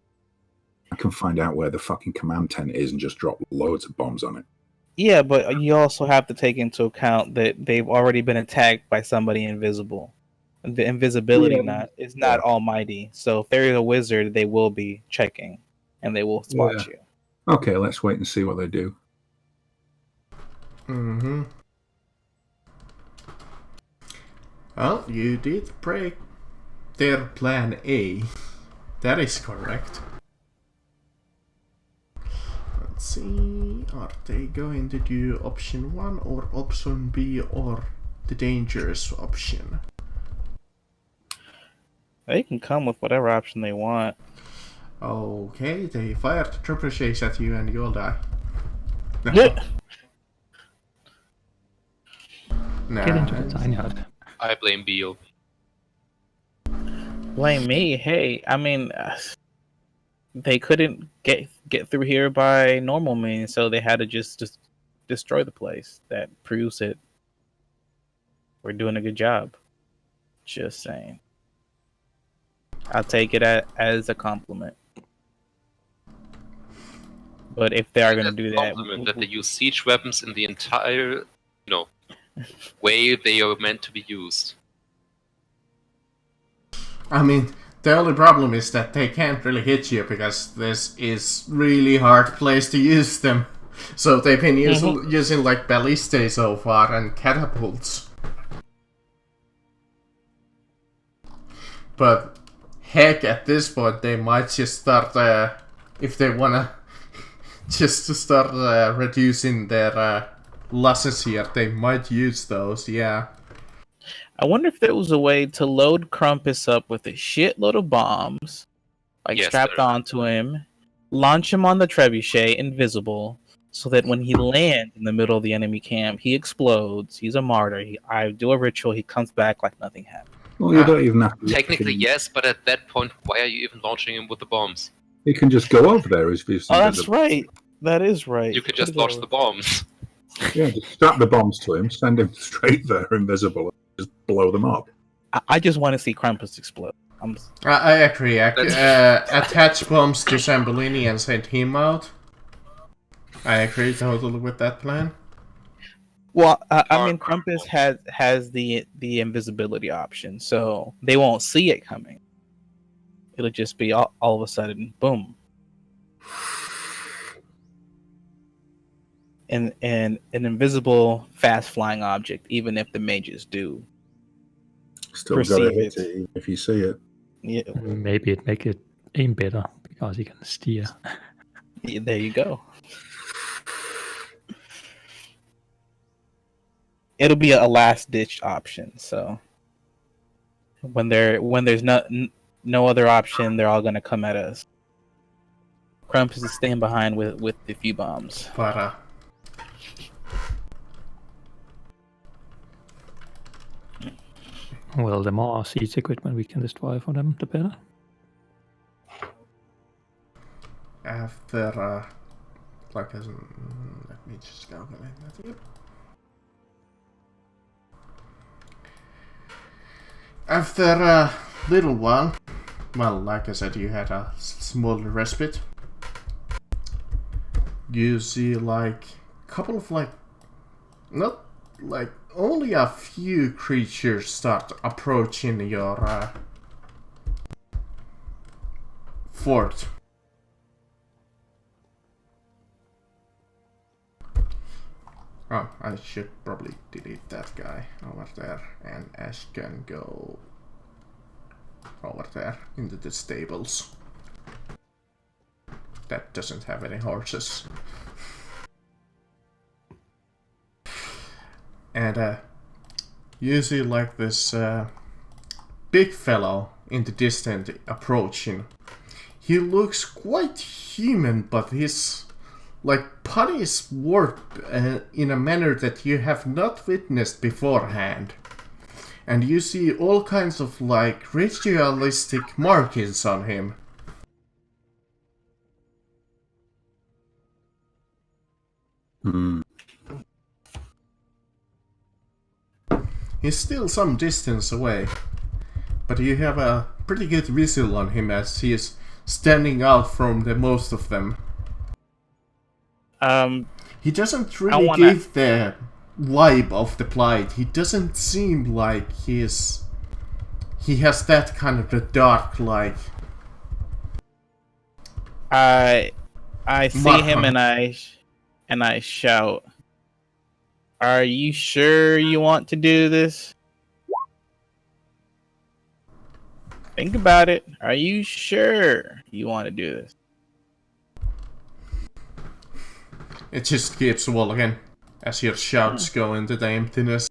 C: I can find out where the fucking command tent is and just drop loads of bombs on it.
D: Yeah, but you also have to take into account that they've already been attacked by somebody invisible. The invisibility is not almighty. So if there is a wizard, they will be checking, and they will spot you.
C: Okay, let's wait and see what they do.
A: Mm-hmm. Well, you did break their plan A. That is correct. Let's see, are they going to do option 1 or option B or the dangerous option?
D: They can come with whatever option they want.
A: Okay, they fired trebuchets at you and you'll die. No.
B: Get into the tiny hut.
E: I blame Beale.
D: Blame me. Hey, I mean, they couldn't get through here by normal means, so they had to just destroy the place. That proves it. We're doing a good job. Just saying. I'll take it as a compliment. But if they are going to do that,
E: That they use siege weapons in the entire, way they are meant to be used.
A: I mean, the only problem is that they can't really hit you because this is really hard place to use them. So they've been using like ballistae so far and catapults. But heck, at this point they might just start, if they wanna, just to start reducing their losses here, they might use those, yeah.
D: I wonder if there was a way to load Krampus up with a shitload of bombs, strapped onto him, launch him on the trebuchet, invisible, so that when he lands in the middle of the enemy camp, he explodes. He's a martyr. I do a ritual. He comes back like nothing happened.
C: Well, you don't even have to.
E: Technically, yes, but at that point, why are you even launching him with the bombs?
C: You can just go over there as if.
D: Oh, that's right. That is right.
E: You could just launch the bombs.
C: Yeah, just strap the bombs to him, send him straight there, invisible, and just blow them up.
D: I just want to see Krampus explode.
A: I agree. Attach bombs to Zambellini and send him out. I agree totally with that plan.
D: Well, I mean, Krampus has the invisibility option, so they won't see it coming. It'll just be all of a sudden, boom. And an invisible, fast-flying object, even if the mages do.
C: Still gotta hit it, even if you see it.
D: Yeah.
B: Maybe it make it aim better because you can steer.
D: Yeah, there you go. It'll be a last-ditch option. So when there's no other option, they're all gonna come at us. Krampus is staying behind with a few bombs.
A: But
B: Well, the more siege equipment we can destroy for them, the better.
A: after let me just calculate that here. After a little while, well, like I said, you had a small respite. You see like a couple of like not like only a few creatures start approaching your fort. Oh, I should probably delete that guy over there, and Ash can go over there into the stables. That doesn't have any horses. And you see like this big fellow in the distance approaching. He looks quite human, but his body is warped in a manner that you have not witnessed beforehand. And you see all kinds of like ritualistic markings on him. He's still some distance away, but you have a pretty good visual on him as he is standing out from the most of them. He doesn't really give the vibe of the Blight. He doesn't seem like he has that kind of the dark like.
D: I see him and I shout, "Are you sure you want to do this? Think about it. Are you sure you want to do this?"
A: It just keeps walking as your shouts go into the emptiness.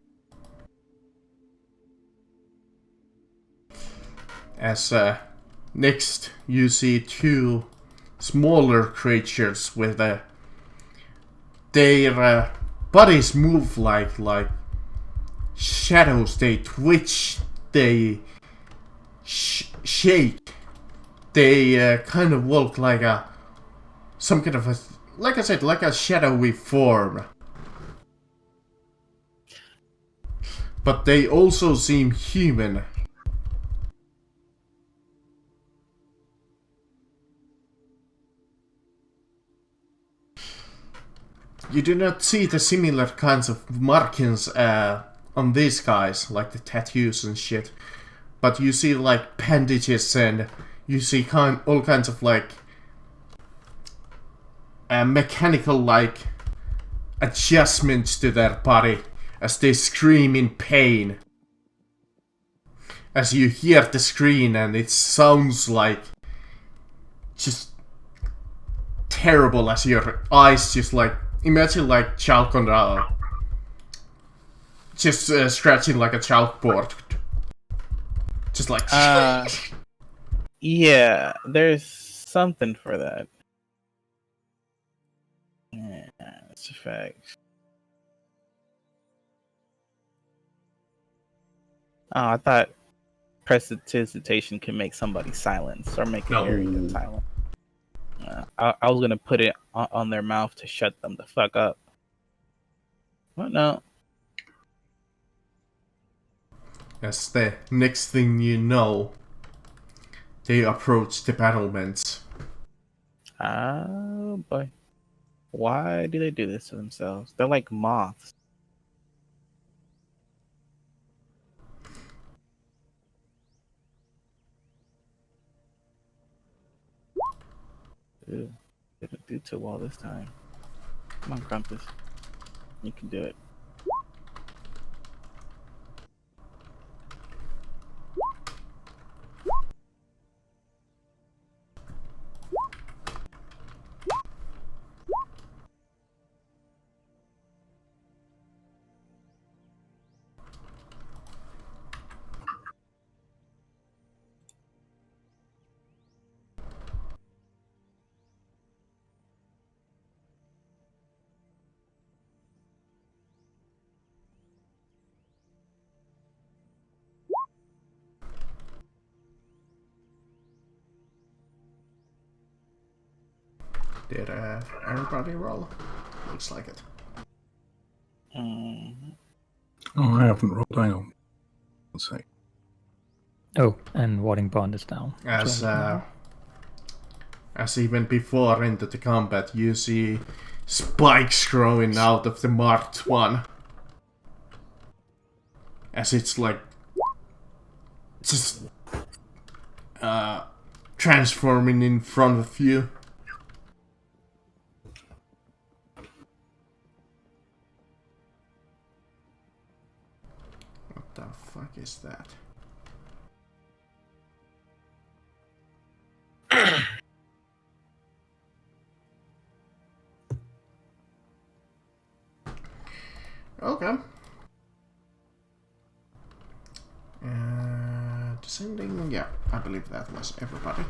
A: As next you see two smaller creatures with their bodies move like shadows. They twitch, they shake, they kind of walk like some kind of a, like I said, like a shadowy form. But they also seem human. You do not see the similar kinds of markings on these guys, like the tattoos and shit. But you see like bandages, and you see all kinds of like mechanical like adjustments to their body as they scream in pain. As you hear the scream, and it sounds like just terrible as your eyes just like, imagine like chalk on just scratching like a chalkboard. Just like
D: yeah, there's something for that. Yeah, that's a fact. Oh, I thought prestidigitation can make somebody silence or make an area silent. I was gonna put it on their mouth to shut them the fuck up. What no?
A: As the next thing you know, they approach the battlements.
D: Oh boy. Why do they do this to themselves? They're like moths. Ew. Didn't do too well this time. Come on, Krampus. You can do it.
A: Did everybody roll? Looks like it.
C: Oh, I haven't rolled. Hang on. Let's see.
B: Oh, and Warding Bond is down.
A: As even before into the combat, you see spikes growing out of the marked one. as it's like just transforming in front of you. What the fuck is that? Okay. Descending, yeah, I believe that was everybody.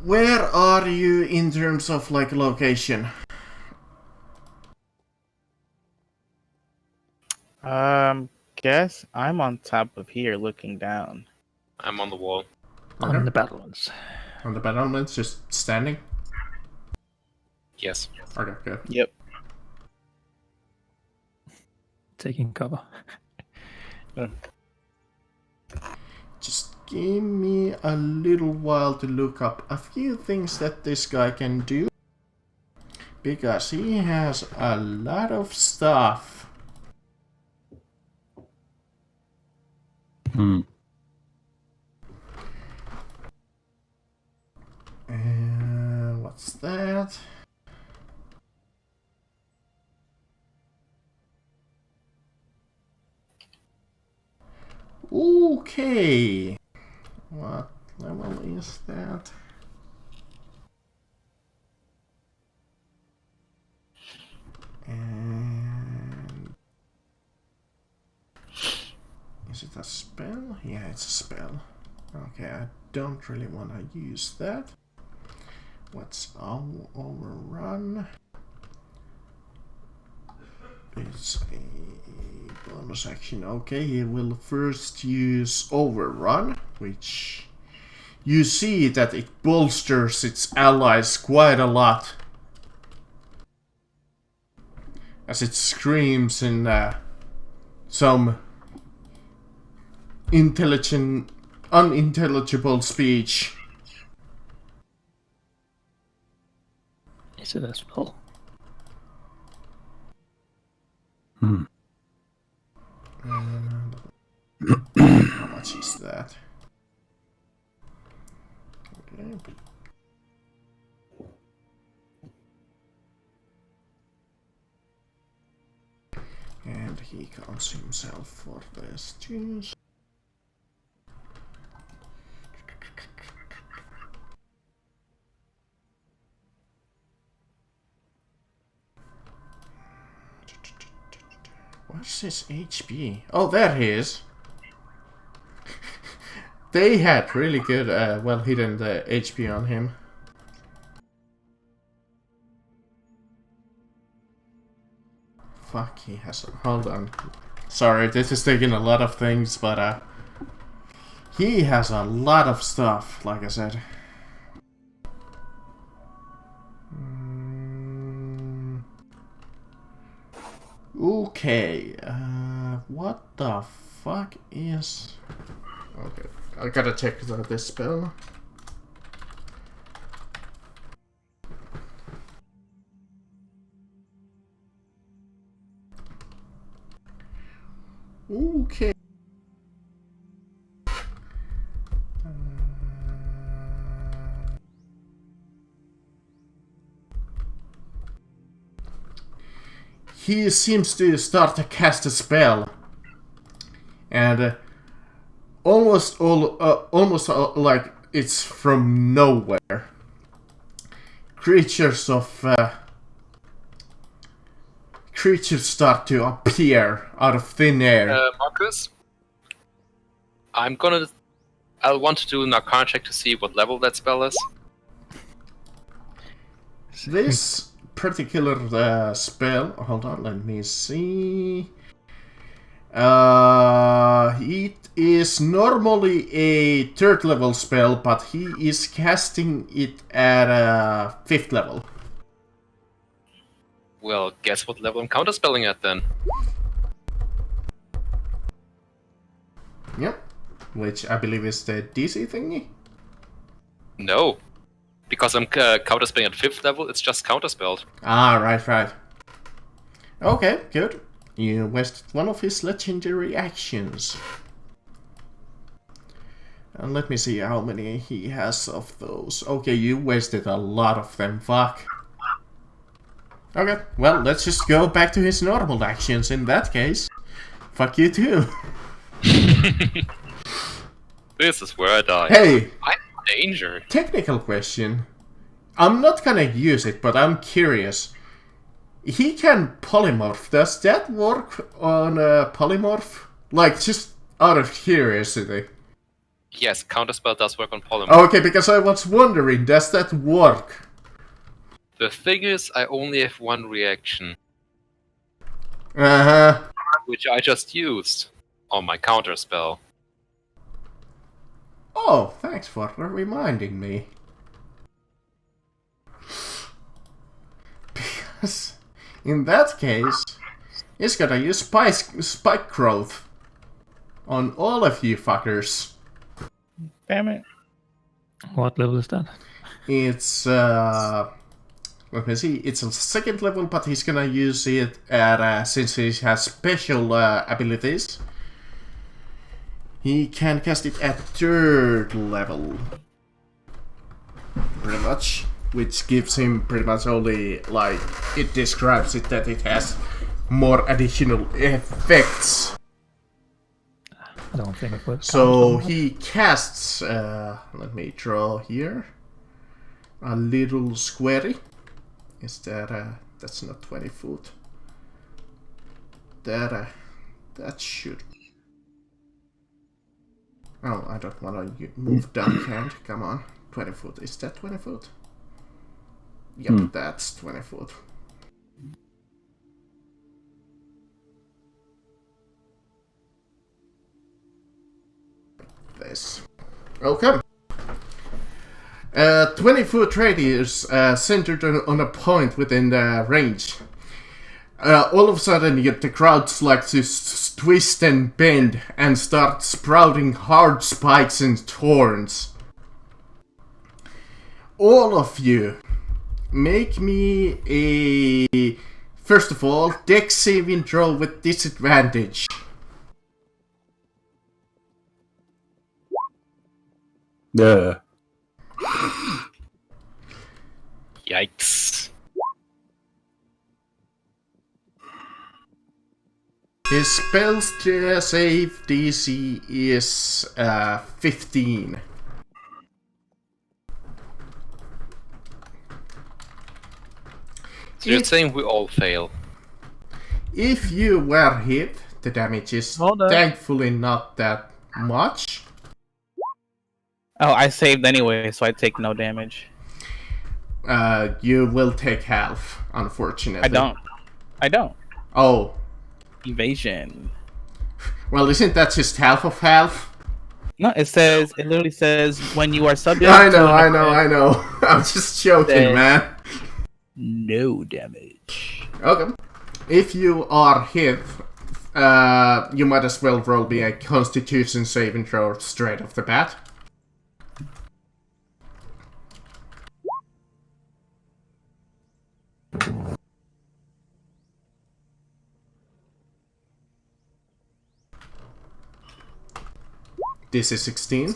A: Where are you in terms of like location?
D: Guess I'm on top of here looking down.
E: I'm on the wall.
B: On the battlements.
A: On the battlements, just standing?
E: Yes.
A: Okay, good.
D: Yep.
B: Taking cover.
A: Just give me a little while to look up a few things that this guy can do. Because he has a lot of stuff. What's that? Okay. What level is that? And is it a spell? Yeah, it's a spell. Okay, I don't really want to use that. What's overrun? It's a bonus action. Okay, he will first use overrun, which you see that it bolsters its allies quite a lot. As it screams in some unintelligible speech.
B: Is it a spell?
A: How much is that? Okay. And he counts himself for this juice. What's his HP? Oh, there he is. They had really good, well hidden HP on him. Fuck, he has. Hold on. Sorry, this is taking a lot of things, but he has a lot of stuff, like I said. Okay, what the fuck is... Okay, I gotta check this spell. Okay. He seems to start to cast a spell, and almost like it's from nowhere. Creatures start to appear out of thin air.
E: Marcus, I want to do an Arcana check to see what level that spell is.
A: This particular spell, hold on, let me see. It is normally a 3rd level spell, but he is casting it at a 5th level.
E: Well, guess what level I'm counterspelling at then?
A: Yep, which I believe is the DC thingy.
E: No, because I'm counterspelling at 5th level. It's just counterspelled.
A: Ah, right. Okay, good. You wasted one of his legendary actions. And let me see how many he has of those. Okay, you wasted a lot of them, fuck. Okay, well, let's just go back to his normal actions in that case. Fuck you too.
E: This is where I die.
A: Hey,
E: I'm in danger.
A: technical question. I'm not gonna use it, but I'm curious. He can polymorph. Does that work on a polymorph? Like, just out of curiosity.
E: Yes, counterspell does work on polymorph.
A: Okay, because I was wondering, does that work?
E: The thing is, I only have one reaction,
A: Uh-huh.
E: which I just used on my counterspell.
A: Oh, thanks for reminding me. Because in that case, he's gonna use spike growth on all of you fuckers.
D: Damn it.
B: What level is that?
A: It's let me see. It's a second level, but he's gonna use it at since he has special abilities. He can cast it at third level, pretty much, which gives him pretty much only like it describes it that it has more additional effects.
B: I don't think it would.
A: So he casts. Let me draw here a little squarey. Is that that's not 20 foot. That should. Oh, I don't want to move down hand. Come on, 20 foot. Is that 20 foot? Yep, that's 20 foot. This. Okay. 20-foot radius centered on a point within the range. All of a sudden, the crowds like to twist and bend and start sprouting hard spikes and thorns. All of you, make me a... First of all, dex saving throw with disadvantage.
C: Yeah.
E: Yikes.
A: His spell save DC is 15.
E: So you're saying we all fail?
A: If you were hit, the damage is
D: Hold up.
A: thankfully not that much.
D: Oh, I saved anyway, so I take no damage.
A: You will take half, unfortunately.
D: I don't.
A: Oh,
D: Evasion.
A: well, isn't that just half of half?
D: No, it literally says when you are subject
A: I
D: to
A: know.
D: an effect,
A: I'm just joking,
D: Then-
A: man.
D: no damage.
A: Okay. If you are hit, you might as well roll me a Constitution saving throw straight off the bat. This is 16.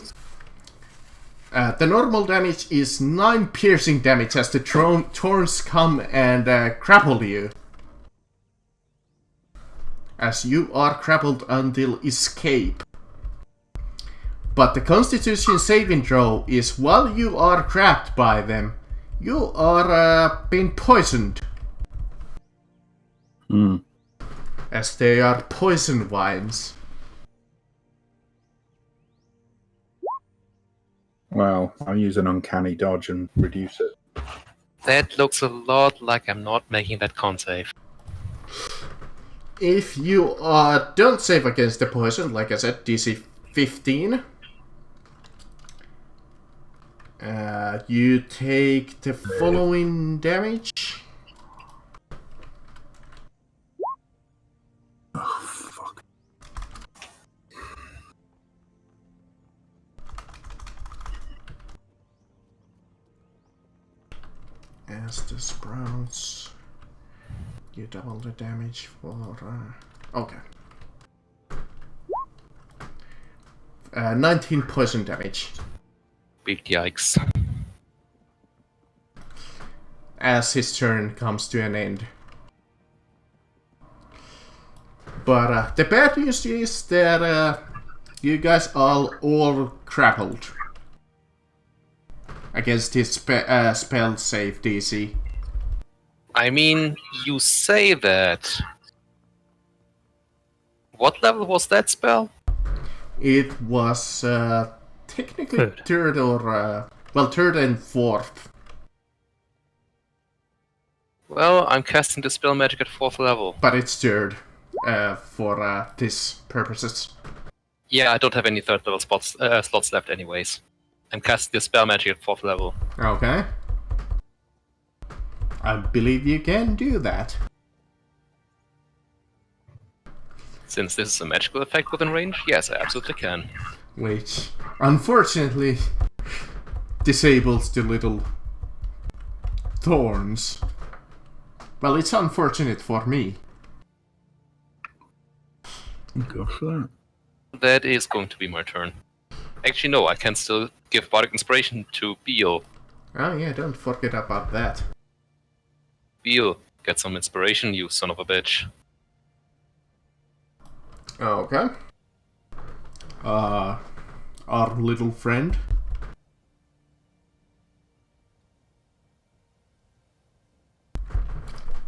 A: The normal damage is 9 piercing damage as the thorns come and grapple you. As you are grappled until escape. But the Constitution saving throw is while you are grabbed by them, you are being poisoned. As they are poison vines.
C: Well, I'll use an uncanny dodge and reduce it.
E: That looks a lot like I'm not making that con save.
A: If you don't save against the poison, like I said, DC 15, you take the following damage. As the sprouts You double the damage for... okay. 19 poison damage.
E: Big yikes.
A: As his turn comes to an end. But the bad news is that you guys are all grappled against his spell save DC.
E: I mean, you say that. What level was that spell?
A: It was technically
B: Third.
A: third or third and fourth.
E: Well, I'm casting the spell magic at 4th level.
A: But it's third for this purposes.
E: Yeah, I don't have any 3rd level slots left anyways. I'm casting the spell magic at 4th level.
A: Okay. I believe you can do that.
E: Since this is a magical effect within range, yes, I absolutely can.
A: Which, unfortunately, disables the little thorns. Well, it's unfortunate for me.
C: Go for that.
E: That is going to be my turn. Actually, no, I can still give Bardic Inspiration to Beal.
A: Oh yeah, don't forget about that.
E: Beal, get some inspiration, you son of a bitch.
A: Okay. Our little friend.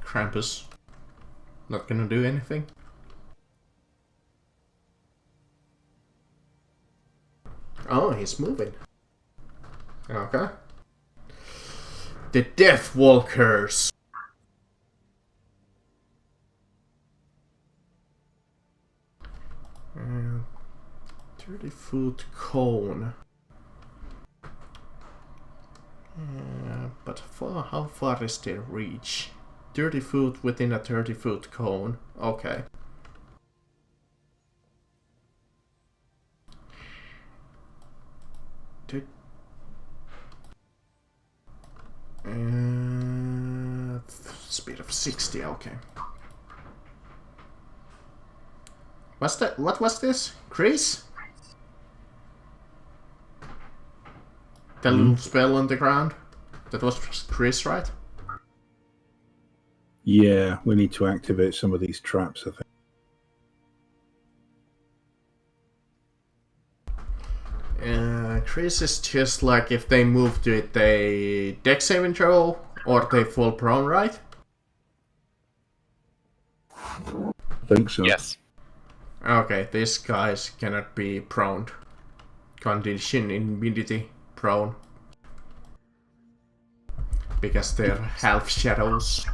A: Krampus. Not gonna do anything. Oh, he's moving. Okay. The Death Walkers. Uh, 30-foot cone. But how far is their reach? 30 foot within a 30-foot cone. Okay. Speed of 60, okay. What's that? What was this? Chris? The little spell on the ground? That was Chris, right?
C: Yeah, we need to activate some of these traps, I think.
A: Chris is just like if they move to it, they dex saving throw or they fall prone, right?
C: I think so.
E: Yes.
A: Okay, these guys cannot be prone. Condition immunity prone. Because they're half shadows.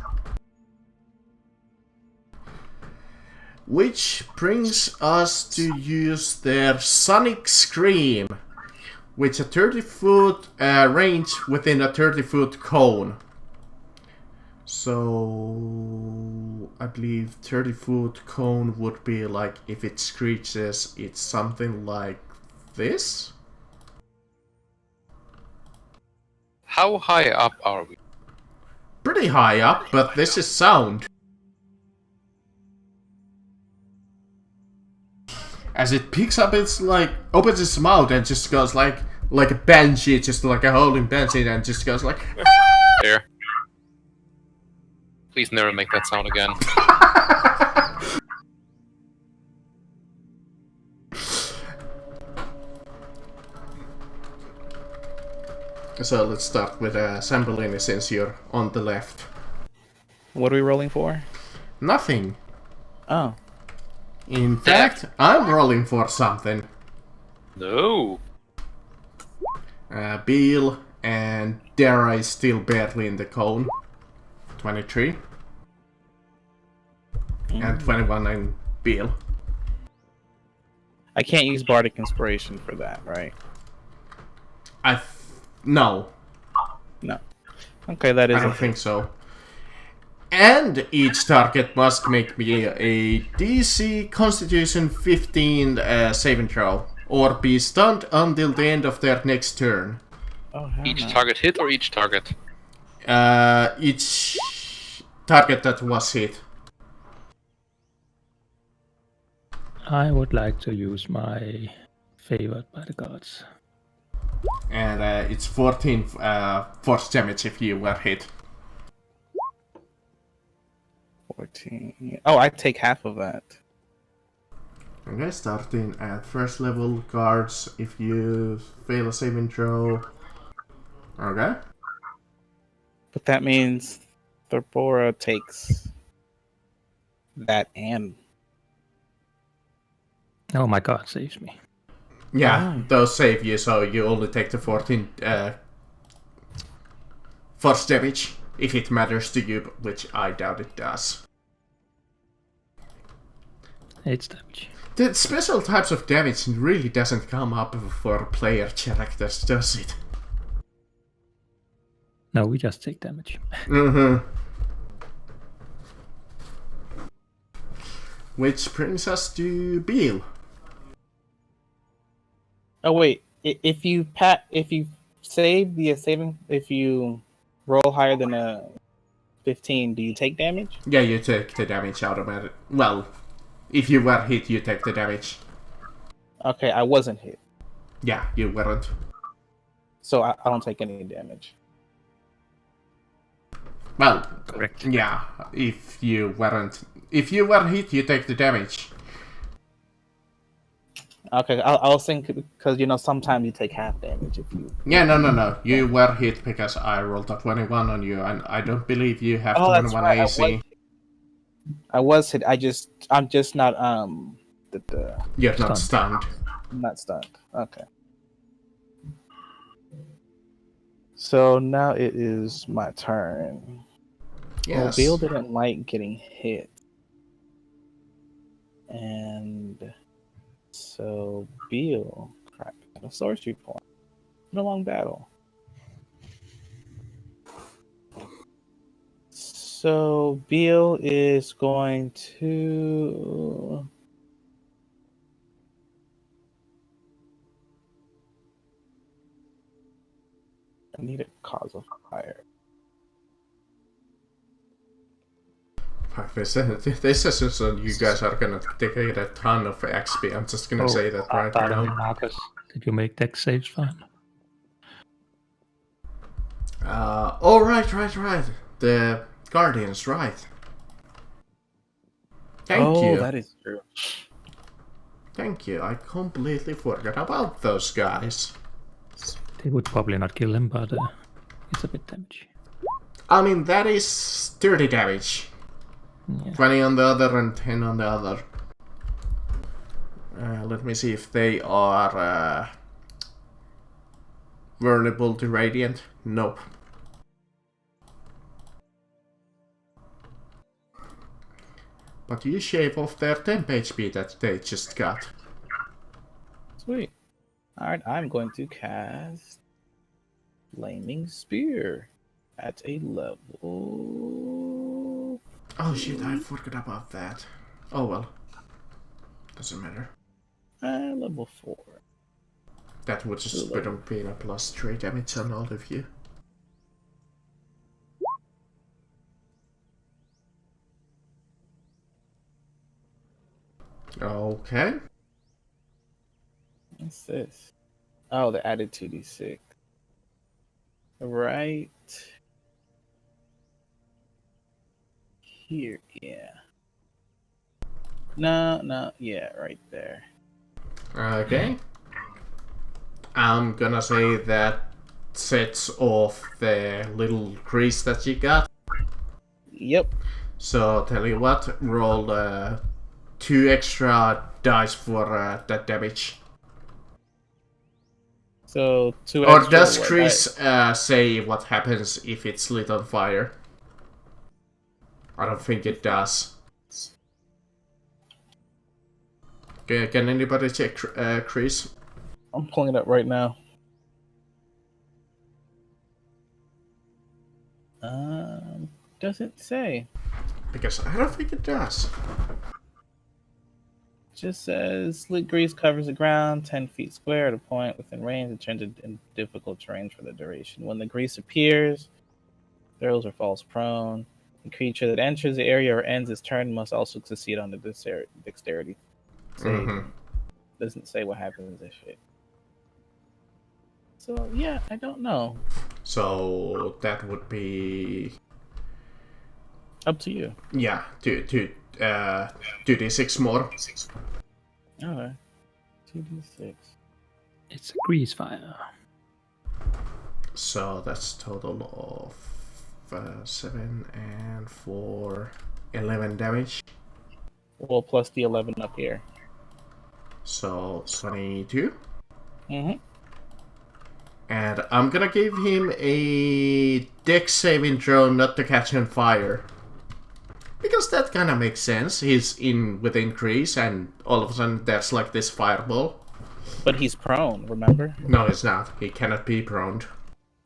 A: Which brings us to use their Sonic Scream, which a 30-foot range within a 30-foot cone. So I believe 30-foot cone would be like if it screeches, it's something like this.
E: How high up are we?
A: Pretty high up, but this is sound. As it picks up, it's like opens its mouth and just goes like a banshee, just like a holding banshee, and just goes like.
E: There. Please never make that sound again.
A: So let's start with Sambolini since you're on the left.
D: What are we rolling for?
A: Nothing.
D: Oh.
A: In fact, I'm rolling for something.
E: No.
A: Beal and Dara is still barely in the cone. 23. And 21 in Beal.
D: I can't use Bardic Inspiration for that, right?
A: No.
D: No. Okay, that is.
A: I don't think so. And each target must make me a DC Constitution 15 saving throw, or be stunned until the end of their next turn.
D: Oh, hell
E: Each
D: no.
E: target hit or each target?
A: Each target that was hit.
B: I would like to use my favored by the gods.
A: And it's 14 force damage if you were hit.
D: 14. Oh, I take half of that.
A: Okay, starting at first level guards if you fail a saving throw. Okay.
D: But that means Thorbora takes that and...
B: Oh, my god saves me.
A: Yeah,
D: Oh.
A: those save you, so you only take the 14 force damage if it matters to you, which I doubt it does.
B: 8 damage.
A: The special types of damage really doesn't come up for player characters, does it?
B: No, we just take damage.
A: Mm-hmm. Which brings us to Beal.
D: Oh wait, if you save via saving, if you roll higher than a 15, do you take damage?
A: Yeah, you take the damage automatic. Well, if you were hit, you take the damage.
D: Okay, I wasn't hit,
A: Yeah, you weren't.
D: so I don't take any damage.
A: Well,
B: Correct.
A: yeah, if you were hit, you take the damage.
D: Okay, I was thinking because sometimes you take half damage if you.
A: Yeah, no. You were hit because I rolled a 21 on you, and I don't believe you have
D: Oh, that's
A: 21
D: right.
A: AC.
D: I was hit. I'm just not
A: You're not
B: Stunned.
A: stunned.
D: I'm not stunned. Okay. So now it is my turn. Well,
A: Yes.
D: Bill didn't like getting hit. And so Bill, crap, got a sorcery point. In a long battle. So Bill is going to... I need a cause of fire.
A: This is so you guys are gonna take a ton of XP. I'm just gonna say that right
B: pardon me,
A: now.
B: Marcus. Did you make dex saves fine?
A: Oh, right. The Guardians, right. Thank you.
D: That is true.
A: Thank you. I completely forgot about those guys.
B: They would probably not kill him, but it's a bit damage.
A: I mean, that is 30 damage.
B: Yeah.
A: 20 on the other and 10 on the other. Let me see if they are vulnerable to Radiant. Nope. But you shave off their 10 HP that they just got.
D: Sweet. Alright, I'm going to cast Flaming Spear at a level...
A: Oh shit, I forgot about that. Oh well. Doesn't matter.
D: level 4.
A: That would just better be a plus 3 damage on all of you. Okay.
D: What's this? Oh, the added 2d6. Right here, yeah. No, yeah, right there.
A: Okay. I'm gonna say that sets off the little crease that you got.
D: Yep.
A: So tell you what, roll 2 extra dice for that damage.
D: So 2
A: Or
D: extra
A: does
D: what,
A: Chris say what happens if it's lit on fire? I don't think it does. Can anybody check Chris?
D: I'm pulling it up right now. Doesn't say.
A: Because I don't think it does.
D: Just says lit grease covers the ground 10 feet square at a point within range and turns into difficult terrain for the duration. When the grease appears, throws or falls prone. A creature that enters the area or ends its turn must also succeed on the dexterity save.
A: Mhm.
D: Doesn't say what happens if it. So yeah, I don't know.
A: So that would be
D: Up to you.
A: yeah, 2d6 more.
D: Okay. 2d6.
B: It's a grease fire.
A: So that's total of 7 and 4, 11 damage.
D: Well, plus the 11 up here.
A: So 22.
D: Mm-hmm.
A: And I'm gonna give him a dex saving throw not to catch on fire. Because that kinda makes sense. He's in within grease and all of a sudden there's like this fireball.
D: But he's prone, remember?
A: No, he's not. He cannot be prone.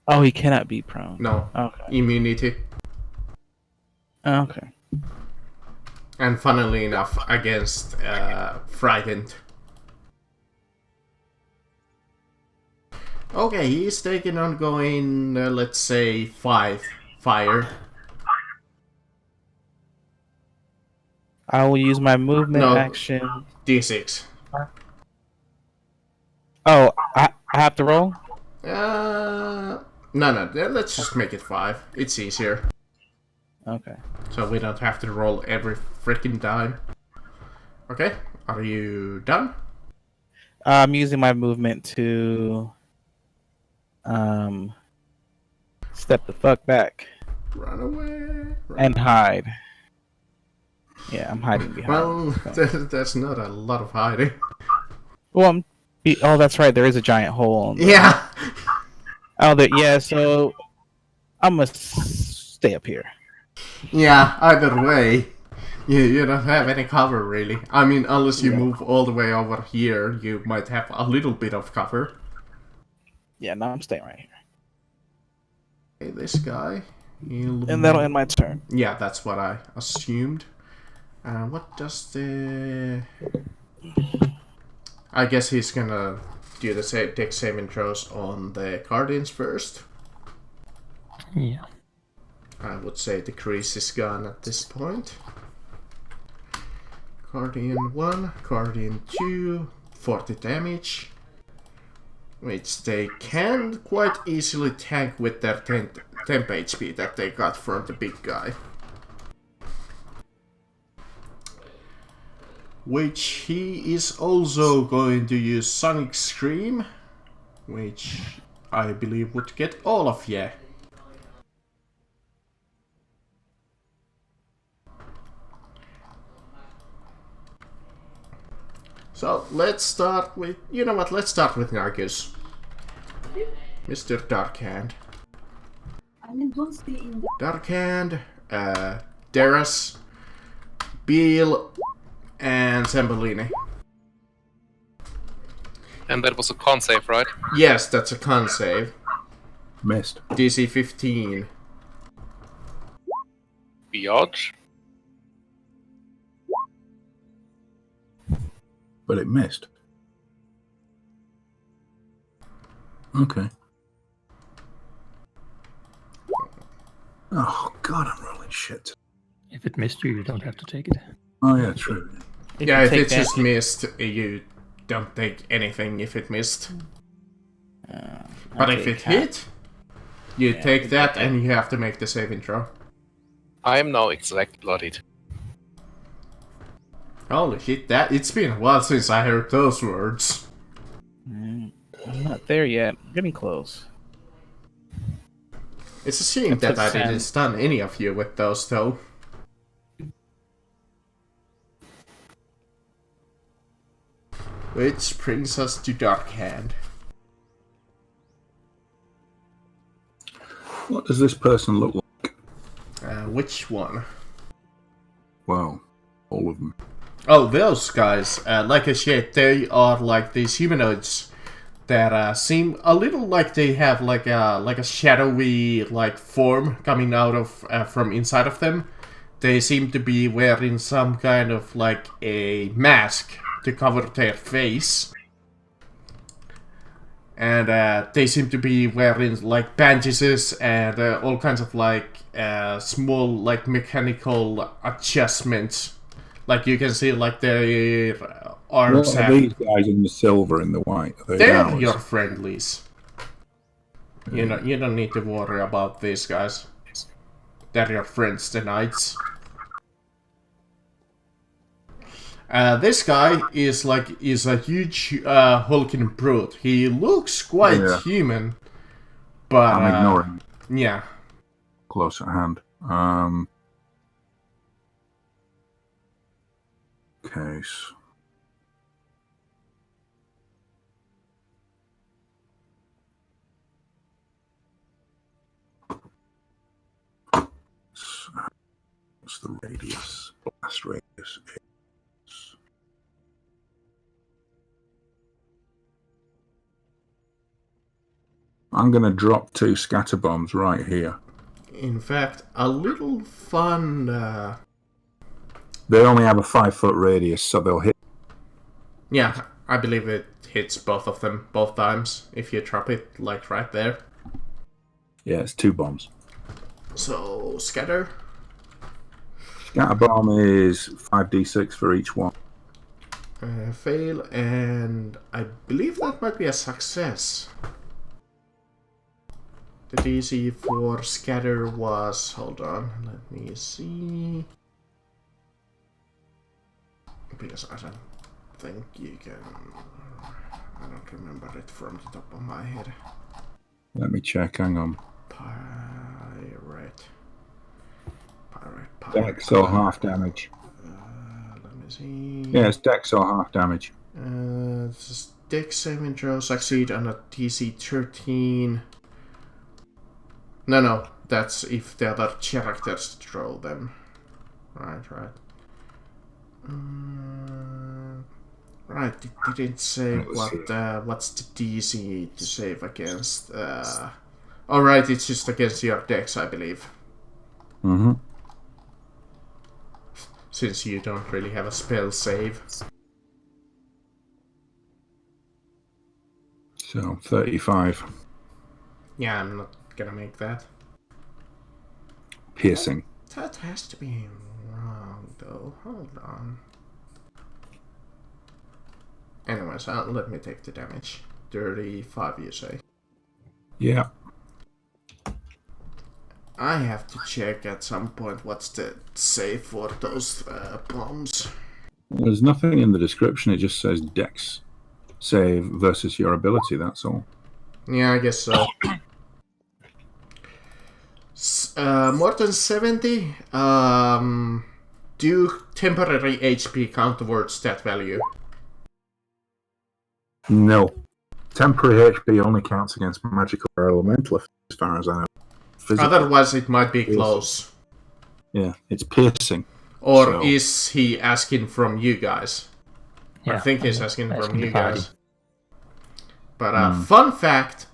D: Oh, he cannot be prone.
A: No.
D: Okay.
A: Immunity.
D: Okay.
A: And funnily enough, against frightened. Okay, he's taking ongoing, let's say, 5 fire.
D: I will use my movement
A: No.
D: action.
A: D6.
D: Oh, I have to roll?
A: No, let's just make it 5. It's easier.
D: Okay.
A: So we don't have to roll every freaking time. Okay, are you done?
D: I'm using my movement to step the fuck back
A: Run away.
D: and hide. Yeah, I'm hiding behind.
A: Well,
D: so.
A: there's not a lot of hiding.
D: Well, oh, that's right. There is a giant hole. On the...
A: Yeah.
D: Oh, yeah. So I'm gonna stay up here.
A: Yeah. Either way, you don't have any cover really. I mean, unless you move all the way over here, you might have a little bit of cover.
D: Yeah, no, I'm staying right here.
A: Okay, this guy.
D: And that'll end my turn.
A: Yeah, that's what I assumed. What does the... I guess he's gonna do the dex saving throws on the Guardians first.
B: Yeah.
A: I would say the crease is gone at this point. Guardian 1, Guardian 2, 40 damage. Which they can quite easily tank with their 10 HP that they got from the big guy. Which he is also going to use Sonic Scream, which I believe would get all of ya. So let's start with, you know what, let's start with Narcus. Mr. Darkhand. Darkhand, Deras, Beal, and Sembolini.
E: And that was a con save, right?
A: Yes, that's a con save.
C: Missed.
A: DC 15.
E: Biatch.
C: But it missed. Okay. Oh god, I'm rolling shit.
B: If it missed you, you don't have to take it.
C: Oh yeah, true.
A: Yeah,
D: you
A: if
D: take
A: it
D: that-
A: just missed, you don't take anything if it missed. But if it hit, you take that and you have to make the saving throw.
E: I am now exact bloodied.
A: Holy shit, it's been a while since I heard those words.
D: I'm not there yet. Getting close.
A: It's a shame that I didn't stun any of you with those though. Which brings us to Darkhand.
C: What does this person look like?
A: Which one?
C: Wow, all of them.
A: Oh, those guys. Like I said, they are like these humanoids that seem a little like they have like a shadowy like form coming out of from inside of them. They seem to be wearing some kind of like a mask to cover their face. and they seem to be wearing like bandages and all kinds of like small like mechanical adjustments. Like you can see like their arms
C: What are
A: have.
C: these guys in the silver and the white? Are they
A: They're
C: ours?
A: your friendlies. You know, you don't need to worry about these guys. They're your friends, the knights. This guy is a huge hulking brute. He looks quite human, but
C: I'm ignoring
A: yeah.
C: close at hand. Case. What's the radius? Blast radius. I'm going to drop 2 scatter bombs right here.
A: In fact, a little fun.
C: They only have a 5-foot radius, so they'll hit.
A: Yeah, I believe it hits both of them both times if you drop it like right there.
C: Yeah, it's 2 bombs.
A: So scatter.
C: Scatter bomb is 5d6 for each one.
A: Fail, and I believe that might be a success. The DC for scatter was, hold on, let me see. Because I don't think you can, I don't remember it from the top of my head.
C: Let me check, hang on.
A: Pirate.
C: Dex or half damage.
A: Let me see.
C: Yeah, it's dex or half damage.
A: Dex saving throw succeed on a DC 13. No, that's if the other characters throw them. Right. Right, it didn't say what's the DC to save against. Alright, it's just against your dex, I believe.
C: Mm-hmm.
A: Since you don't really have a spell save.
C: So, 35.
A: Yeah, I'm not gonna make that.
C: Piercing.
A: That has to be wrong, though. Hold on. Anyways, let me take the damage. 35, you say?
C: Yeah.
A: I have to check at some point what's the save for those bombs.
C: There's nothing in the description, it just says dex save versus your ability, that's all.
A: Yeah, I guess so. More than 70, do temporary HP count towards that value?
C: No. Temporary HP only counts against magical or elemental, as far as I know. Physical.
A: Otherwise, it might be close.
C: Yeah, it's piercing.
A: Or
C: So-
A: is he asking from you guys?
B: Yeah,
A: I think he's asking from
B: asking
A: you
B: the party.
A: guys. But fun fact,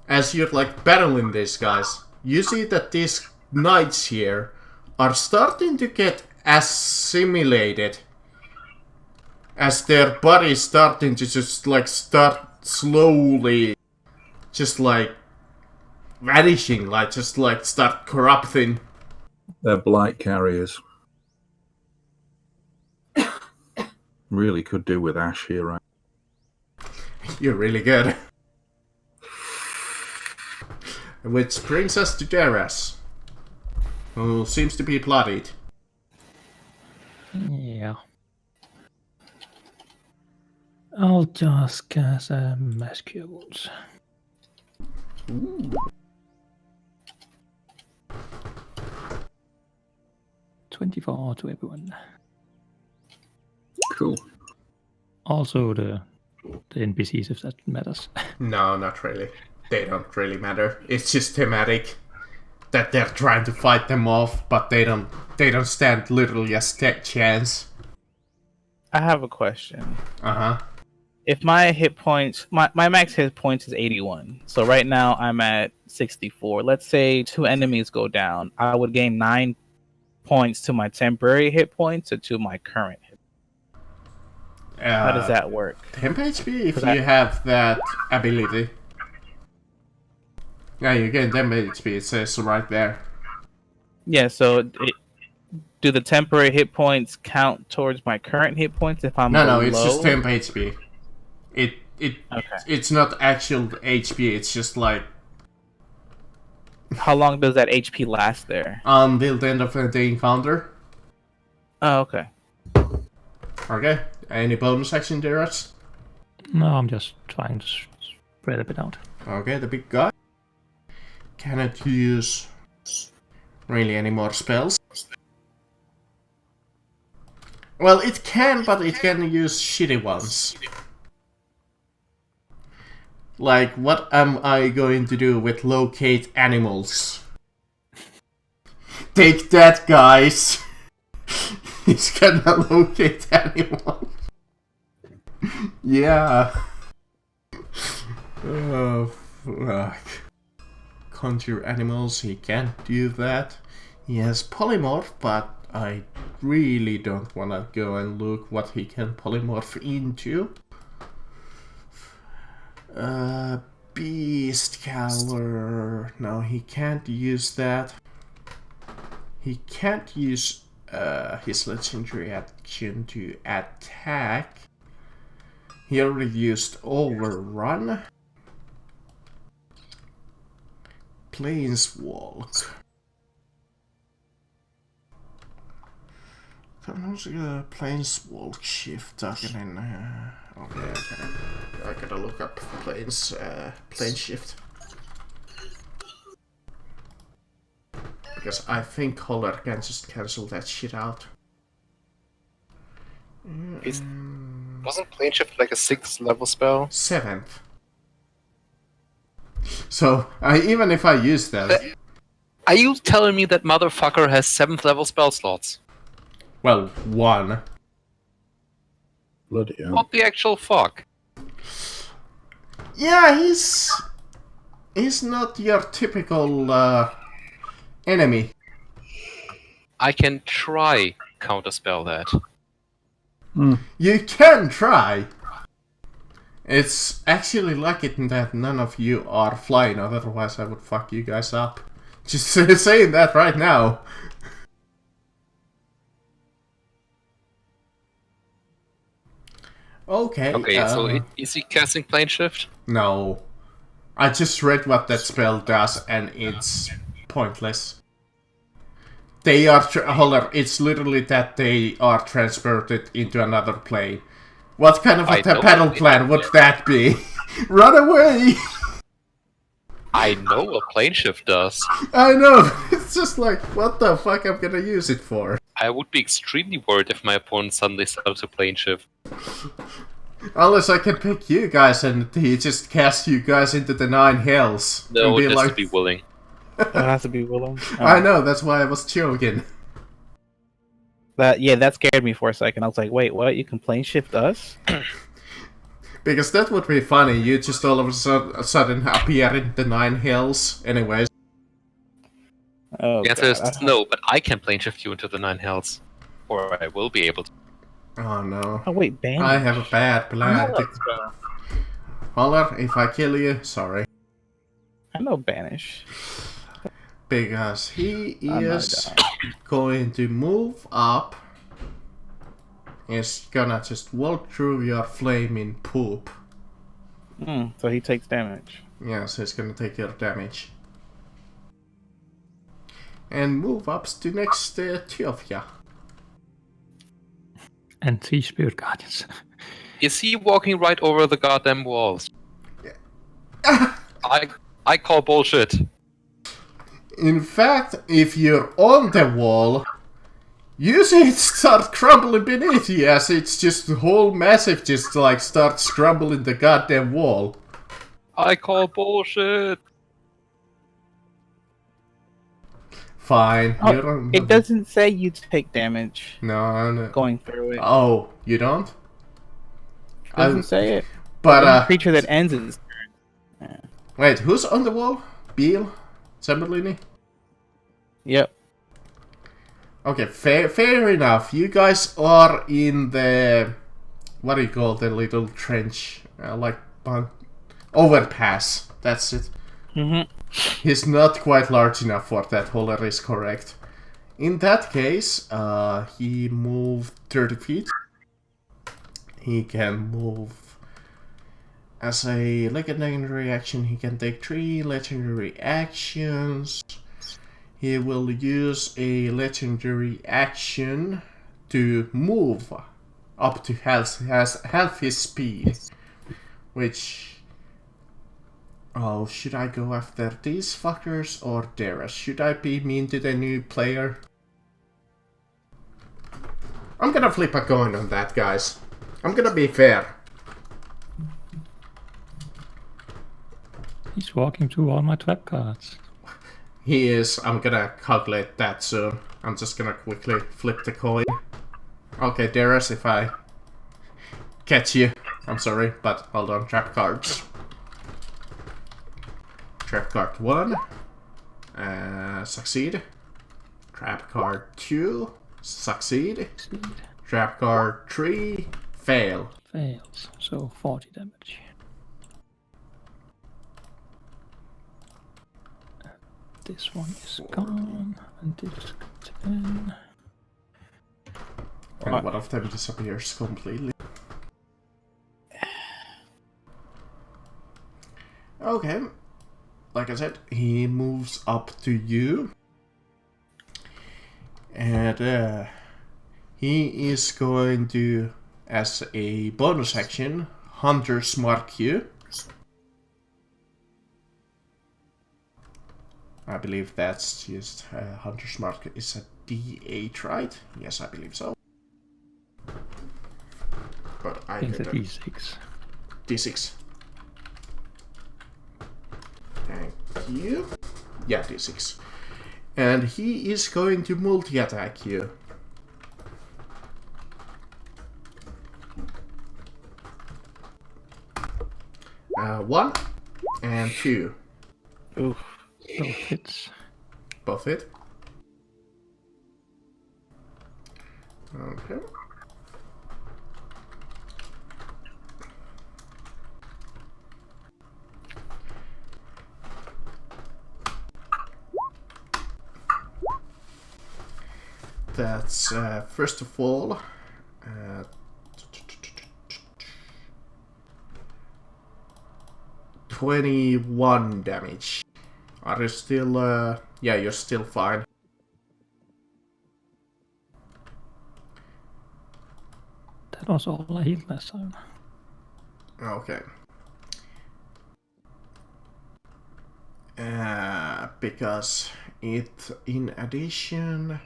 A: as you're like battling these guys, you see that these knights here are starting to get assimilated. As their bodies starting to just like start slowly just like vanishing, like just like start corrupting.
C: They're blight carriers. Really could do with Ash here, right?
A: You're really good. Which brings us to Jaras, who seems to be bloodied.
B: Yeah. I'll just cast Mass Cure Wounds.
A: Ooh.
B: 24 to everyone.
C: Cool.
B: Also the NPCs, if that matters.
A: No, not really. They don't really matter. It's just thematic that they're trying to fight them off, but they don't stand literally a chance.
D: I have a question.
A: Uh-huh.
D: If my hit points, my max hit points is 81. So right now I'm at 64. Let's say 2 enemies go down. I would gain 9 points to my temporary hit points or to my current hit. How does that work?
A: Temp HP if you have that ability. Yeah, you gain 10 HP, it says right there.
D: Yeah, so do the temporary hit points count towards my current hit points if I'm
A: No,
D: below?
A: it's just 10 HP.
D: Okay.
A: It's not actual HP, it's just like
D: How long does that HP last there?
A: until the end of the encounter.
D: Oh, okay.
A: Okay, any bonus action there, Russ?
B: No, I'm just trying to spread a bit out.
A: Okay, the big guy cannot use really any more spells. Well, it can, but it can use shitty ones. Like, what am I going to do with locate animals? Take that, guys! He's gonna locate animals. Yeah. Oh, fuck. Conjure animals, he can't do that. He has polymorph, but I really don't wanna go and look what he can polymorph into. Beast Caller. No, he can't use that. He can't use his legendary action to attack. He already used Overrun. Planeswalk. Planeswalk shift. Okay, I gotta look up plane shift. Because I think Holler can just cancel that shit out.
E: Wasn't plane shift like a 6th level spell?
A: 7th. So, even if I use that...
E: Are you telling me that motherfucker has 7th level spell slots?
A: Well, 1.
C: Bloody hell.
E: What the actual fuck?
A: Yeah, he's not your typical enemy.
E: I can try counterspell that.
A: You can try. It's actually lucky that none of you are flying, otherwise I would fuck you guys up. Just saying that right now. Okay.
E: Okay, so is he casting plane shift?
A: No. I just read what that spell does and it's pointless. They are... Holler, it's literally that they are transported into another plane. What kind of a battle plan would that be? Run away!
E: I know what plane shift does.
A: I know, it's just like, what the fuck I'm gonna use it for?
E: I would be extremely worried if my opponent suddenly started to plane shift.
A: Unless I can pick you guys and he just cast you guys into the 9 hells.
E: No,
A: and be
E: it has
A: like...
E: to be willing.
D: It has to be willing.
A: I know, that's why I was joking.
D: That scared me for a second. I was like, wait, what? You can plane shift us?
A: Because that would be funny, you just all of a sudden appear in the 9 hills anyways.
D: Oh,
E: The answer is
D: God.
E: no, but I can plane shift you into the 9 hells. Or I will be able to.
A: Oh no.
D: Oh, wait, ban.
A: I have a bad plan. Holler, if I kill you, sorry.
D: I know banish.
A: Because he
D: I'm not
A: is going to move up. He's gonna just walk through your flaming poop.
D: So he takes damage.
A: Yes, he's gonna take your damage. And move up to next two of ya.
B: And 3 Spirit Guardians.
E: Is he walking right over the goddamn walls? I call bullshit.
A: In fact, if you're on the wall, you see it start crumbling beneath you as it's just the whole massive just like starts crumbling the goddamn wall.
E: I call bullshit.
A: Fine.
D: Oh,
A: you don't...
D: it doesn't say you take damage
A: No.
D: going through it.
A: Oh, you don't?
D: It doesn't say it.
A: But
D: Any creature that ends its turn.
A: wait, who's on the wall? Beal? Zamberlini?
D: Yep.
A: Okay, fair enough. You guys are in the... What do you call the little trench? Overpass. That's it. He's not quite large enough for that. Holler is correct. In that case, he moved 30 feet. He can move as a legendary action. He can take 3 legendary actions. He will use a legendary action to move up to half his speed. Which... Oh, should I go after these fuckers or Dara? Should I be mean to the new player? I'm gonna flip a coin on that, guys. I'm gonna be fair.
B: He's walking through all my trap cards.
A: He is. I'm gonna calculate that soon. I'm just gonna quickly flip the coin. Okay, Darius, if I catch you, I'm sorry, but hold on. Trap cards. Trap card 1. Succeed. Trap card 2. Succeed. Trap card 3. Fail.
B: Fails, so 40 damage. This one is gone, and this is 10.
A: And one of them disappears completely. Okay. Like I said, he moves up to you. And he is going to, as a bonus action, Hunter's Mark you. I believe that's just Hunter's Mark is a D8, right? Yes, I believe so. But I
B: think it's a
A: didn't.
B: D6.
A: D6. Thank you. Yeah, D6. And he is going to multi-attack you. One and 2.
D: Oof.
B: Both hits.
A: Both hit. Okay. That's first of all 21 damage. Are you still yeah, you're still fine.
B: That was all I healed last time.
A: Okay. Because it, in addition,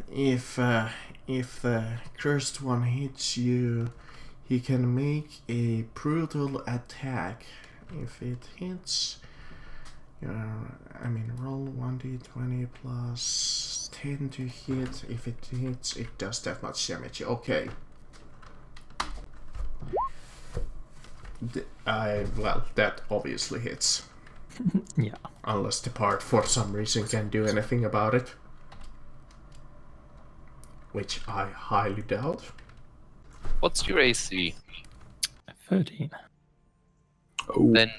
A: if the cursed one hits you, he can make a brutal attack. If it hits, I mean, roll 1d20 plus 10 to hit. If it hits, it does that much damage. Okay. Well, that obviously hits.
B: Yeah.
A: Unless the part for some reason can do anything about it. Which I highly doubt.
E: What's your AC?
B: 13.
C: Oh.
E: Then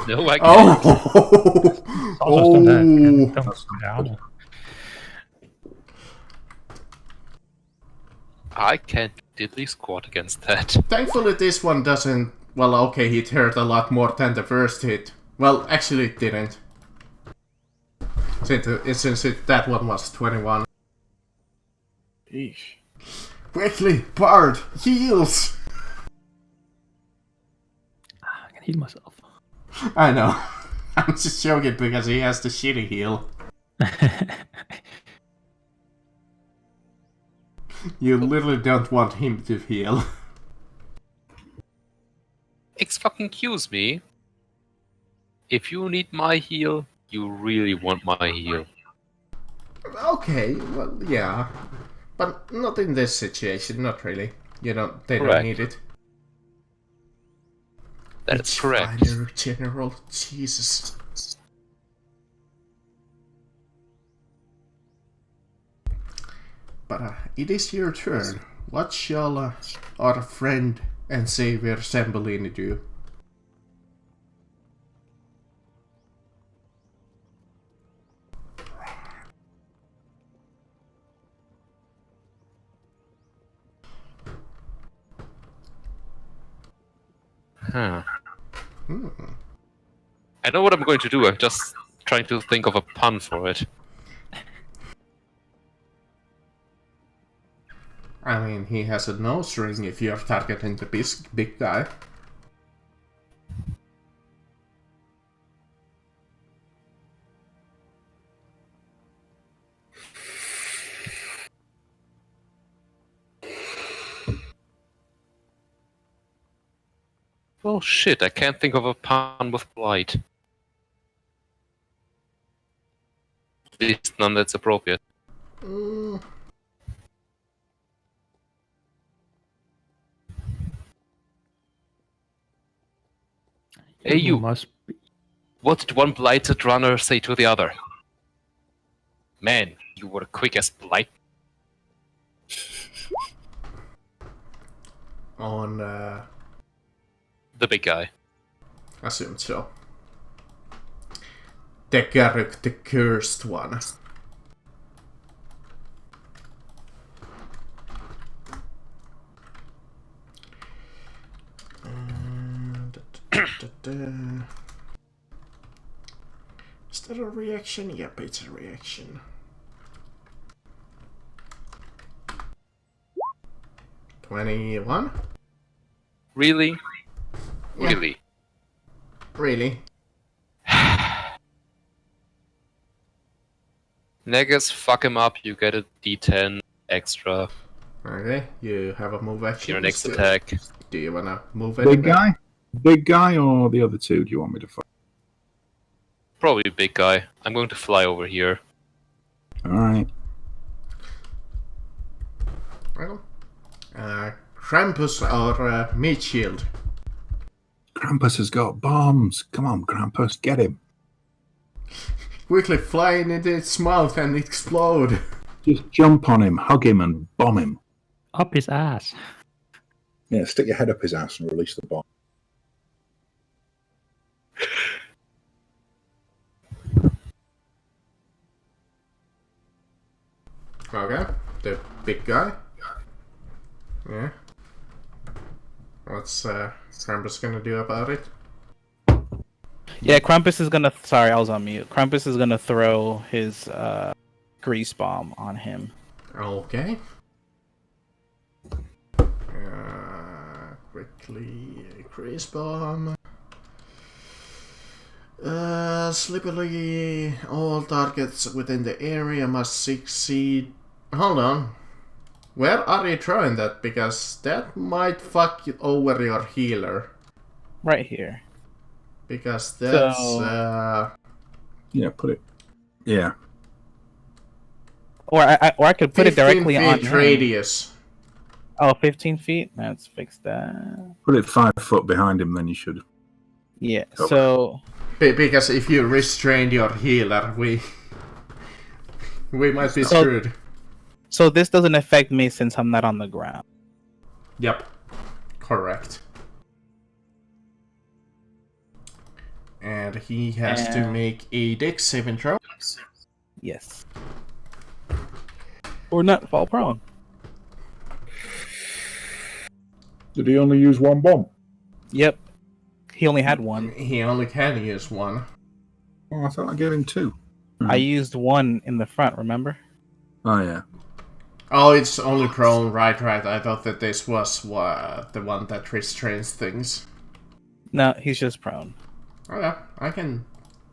E: no, I can't.
A: Oh!
B: Also
A: Oh!
B: don't go down.
E: I can't diddly squat against that.
A: Thankfully this one doesn't... Well, okay, it hurt a lot more than the first hit. Well, actually it didn't. Since that one was 21.
D: Eesh.
A: Quickly, Bard, heals!
B: I can heal myself.
A: I know. I'm just joking because he has the shitty heal. You literally don't want him to heal.
E: Excuse me. If you need my heal, you really want my heal.
A: Okay, well, yeah. But not in this situation, not really. They don't
E: Correct.
A: need it.
E: That's
A: It's
E: correct.
A: fire, General. Jesus. But it is your turn. What shall our friend and savior Sembolini do?
E: Huh.
A: Hmm.
E: I know what I'm going to do. I'm just trying to think of a pun for it.
A: I mean, he has a nose ring if you're targeting the big guy.
E: Well, shit, I can't think of a pun with blight. At least none that's appropriate.
A: Mm.
E: Hey, you.
B: Must be.
E: What did one blighted runner say to the other? Man, you were quick as blight.
A: On,
E: The big guy.
A: assumed so. The Garruk, the cursed one. Is that a reaction? Yep, it's a reaction. $21?
E: Really?
A: Yeah.
E: Really?
A: Really?
E: Negus, fuck him up, you get a D10 extra
A: Okay, you have a move action.
E: your next
A: still.
E: attack.
A: Do you wanna move
C: Big
A: anywhere?
C: guy? Big guy or the other two do you want me to fight?
E: Probably big guy. I'm going to fly over here.
C: Alright.
A: Well, Krampus or Meat Shield?
C: Krampus has got bombs. Come on, Krampus, get him.
A: Quickly fly into its mouth and explode.
C: Just jump on him, hug him, and bomb him.
B: Up his ass.
C: Yeah, stick your head up his ass and release the bomb.
A: Okay, the big guy. Yeah. What's Krampus gonna do about it?
D: Yeah, Krampus is gonna. Sorry, I was on mute. Krampus is gonna throw his grease bomb on him.
A: Okay. Quickly, grease bomb. Slippery. All targets within the area must succeed. Hold on. Where are you throwing that? Because that might fuck over your healer.
D: Right here.
A: Because that's
C: Yeah, put it. Yeah.
D: Or I could put it
A: 15
D: directly on
A: feet
D: him.
A: radius.
D: Oh, 15 feet? Let's fix that.
C: Put it 5 foot behind him, then you should.
D: Yeah,
C: Okay.
D: so...
A: Because if you restrain your healer, we might be screwed.
D: So this doesn't affect me since I'm not on the ground.
A: Yep. Correct. And he has to make a dex saving throw.
D: Yes. Or not fall prone.
C: Did he only use one bomb?
D: Yep. He only had one.
A: He only can use one.
C: Oh, I thought I gave him 2.
D: I used one in the front, remember?
C: Oh, yeah.
A: Oh, it's only prone. Right. I thought that this was the one that restrains things.
D: No, he's just prone.
A: Okay, I can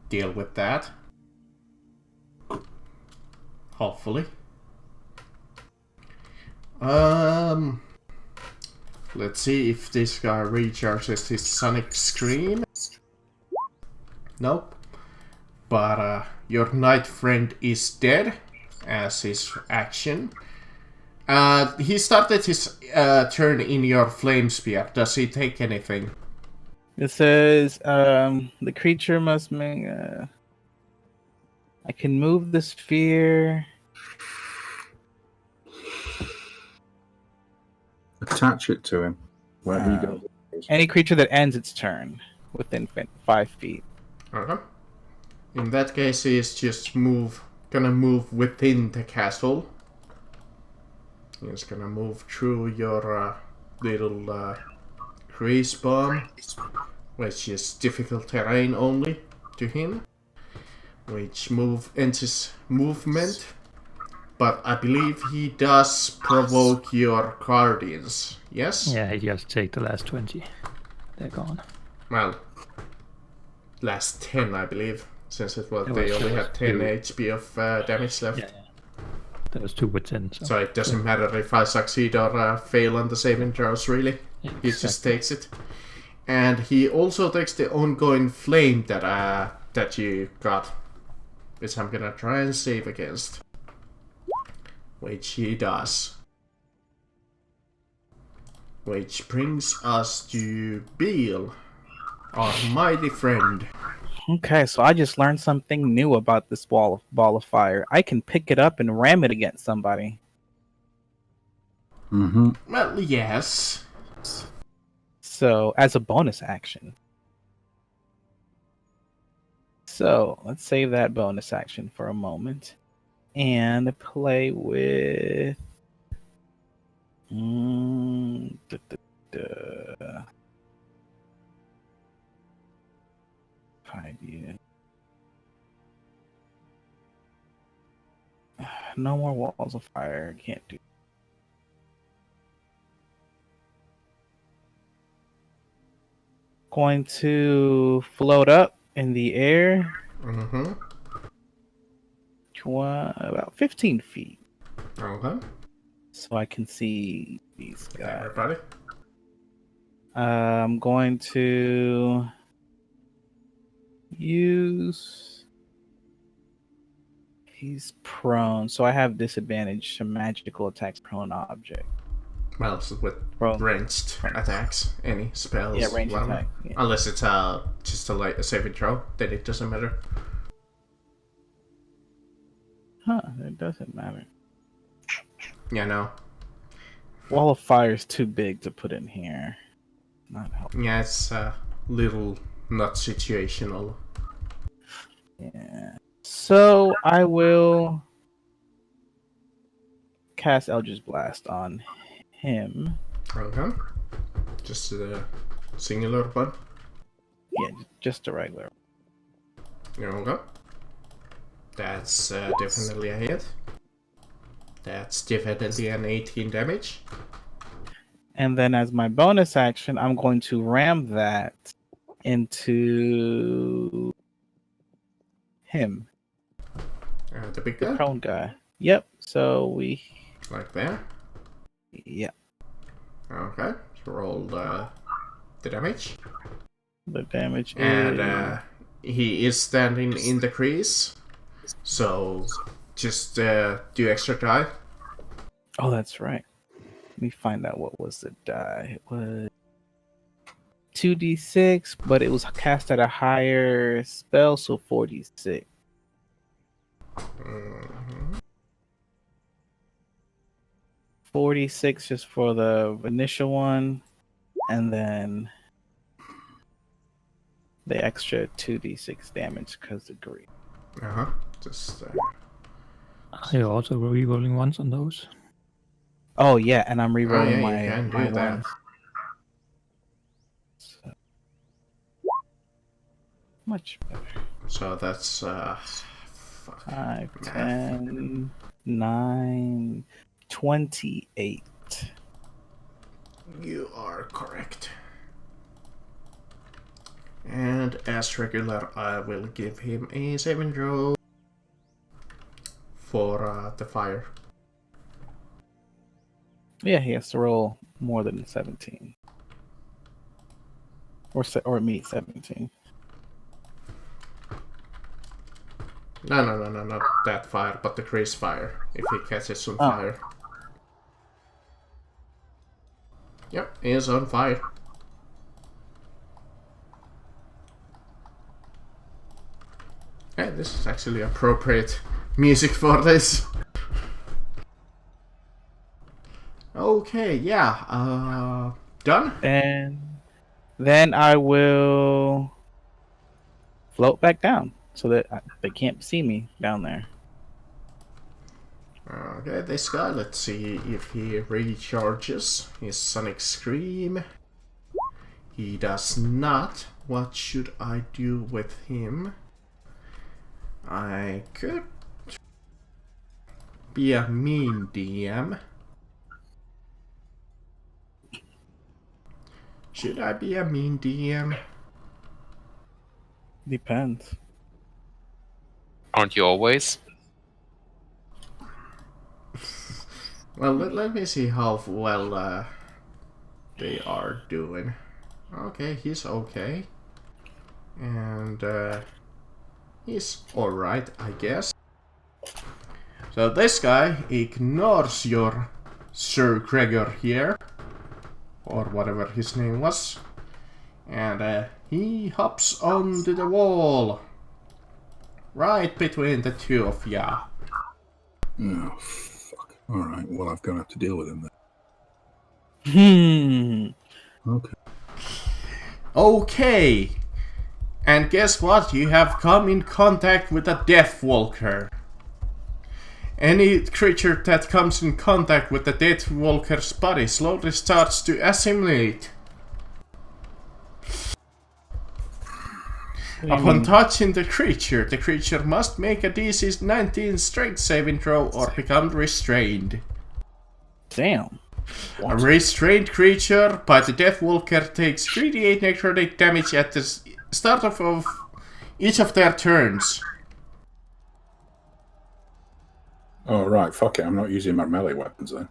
A: deal with that. Hopefully. Let's see if this guy recharges his Sonic Scream. Nope. But your knight friend is dead as his action. He started his turn in your flame spear. Does he take anything?
D: It says the creature must make. I can move the sphere.
C: Attach it to him. Where he goes.
D: Any creature that ends its turn within 5 feet.
A: Okay. In that case, he's just gonna move within the castle. He's gonna move through your little Grease Bomb, which is difficult terrain only to him, which enters movement, but I believe he does provoke your guardians, yes?
B: Yeah, he just take the last 20. They're gone.
A: Well, last 10 I believe, since they
B: was-
A: only
B: there
A: had
B: was
A: 10
B: two.
A: HP of damage left.
B: Yeah. There was 2 with 10.
A: So it doesn't matter if I succeed or fail on the saving throws, really. He just
B: Exactly.
A: takes it. And he also takes the ongoing flame that you got, which I'm gonna try and save against. Which he does. Which brings us to Beal, our mighty friend.
D: Okay, so I just learned something new about this ball of fire. I can pick it up and ram it against somebody.
C: Mm-hmm.
A: Well, yes.
D: So, as a bonus action. So, let's save that bonus action for a moment and play with. Da, da, da. 5 years. No more walls of fire. Can't do. Going to float up in the air.
A: Mm-hmm.
D: About 15 feet.
A: Okay.
D: So I can see these guys.
A: Everybody.
D: I'm going to use. He's prone, so I have disadvantage to magical attacks prone object.
A: Well, so with
D: Prone.
A: ranged attacks, any spells.
D: Yeah, ranged
A: whatever.
D: attack. Yeah.
A: Unless it's just a saving throw, then it doesn't matter.
D: Huh, it doesn't matter.
A: Yeah, no.
D: Wall of fire is too big to put in here. Not helpful.
A: Yeah, it's a little not situational.
D: Yeah. So I will cast Eldritch Blast on him.
A: Okay. Just the singular one.
D: Yeah, just a regular.
A: Okay. That's definitely a hit. That's definitely an 18 damage.
D: And then as my bonus action, I'm going to ram that into him,
A: The big
D: the
A: guy?
D: prone guy. Yep. So we.
A: Like there.
D: Yep.
A: Okay. So roll the damage.
D: The damage
A: And
D: is.
A: he is standing in the crease. So just do extra die.
D: Oh, that's right. Let me find out what was the die. It was 2d6, but it was cast at a higher spell, so 4d6.
A: Mhm.
D: 46 just for the initial one, and then the extra 2d6 damage because of grief.
A: Uh-huh. Just
B: Are you also re-rolling once on those?
D: Oh yeah, and I'm rerolling
A: Oh, yeah, you can
D: my
A: do that.
D: ones. So, much better.
A: so that's fuck.
D: 5,
A: Math.
D: 10, 9, 28.
A: You are correct. And as regular, I will give him a saving throw for the fire.
D: Yeah, he has to roll more than 17. Or meet 17.
A: No, not that fire, but the grease fire. If he catches on
D: Oh.
A: fire. Yep, he is on fire. Hey, this is actually appropriate music for this. Okay, yeah, done?
D: And then I will float back down so that they can't see me down there.
A: Okay, this guy, let's see if he recharges his Sonic Scream. He does not. What should I do with him? I could be a mean DM. Should I be a mean DM?
D: Depends.
E: Aren't you always?
A: Well, let me see how well they are doing. Okay, he's okay. And he's alright, I guess. So this guy ignores your Sir Gregor here, or whatever his name was. And he hops onto the wall. Right between the two of ya.
C: Oh, fuck. Alright, well, I'm going to have to deal with him then. Okay.
A: Okay. And guess what? You have come in contact with a Death Walker. Any creature that comes in contact with the Death Walker's body slowly starts to assimilate. Upon touching the creature must make a DC 19 strength saving throw or become restrained.
D: Damn.
A: A restrained creature by the Death Walker takes 3d8 necrotic damage at the start of each of their turns.
C: Oh, right, fuck it. I'm not using my melee weapons then.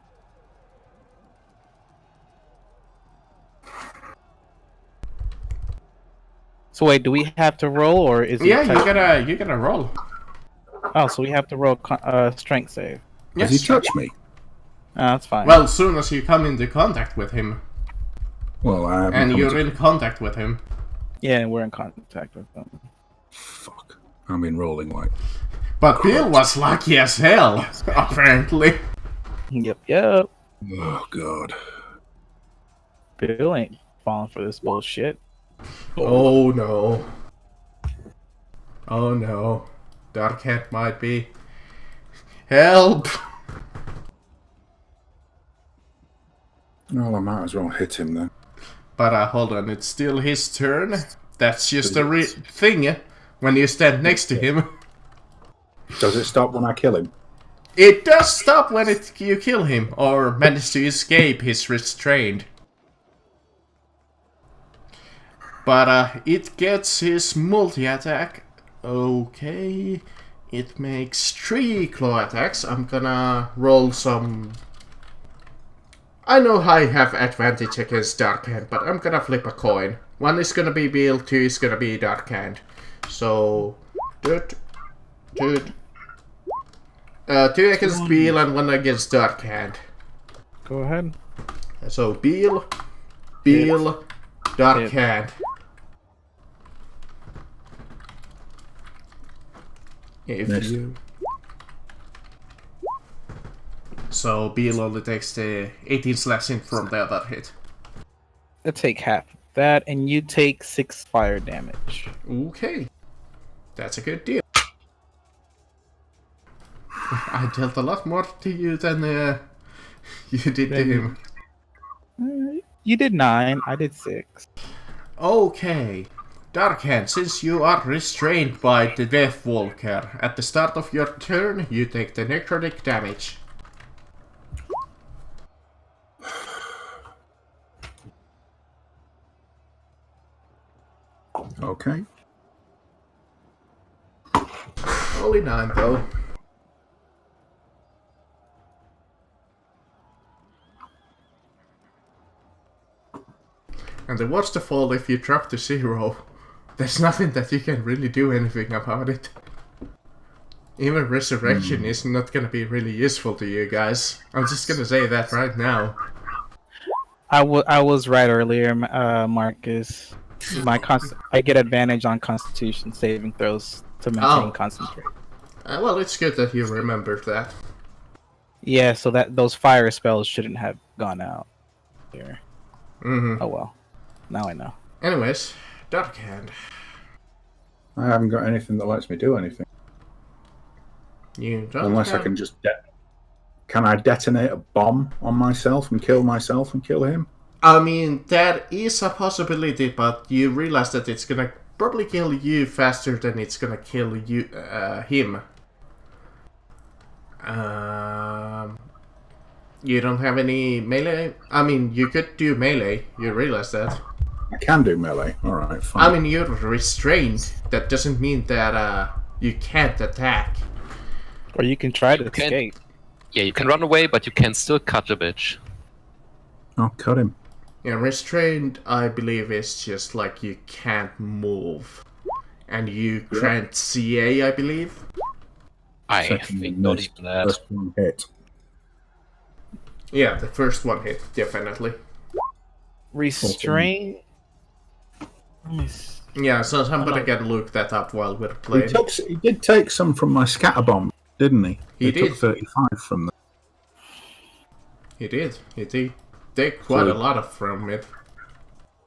D: So wait, do we have to roll, or is it?
A: Yeah, you gotta roll.
D: Oh, so we have to roll strength save.
A: Yes.
C: Has he touched me?
D: That's fine.
A: Well, as soon as you come into contact with him,
C: Well, I haven't.
A: and
C: come
A: you're
C: to-
A: in contact with him.
D: yeah, we're in contact with them.
C: Fuck. I've been rolling like.
A: But Bill was lucky as hell, apparently.
D: Yep.
C: Oh, God.
D: Bill ain't falling for this bullshit.
A: Oh no. Oh no. Darkhead might be. Help!
C: Well, I might as well hit him then.
A: But hold on, it's still his turn. That's just a thing when you stand next to him.
C: Does it stop when I kill him?
A: It does stop when you kill him or manage to escape his restraint. But it gets his multi-attack. Okay. It makes 3 claw attacks. I'm gonna roll some... I know I have advantage against Darkhand, but I'm gonna flip a coin. 1 is gonna be Bill, 2 is gonna be Darkhand. So... 2 against Bill and 1 against Darkhand.
D: Go ahead.
A: So Bill, Darkhand. If
C: Next.
A: you... So Bill only takes the 18 slashing from the other hit.
D: I'll take half of that, and you take 6 fire damage.
A: Okay. That's a good deal. I dealt a lot more to you than you did to him.
D: You did 9, I did 6.
A: Okay. Darkhand, since you are restrained by the Death Walker, at the start of your turn, you take the necrotic damage.
C: Okay.
A: Only 9 though. And the worst of all, if you drop to 0, there's nothing that you can really do anything about it. Even resurrection is not gonna be really useful to you guys. I'm just gonna say that right now.
D: I was right earlier, Marcus. I get advantage on Constitution saving throws to maintain concentrate.
A: Well, it's good that you remembered that.
D: Yeah, so that those fire spells shouldn't have gone out here.
A: Mm-hmm.
D: Oh well, now I know.
A: Anyways, Darkhand.
C: I haven't got anything that lets me do anything.
A: You don't
C: Unless I
A: have...
C: can just... Can I detonate a bomb on myself and kill him?
A: I mean, that is a possibility, but you realize that it's gonna probably kill you faster than it's gonna kill you, him. You don't have any melee? I mean, you could do melee, you realize that.
C: I can do melee. Alright, fine.
A: I mean, you're restrained. That doesn't mean that you can't attack.
D: Or you can try to
E: can.
D: escape.
E: Yeah, you can run away, but you can still cut a bitch.
C: I'll cut him.
A: Yeah, restrained, I believe, is just like you can't move. And you grant CA, I believe.
E: I
C: Second
E: think
C: one
E: not
C: missed.
E: even that.
C: First one hit.
A: Yeah, the first one hit, definitely.
D: Restraint. Let me see.
A: Yeah, so somebody
D: Oh,
A: can look that up while we're playing.
C: He did take some from my scatter bomb, didn't he?
A: He
C: took
A: did.
C: 35 from them.
A: He did. He did take quite
C: So-
A: a lot of from it.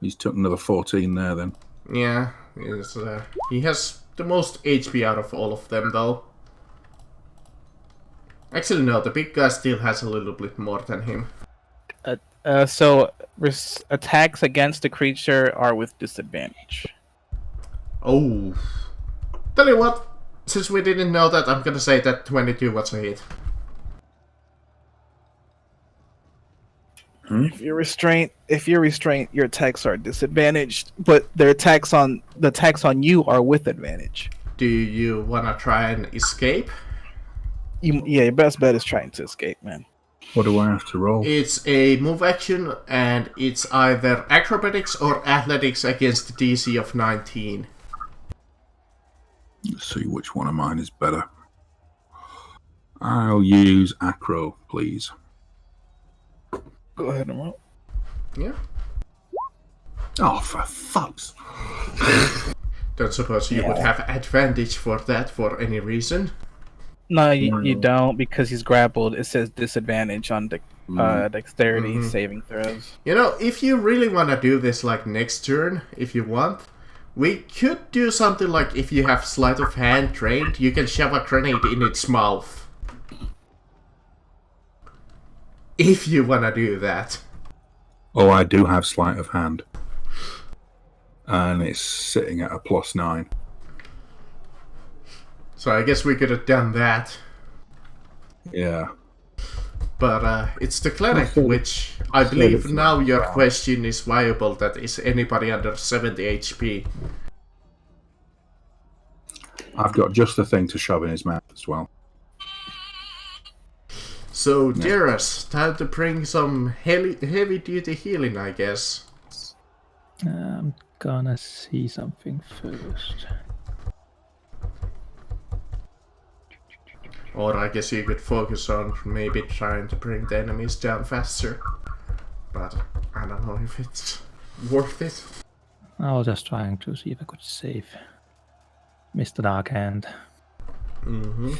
C: He's took another 14 there then.
A: Yeah, he has the most HP out of all of them, though. Actually, no, the big guy still has a little bit more than him.
D: So attacks against the creature are with disadvantage.
A: Oh. Tell you what, since we didn't know that, I'm gonna say that 22 was a hit.
D: If you're restrained, your attacks are disadvantaged, but the attacks on you are with advantage.
A: Do you wanna try and escape?
D: Your best bet is trying to escape, man.
C: What do I have to roll?
A: It's a move action, and it's either acrobatics or athletics against the DC of 19.
C: Let's see which one of mine is better. I'll use acro, please.
D: Go ahead and roll.
A: Yeah.
C: Oh, for fuck's...
A: Don't suppose you would have advantage for that for any reason?
D: No, you don't, because he's grappled. It says disadvantage on dexterity saving throws.
A: You know, if you really want to do this like next turn, if you want, we could do something like if you have sleight of hand trained, you can shove a grenade in its mouth. If you want to do that.
C: Oh, I do have sleight of hand. And it's sitting at a +9.
A: So I guess we could have done that.
C: Yeah.
A: But it's the cleric,
C: Okay.
A: which I believe now your question is viable. That is anybody under 70 HP.
C: I've got just the thing to shove in his mouth as well.
A: So, Darius, time to bring some heavy duty healing, I guess.
B: I'm gonna see something first.
A: Or I guess you could focus on maybe trying to bring the enemies down faster. But I don't know if it's worth it.
B: I was just trying to see if I could save Mr. Dark Hand.
A: Mm-hmm.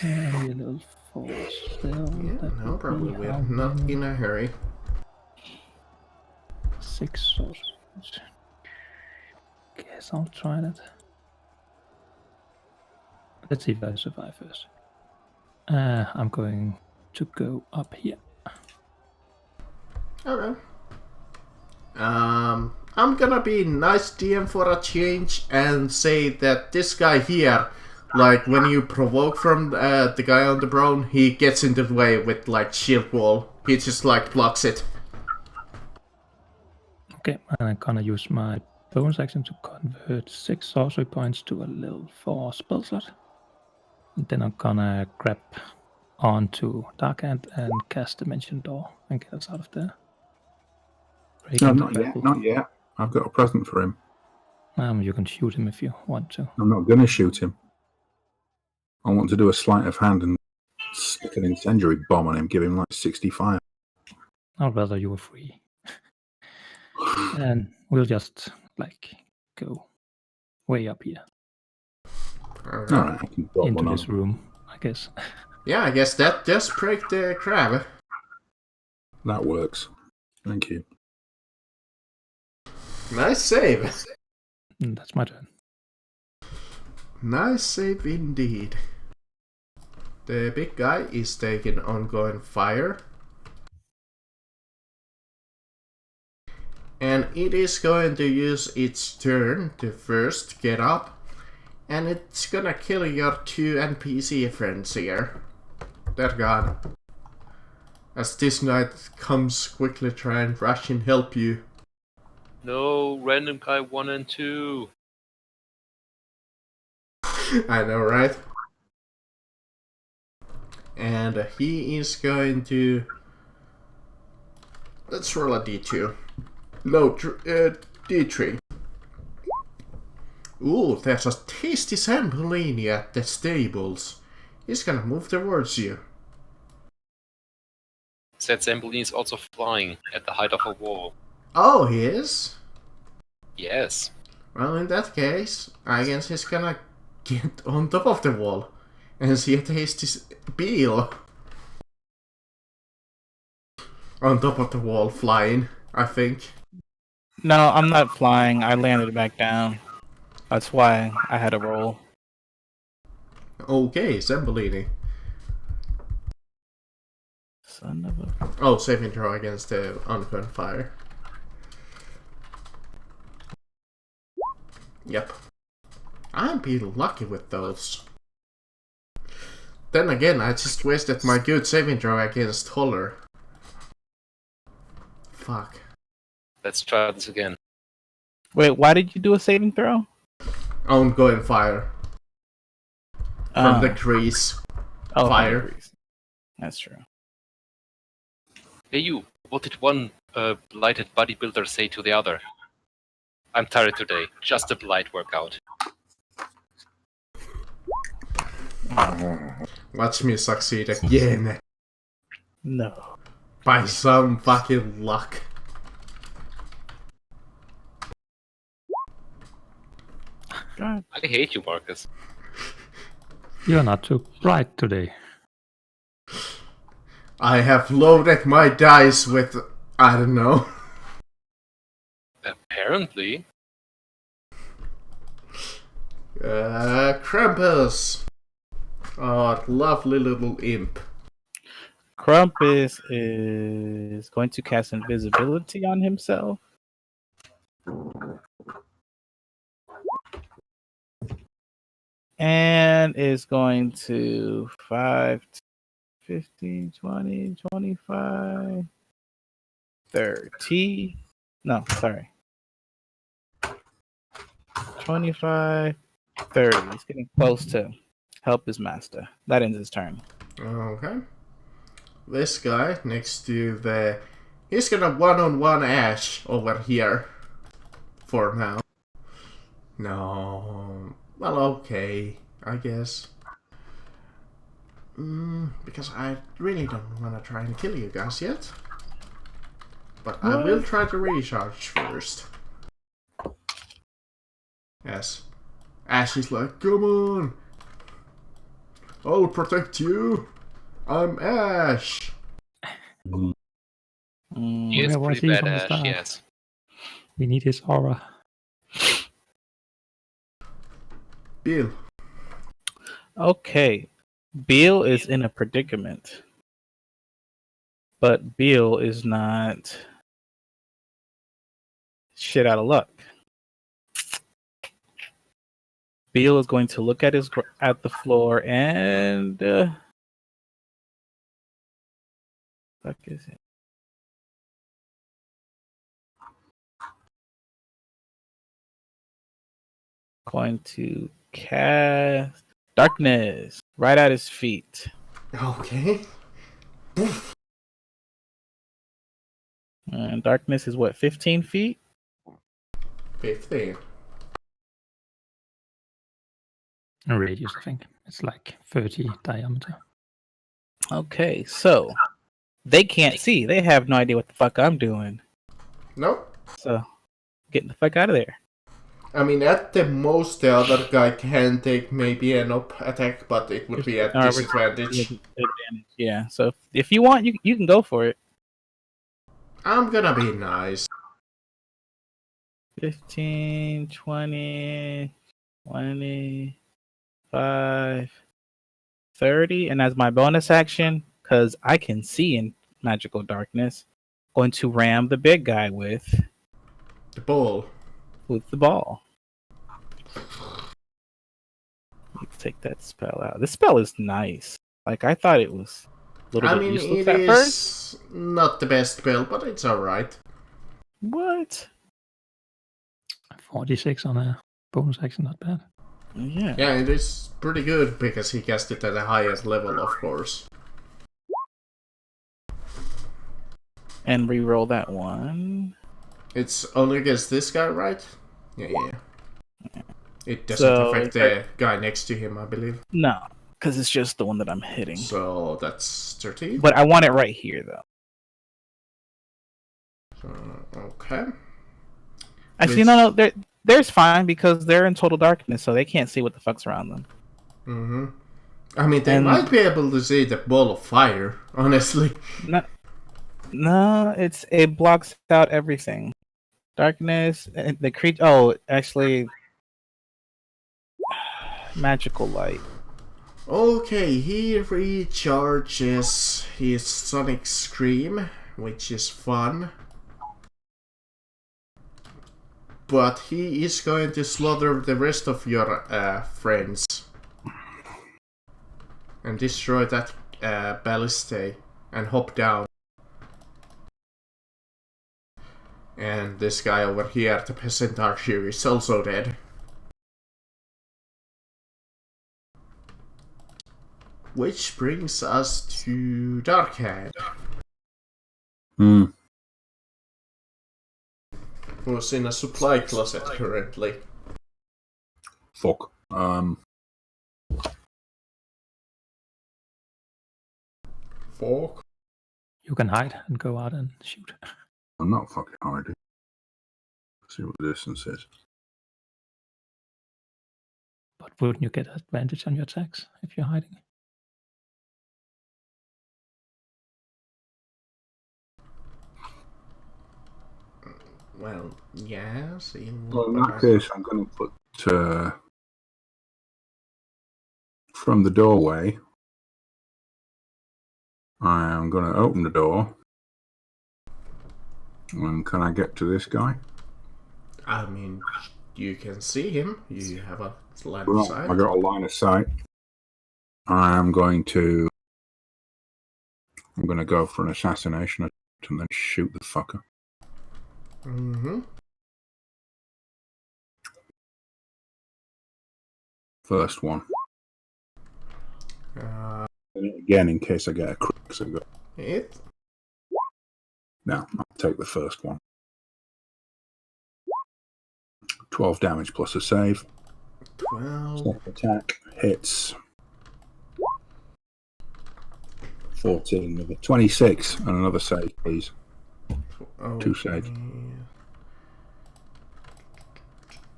B: Maybe a little force still.
A: Yeah,
B: that
A: no
B: would
A: problem.
B: be
A: We're
B: how
A: not
B: many?
A: in a hurry.
B: 6 sorceries. Guess I'll try that. Let's see if I survive first. I'm going to go up here.
A: Okay. I'm gonna be nice DM for a change and say that this guy here, like when you provoke from the guy on the brown, he gets into the way with like shield wall. He just like blocks it.
B: Okay, and I'm gonna use my bonus action to convert 6 sorcery points to a level 4 spell slot. And then I'm gonna grab onto Dark Hand and cast Dimension Door and get us out of there.
C: No,
B: Breaking the
C: not yet.
B: grapple.
C: Not yet. I've got a present for him.
B: You can shoot him if you want to.
C: I'm not going to shoot him. I want to do a sleight of hand and stick an incendiary bomb on him, give him like 65.
B: I'd rather you were free. And we'll just like go way up here
A: Alright.
C: Alright, I can drop
B: into
C: one
B: this
C: on.
B: room, I guess.
A: Yeah, I guess that does break the crab.
C: That works. Thank you.
A: Nice save.
B: And that's my turn.
A: Nice save indeed. The big guy is taking ongoing fire. it is going to use its turn to first get up, and it's gonna kill your 2 NPC friends here. They're gone. As this knight comes quickly try and rush and help you.
E: No, random guy 1 and 2.
A: I know, right? And he is going to... Let's roll a d2. No, d3. Ooh, there's a tasty Zambolini at the stables. He's gonna move towards you.
E: Said Zambolini is also flying at the height of a wall.
A: Oh, he is?
E: Yes.
A: Well, in that case, I guess he's gonna get on top of the wall and see a tasty Beal. On top of the wall, flying, I think.
D: No, I'm not flying. I landed back down. That's why I had a roll.
A: Okay, Zambolini.
D: Son of a...
A: Oh, saving throw against the oncoming fire. Yep. I'm being lucky with those. Then again, I just wasted my good saving throw against Holler. Fuck.
E: Let's try this again.
D: Wait, why did you do a saving throw?
A: Ongoing fire. From the crease.
D: Oh,
A: fire.
D: from the crease. That's true.
E: Hey you, what did one blighted bodybuilder say to the other? I'm tired today, just a blight workout.
A: Watch me succeed again.
D: No.
A: By some fucking luck.
D: God.
E: I hate you, Marcus.
B: You're not too bright today.
A: I have loaded my dice with... I don't know.
E: Apparently.
A: Krampus! Oh, lovely little imp.
D: Krampus is going to cast invisibility on himself. And is going to 5, 15, 20, 25, 30. No, sorry. 25, 30. He's getting close to help his master. That ends his turn.
A: Okay. This guy next to the... He's gonna one-on-one Ash over here. For now. No... Well, okay. I guess. Because I really don't want to try and kill you guys yet. But I will try to recharge first. Yes. Ash is like, come on! I'll protect you! I'm Ash!
E: He is
B: Where was
E: pretty
B: he from the
E: badass,
B: start?
E: yes.
B: We need his aura.
A: Bill.
D: Okay. Beal is in a predicament. But Beal is not shit out of luck. Beal is going to look at at the floor and fuck is it? Going to cast darkness right at his feet.
A: Okay.
D: And darkness is what, 15 feet?
A: 15.
B: A radius, I think. It's like 30 diameter.
D: Okay, so they can't see. They have no idea what the fuck I'm doing.
A: Nope.
D: So get the fuck out of there.
A: I mean, at the most, the other guy can take maybe an up attack, but it would be at disadvantage.
D: Advantage. Yeah, so if you want, you can go for it.
A: I'm gonna be nice.
D: 15, 20, 25, 30. And as my bonus action, because I can see in magical darkness, going to ram the big guy with
A: The ball.
D: with the ball. Let's take that spell out. This spell is nice. Like, I thought it was a little
A: I
D: bit
A: mean,
D: useless
A: it
D: at
A: is
D: first.
A: not the best spell, but it's alright.
D: What?
B: 46 on a bonus action, not bad.
D: Yeah.
A: Yeah, it is pretty good because he cast it at a higher level, of course.
D: And re-roll that one.
A: It's only against this guy, right? Yeah. It doesn't
D: So,
A: affect the guy next to him, I believe.
D: No, because it's just the one that I'm hitting.
A: So that's 13.
D: But I want it right here, though.
A: Okay.
D: Actually, no, there's fine because they're in total darkness, so they can't see what the fuck's around them.
A: Mm-hmm. I mean, they might be able to see the ball of fire, honestly.
D: No, it blocks out everything. Darkness, the creature. Oh, actually, magical light.
A: Okay, he recharges his Sonic Scream, which is fun. But he is going to slaughter the rest of your friends. And destroy that ballista and hop down. And this guy over here, the peasant archer, is also dead. Which brings us to Darkhand, who's in a supply closet currently.
C: Fuck.
A: Fuck.
B: You can hide and go out and shoot.
C: I'm not fucking hiding. Let's see what the distance is.
B: But wouldn't you get advantage on your attacks if you're hiding?
A: Well, yeah, see.
C: Well, in that case, I'm going to put from the doorway. I am going to open the door. And can I get to this guy?
A: I mean, you can see him. You have a line of
C: Well,
A: sight.
C: I got a line of sight. I'm going to go for an assassination attempt and then shoot the fucker.
A: Mm-hmm.
C: First one.
A: Uh,
C: And again, in case I get a crit, so I got...
A: it.
C: Now, I'll take the first one. 12 damage plus a save.
A: 12.
C: Second attack hits. 14 with a 26 and another save, please.
A: Okay.
C: 2 saves.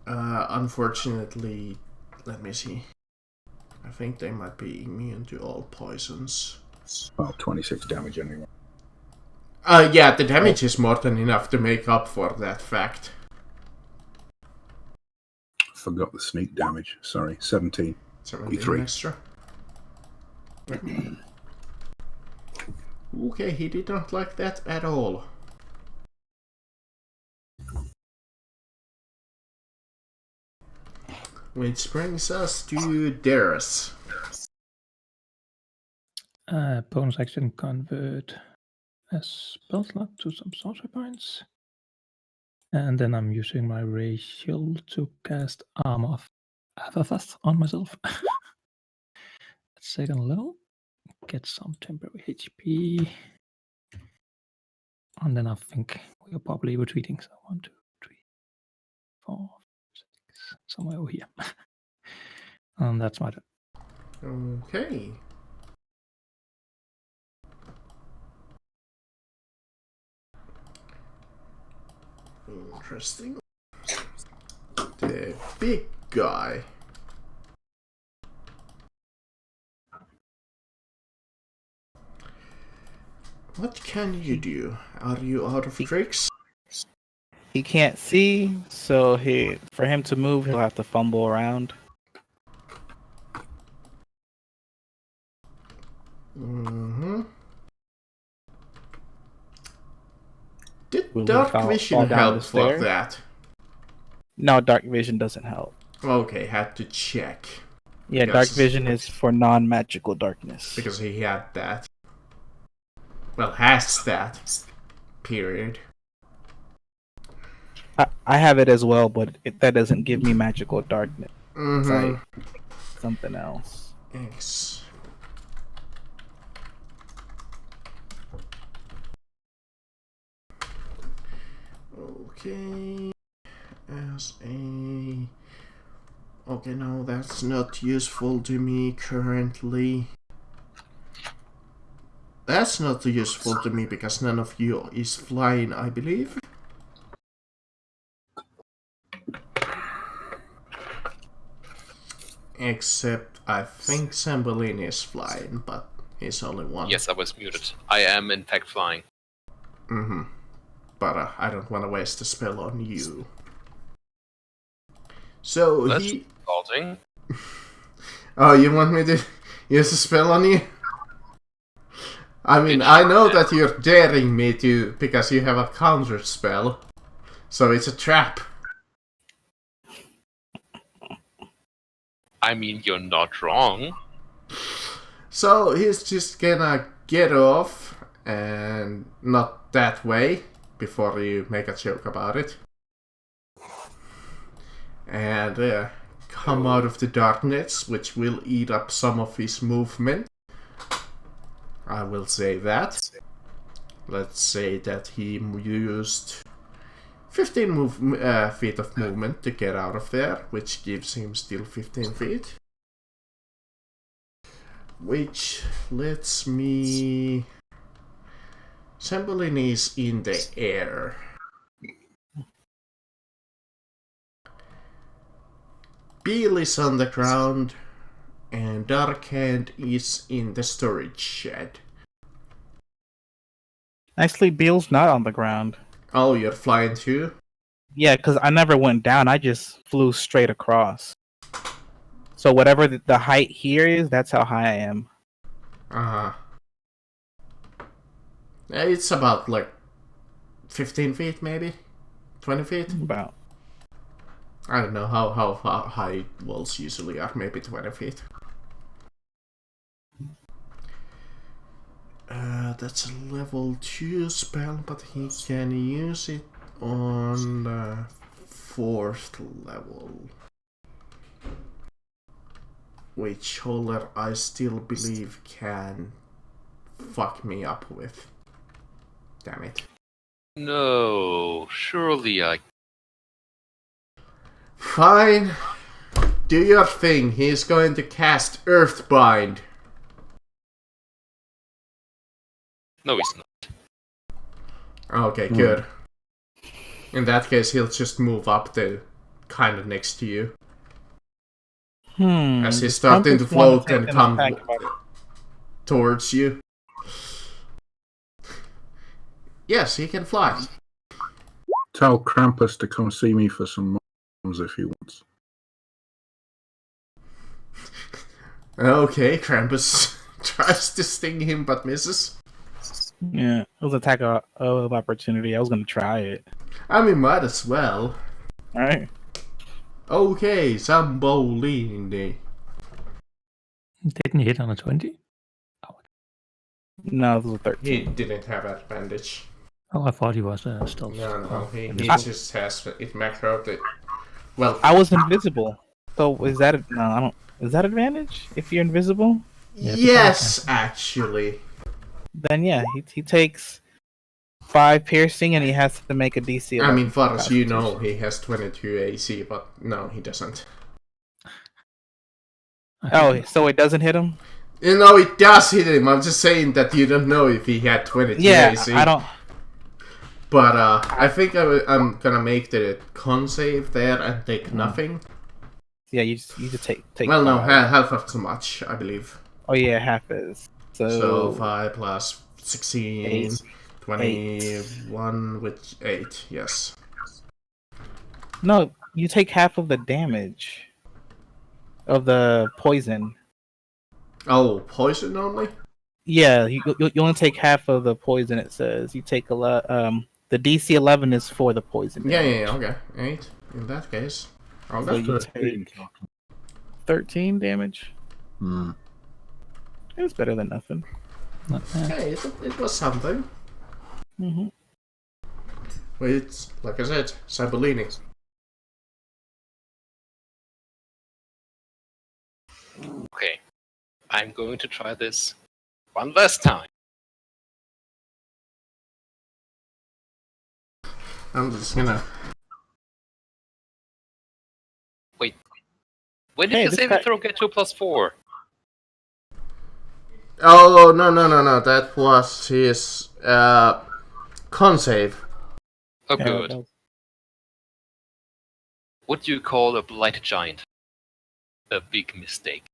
A: Unfortunately, let me see. I think they might be immune to all poisons.
C: Well, 26 damage anyway.
A: Yeah, the damage is more than enough to make up for that fact.
C: Forgot the sneak damage. Sorry, 17.
A: 17 extra. Okay, he did not like that at all. Which brings us to Darius.
B: Bonus action convert a spell slot to some sorcery points. And then I'm using my ray shield to cast Armor of Avathas on myself. At second level. Get some temporary HP. And then I think we are probably retreating. So 1, 2, 3, 4, 6, somewhere over here. And that's my turn.
A: Okay. Interesting. The big guy. What can you do? Are you out of tricks?
D: He can't see, so for him to move, he'll have to fumble around.
A: Mm-hmm. Did
D: would
A: Dark
D: fall
A: vision
D: down the
A: helped for
D: stairs.
A: that.
D: No, dark vision doesn't help.
A: Okay, had to check.
D: Yeah,
A: Because-
D: dark vision is for non-magical darkness.
A: Because he had that. Well, has that. Period.
D: I have it as well, but that doesn't give me magical darkness. It's
A: Mm-hmm.
D: like something else.
A: X. Okay. As a... Okay, no, that's not useful to me currently. That's not useful to me because none of you is flying, I believe. Except I think Sambolini is flying, but he's only one.
E: Yes, I was muted. I am in fact flying.
A: Mm-hmm. But I don't want to waste a spell on you. So
E: That's
A: he...
E: insulting.
A: Oh, you want me to use a spell on you? I mean, I know that you're daring me to, because you have a counter spell. So it's a trap.
E: I mean, you're not wrong.
A: So he's just gonna get off, and not that way, before you make a joke about it. And come out of the darkness, which will eat up some of his movement. I will say that. Let's say that he used 15 feet of movement to get out of there, which gives him still 15 feet. Which lets me... Sambolini is in the air. Beal is on the ground, and Darkhand is in the storage shed.
D: Actually, Beal's not on the ground.
A: Oh, you're flying too?
D: Yeah, because I never went down. I just flew straight across. So whatever the height here is, that's how high I am.
A: Uh-huh. It's about like 15 feet maybe? 20 feet?
D: About.
A: I don't know how high walls usually are, maybe 20 feet. That's a level 2 spell, but he can use it on the 4th level. Which Holler I still believe can fuck me up with. Damn it.
E: No, surely I...
A: Fine. Do your thing. He's going to cast Earthbind.
E: No, he's not.
A: Okay, good. In that case, he'll just move up to kind of next to you. As he's starting to float and come towards you. Yes, he can fly.
C: Tell Krampus to come see me for some moms if he wants.
A: Okay, Krampus tries to sting him but misses.
D: Yeah, it was an attack of opportunity. I was gonna try it.
A: I mean, might as well.
D: Alright.
A: Okay, Sambolini.
B: Didn't he hit on a 20?
D: No, it was a 13.
A: He didn't have advantage.
B: Oh, I thought he was still.
A: No, he
B: invisible.
A: just has it macroed. Well,
D: I was invisible. So is that no? I don't. Is that advantage if you're invisible?
A: yes, actually.
D: Then yeah, he takes 5 piercing and he has to make a DC.
A: I mean, far as you know,
D: Constitution.
A: he has 22 AC, but no, he doesn't.
D: Oh, so it doesn't hit him?
A: You know, it does hit him. I'm just saying that you don't know if he had 22
D: Yeah,
A: AC.
D: I don't.
A: But I think I'm gonna make the con save there and take nothing.
D: Yeah, you just take.
A: Well, no,
D: 5.
A: half of too much, I believe.
D: Oh yeah, half is.
A: So 5 plus 16,
D: 8.
A: 21 with 8, yes.
D: No, you take half of the damage of the poison.
A: Oh, poison only?
D: Yeah, you only take half of the poison. It says you take a lot. The DC 11 is for the poison.
A: Yeah,
D: damage.
A: okay. 8 in that case.
D: So
A: Okay.
D: you
C: 13.
D: take 13 damage.
C: Hmm.
D: It's better than nothing.
B: Not bad.
A: Hey, it was something.
D: Mm-hmm.
A: But it's, like I said, Cybellini.
E: Okay. I'm going to try this one last time.
A: I'm just gonna...
E: When did
D: Hey,
E: your
D: this
E: saving
D: guy-
E: throw get to +4?
A: Oh, no. That was his con save.
E: Oh,
D: Yeah,
E: good.
D: that was-
E: What do you call a blighted giant? A big mistake.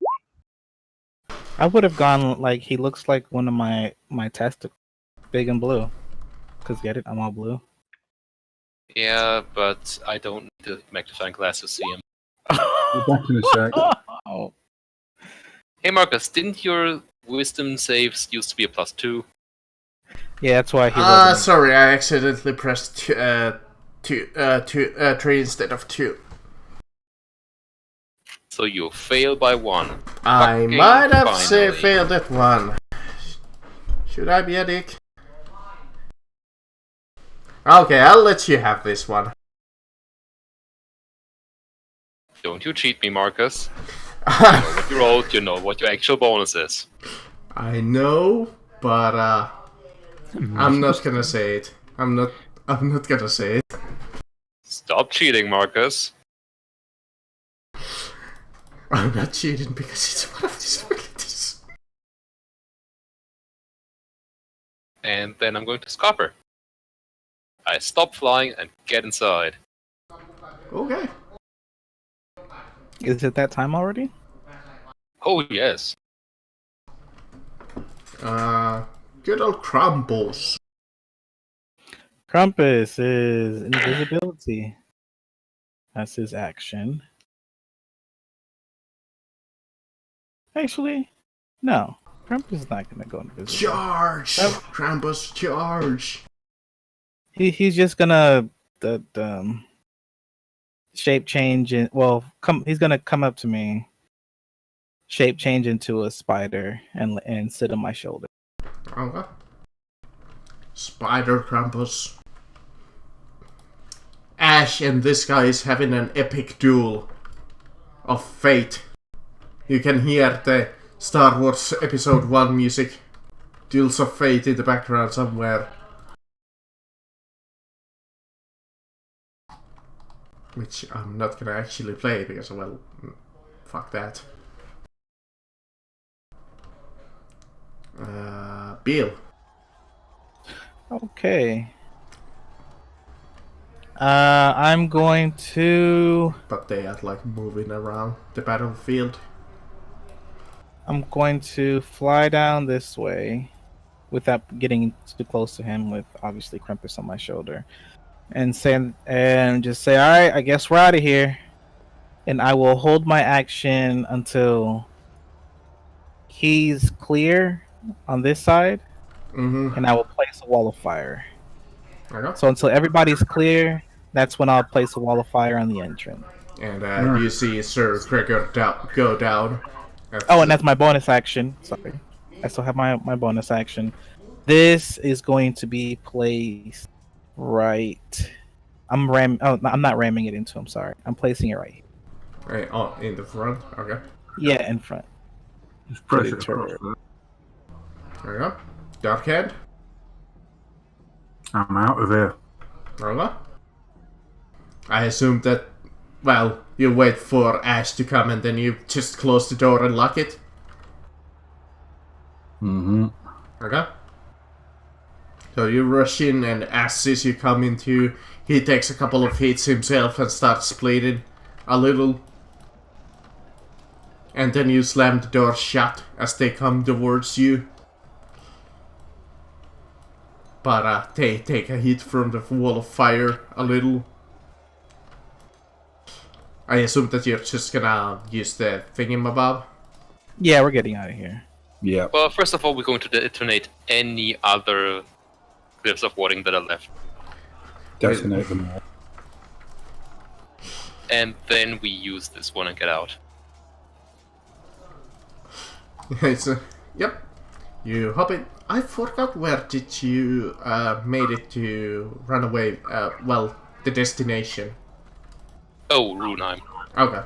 D: I would have gone like he looks like one of my testicles, big and blue. Cause get it, I'm all blue.
E: Yeah, but I don't need the magnifying glass to see him.
C: We're back in a sec.
D: Oh,
E: Hey Marcus, didn't your wisdom saves used to be a +2?
D: yeah, that's why he wasn't.
A: Sorry, I accidentally pressed 3 instead of 2.
E: So you fail by 1.
A: I
E: Fucking
A: might have
E: finally.
A: failed at 1. Should I be a dick? Okay, I'll let you have this one.
E: Don't you cheat me, Marcus. You know what you rolled, you know what your actual bonus is.
A: I know, but I'm not gonna say it. I'm not gonna say it.
E: Stop cheating, Marcus.
A: I'm not cheating because it's one of these abilities.
E: And then I'm going to scupper. I stop flying and get inside.
A: Okay.
D: Is it that time already?
E: Oh yes.
A: Good old Crumbles.
D: Krampus is invisibility. That's his action. Actually, no. Krampus is not gonna go invisible.
A: Charge!
D: Oh.
A: Krampus, charge!
D: He's just gonna shape change and he's gonna come up to me, shape change into a spider and sit on my shoulder.
A: Okay. Spider Krampus. Ash and this guy is having an epic duel of fate. You can hear the Star Wars Episode 1 music, Duels of Fate, in the background somewhere. Which I'm not gonna actually play because, well, fuck that. Bill.
D: Okay. I'm going to
A: But they are like moving around the battlefield.
D: fly down this way without getting too close to him with obviously Krampus on my shoulder. And just say, all right, I guess we're out of here. And I will hold my action until he's clear on this side,
A: Mm-hmm.
D: and I will place a wall of fire.
A: Okay.
D: So until everybody's clear, that's when I'll place a wall of fire on the entrance.
A: And you see Sir Gregor go down.
D: Oh, and that's my bonus action. Sorry. I still have my bonus action. This is going to be placed right. I'm not ramming it into him, sorry. I'm placing it right here.
A: Right, oh, in the front. Okay.
D: Yeah, in front.
C: Just press
D: Pretty
C: it across
D: turd.
C: there.
A: There you go. Dark Hand.
C: I'm out of here.
A: Okay. I assume that, well, you wait for Ash to come and then you just close the door and lock it.
C: Mm-hmm.
A: Okay. So you rush in, and as soon as you come into, he takes a couple of hits himself and starts bleeding a little. And then you slam the door shut as they come towards you. But they take a hit from the wall of fire a little. I assume that you're just gonna use the thingamabob.
D: Yeah, we're getting out of here.
C: Yeah.
E: Well, first of all, we're going to detonate any other cliffs of warding that are left.
C: Detonate them all.
E: And then we use this one and get out.
A: Yep. You hop in. I forgot where did you made it to run away. Well, the destination.
E: Oh, Runheim.
A: Okay.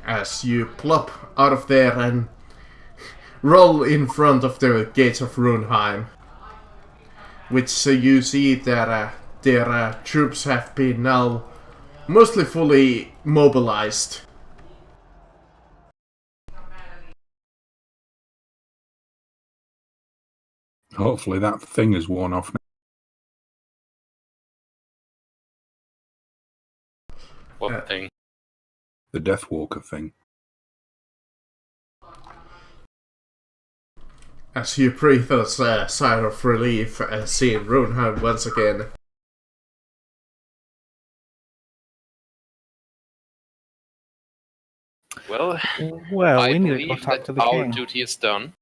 A: As you plop out of there and roll in front of the gates of Runheim, which you see that their troops have been now mostly fully mobilized.
C: Hopefully that thing is worn off now.
E: What thing?
C: The Deathwalker thing.
A: As you breathe a sigh of relief seeing Runheim once again.
E: Well,
D: Well,
E: I
D: we need to go
E: believe
D: talk
E: that
D: to the
E: our
D: king.
E: duty is done.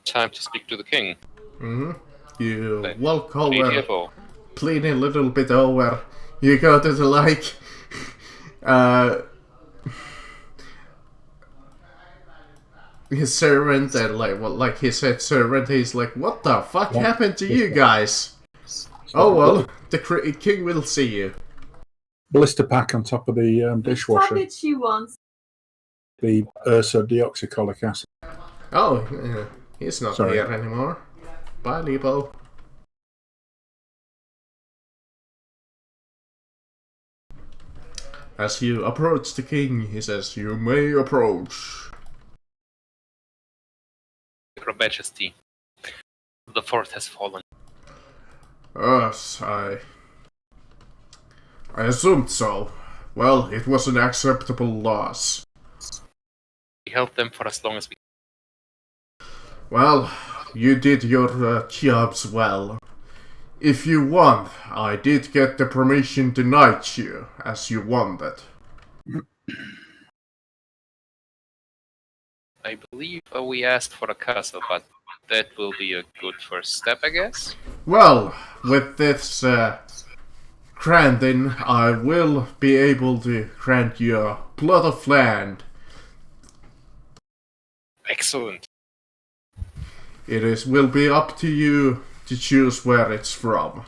E: Time to speak to the king.
A: You
E: Like,
A: walk over,
E: GTFO.
A: lean a little bit over. You go to the his servant and like his head servant. He's like, "What the fuck happened to you guys?" Oh well, the king will see you.
C: Blister pack on top of the dishwasher.
G: What did she want?
C: The ursodeoxycholic acid.
A: Oh, he's not
C: Sorry.
A: here anymore. Bye, Lebo. As you approach the king, he says, "You may approach."
E: Your Majesty, the fort has fallen.
A: Yes, I assumed so. Well, it was an acceptable loss.
E: We held them for as long as we.
A: Well, you did your jobs well. If you want, I did get the permission to knight you, as you wanted.
E: I believe we asked for a castle, but that will be a good first step, I guess.
A: Well, with this granting, I will be able to grant you a plot of land.
E: Excellent.
A: Will be up to you to choose where it's from.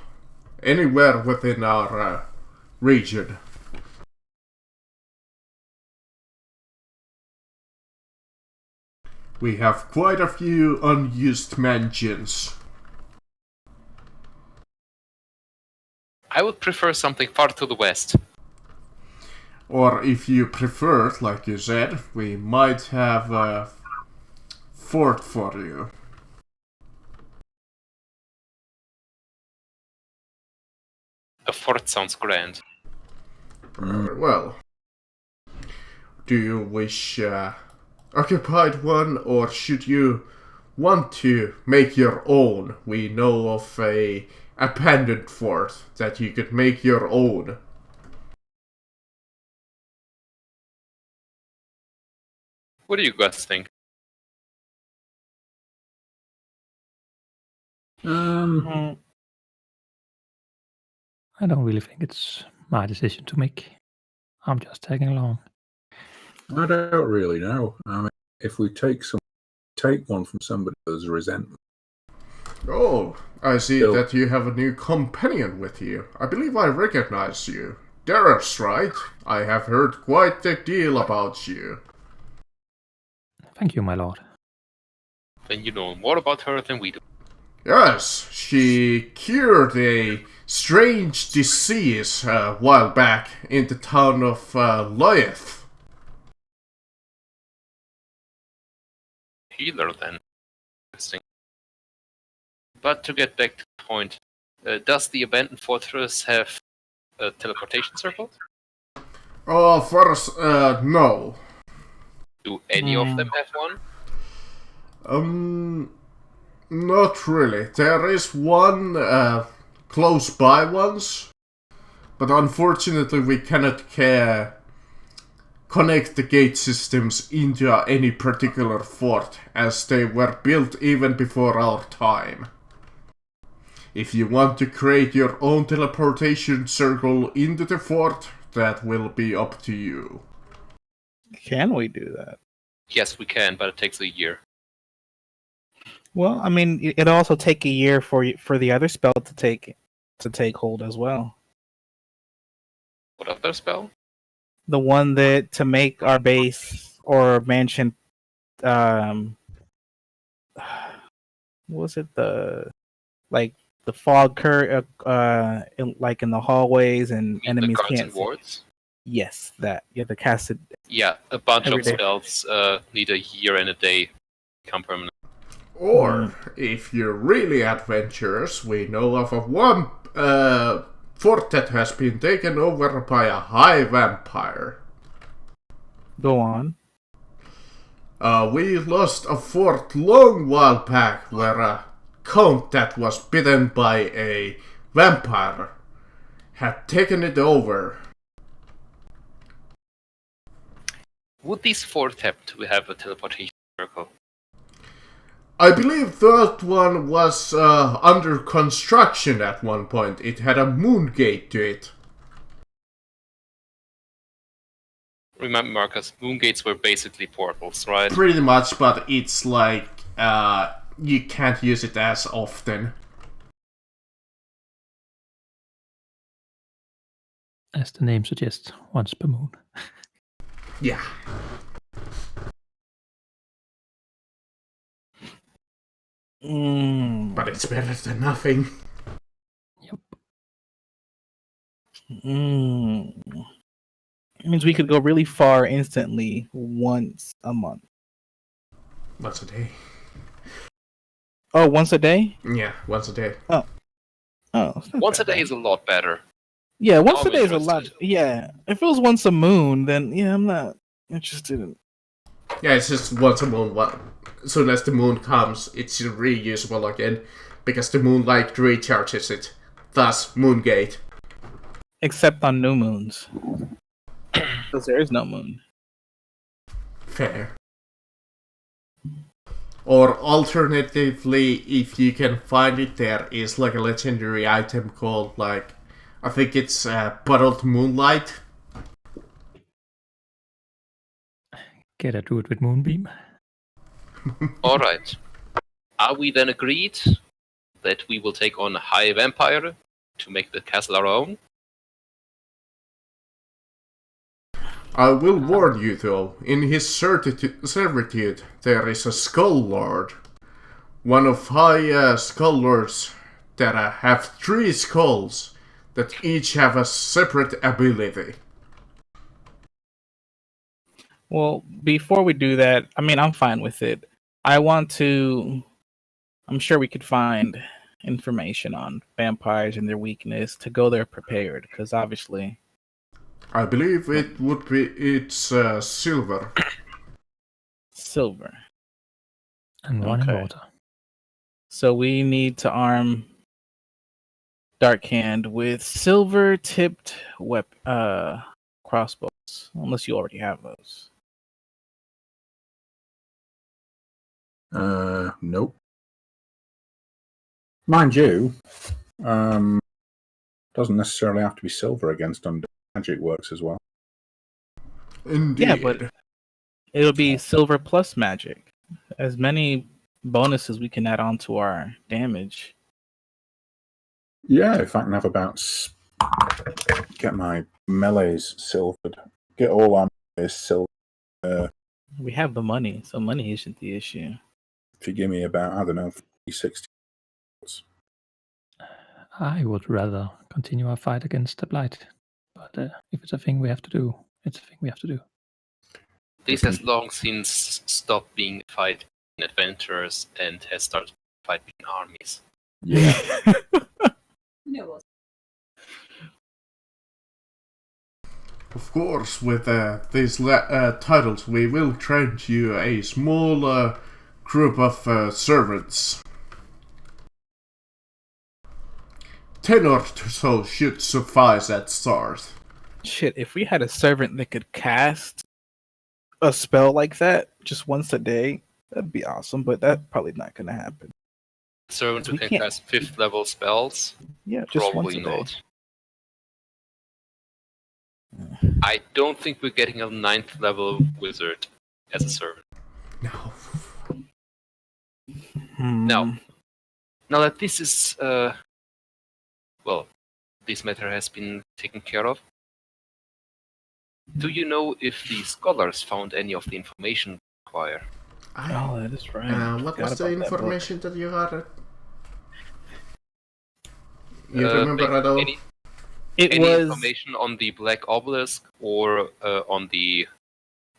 A: Anywhere within our region. We have quite a few unused mansions.
E: I would prefer something far to the west.
A: Or if you prefer, like you said, we might have a fort for you.
E: A fort sounds grand.
A: Well, do you wish occupied one, or should you want to make your own? We know of a abandoned fort that you could make your own.
E: What do you guys think?
B: I don't really think it's my decision to make. I'm just tagging along.
C: I don't really know. I mean, if we take one from somebody who's resentment.
A: Oh, I see
C: Still.
A: that you have a new companion with you. I believe I recognize you. Darius, right? I have heard quite a deal about you.
B: Thank you, my lord.
E: Then you know more about her than we do.
A: Yes, she cured a strange disease a while back in the town of Loyeth.
E: Healer, then. Interesting. But to get back to the point, does the abandoned fortress have a teleportation circle?
A: Oh, first, no.
E: Do any of them have one?
A: Not really. There is one close by once, but unfortunately we cannot connect the gate systems into any particular fort, as they were built even before our time. If you want to create your own teleportation circle into the fort, that will be up to you.
D: Can we do that?
E: Yes, we can, but it takes a year.
D: Well, I mean, it'll also take a year for the other spell to take hold as well.
E: What other spell?
D: The one that to make our base or mansion, what was it, the fog like in the hallways and
E: You mean
D: enemies
E: the guards
D: can't
E: and
D: see.
E: wards?
D: Yes, that you have to cast it.
E: Yeah, a bunch
D: Every
E: of
D: day.
E: spells need a year and a day to become permanent.
A: Or, if you're really adventurous, we know of one fort that has been taken over by a high vampire.
D: Go on.
A: We lost a fort long while back where a count that was bitten by a vampire had taken it over.
E: Would these forts have to have a teleportation circle?
A: I believe that one was under construction at one point. It had a moon gate to it.
E: Remember, Marcus, moon gates were basically portals, right?
A: Pretty much, but it's like you can't use it as often.
B: As the name suggests, once per moon.
A: Yeah. But it's better than nothing.
B: Yep.
D: It means we could go really far instantly once a month.
A: Once a day.
D: Oh, once a day?
A: Yeah, once a day.
D: Oh, it's not
E: Once a
D: bad.
E: day is a lot better.
D: Yeah, once
E: I'm
D: a day is a lot.
E: interested.
D: Yeah, if it was once a moon, then yeah, I'm not interested in.
A: Yeah, it's just once a moon. As soon as the moon comes, it's reusable again, because the moonlight recharges it. Thus, Moongate.
D: Except on new moons, because there is no moon.
A: Fair. Or alternatively, if you can find it, there is like a legendary item called I think it's Bottled Moonlight.
B: Get a druid with Moonbeam.
E: Alright. Are we then agreed that we will take on a high vampire to make the castle our own?
A: I will warn you though, in his servitude there is a Skull Lord. One of high Skull Lords that have 3 skulls that each have a separate ability.
D: Well, before we do that, I mean, I'm fine with it. I'm sure we could find information on vampires and their weakness to go there prepared, because obviously.
A: I believe it's silver.
D: Silver.
B: And running
D: Okay.
B: water.
D: So we need to arm Darkhand with silver-tipped crossbows, unless you already have those.
C: Nope. Mind you, doesn't necessarily have to be silver against undead. Magic works as well.
A: Indeed.
D: Yeah, but it'll be silver plus magic. As many bonuses we can add on to our damage.
C: Yeah, if I can have get my melees silvered, get all our melees silver.
D: We have the money, so money isn't the issue.
C: If you give me about, I don't know, 60.
B: I would rather continue our fight against the Blight. But if it's a thing we have to do, it's a thing we have to do.
E: This has long since stopped being a fight between adventurers and has started a fight between armies.
C: Yeah.
A: Of course, with these titles, we will grant you a small group of servants. 10 or so should suffice at start.
D: Shit, if we had a servant that could cast a spell like that just once a day, that'd be awesome, but that's probably not gonna happen.
E: Servant who
D: We
E: can
D: can't-
E: cast 5th level spells?
D: Yeah, just
E: Probably
D: once a day.
E: not. I don't think we're getting a 9th level wizard as a servant.
A: No.
E: Now that this is, well, this matter has been taken care of, do you know if the scholars found any of the information required?
D: Oh, that is right.
A: What
D: Forgot
A: was the
D: about that book.
A: information that you got? You remember at all?
E: Any
D: It
E: any
D: was
E: information on the Black Obelisk or on the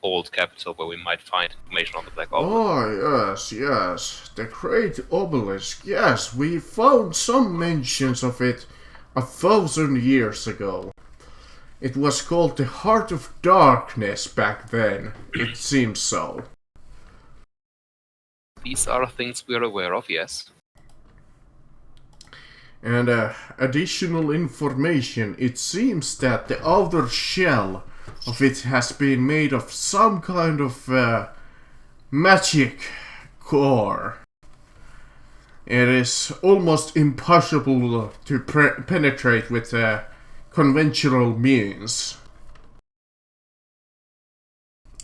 E: old capital where we might find information on the Black Obelisk?
A: Oh, yes. The Great Obelisk. Yes, we found some mentions of it 1,000 years ago. It was called the Heart of Darkness back then. It seems so.
E: These are things we're aware of, yes.
A: And additional information, it seems that the outer shell of it has been made of some kind of magic core. It is almost impossible to penetrate with conventional means.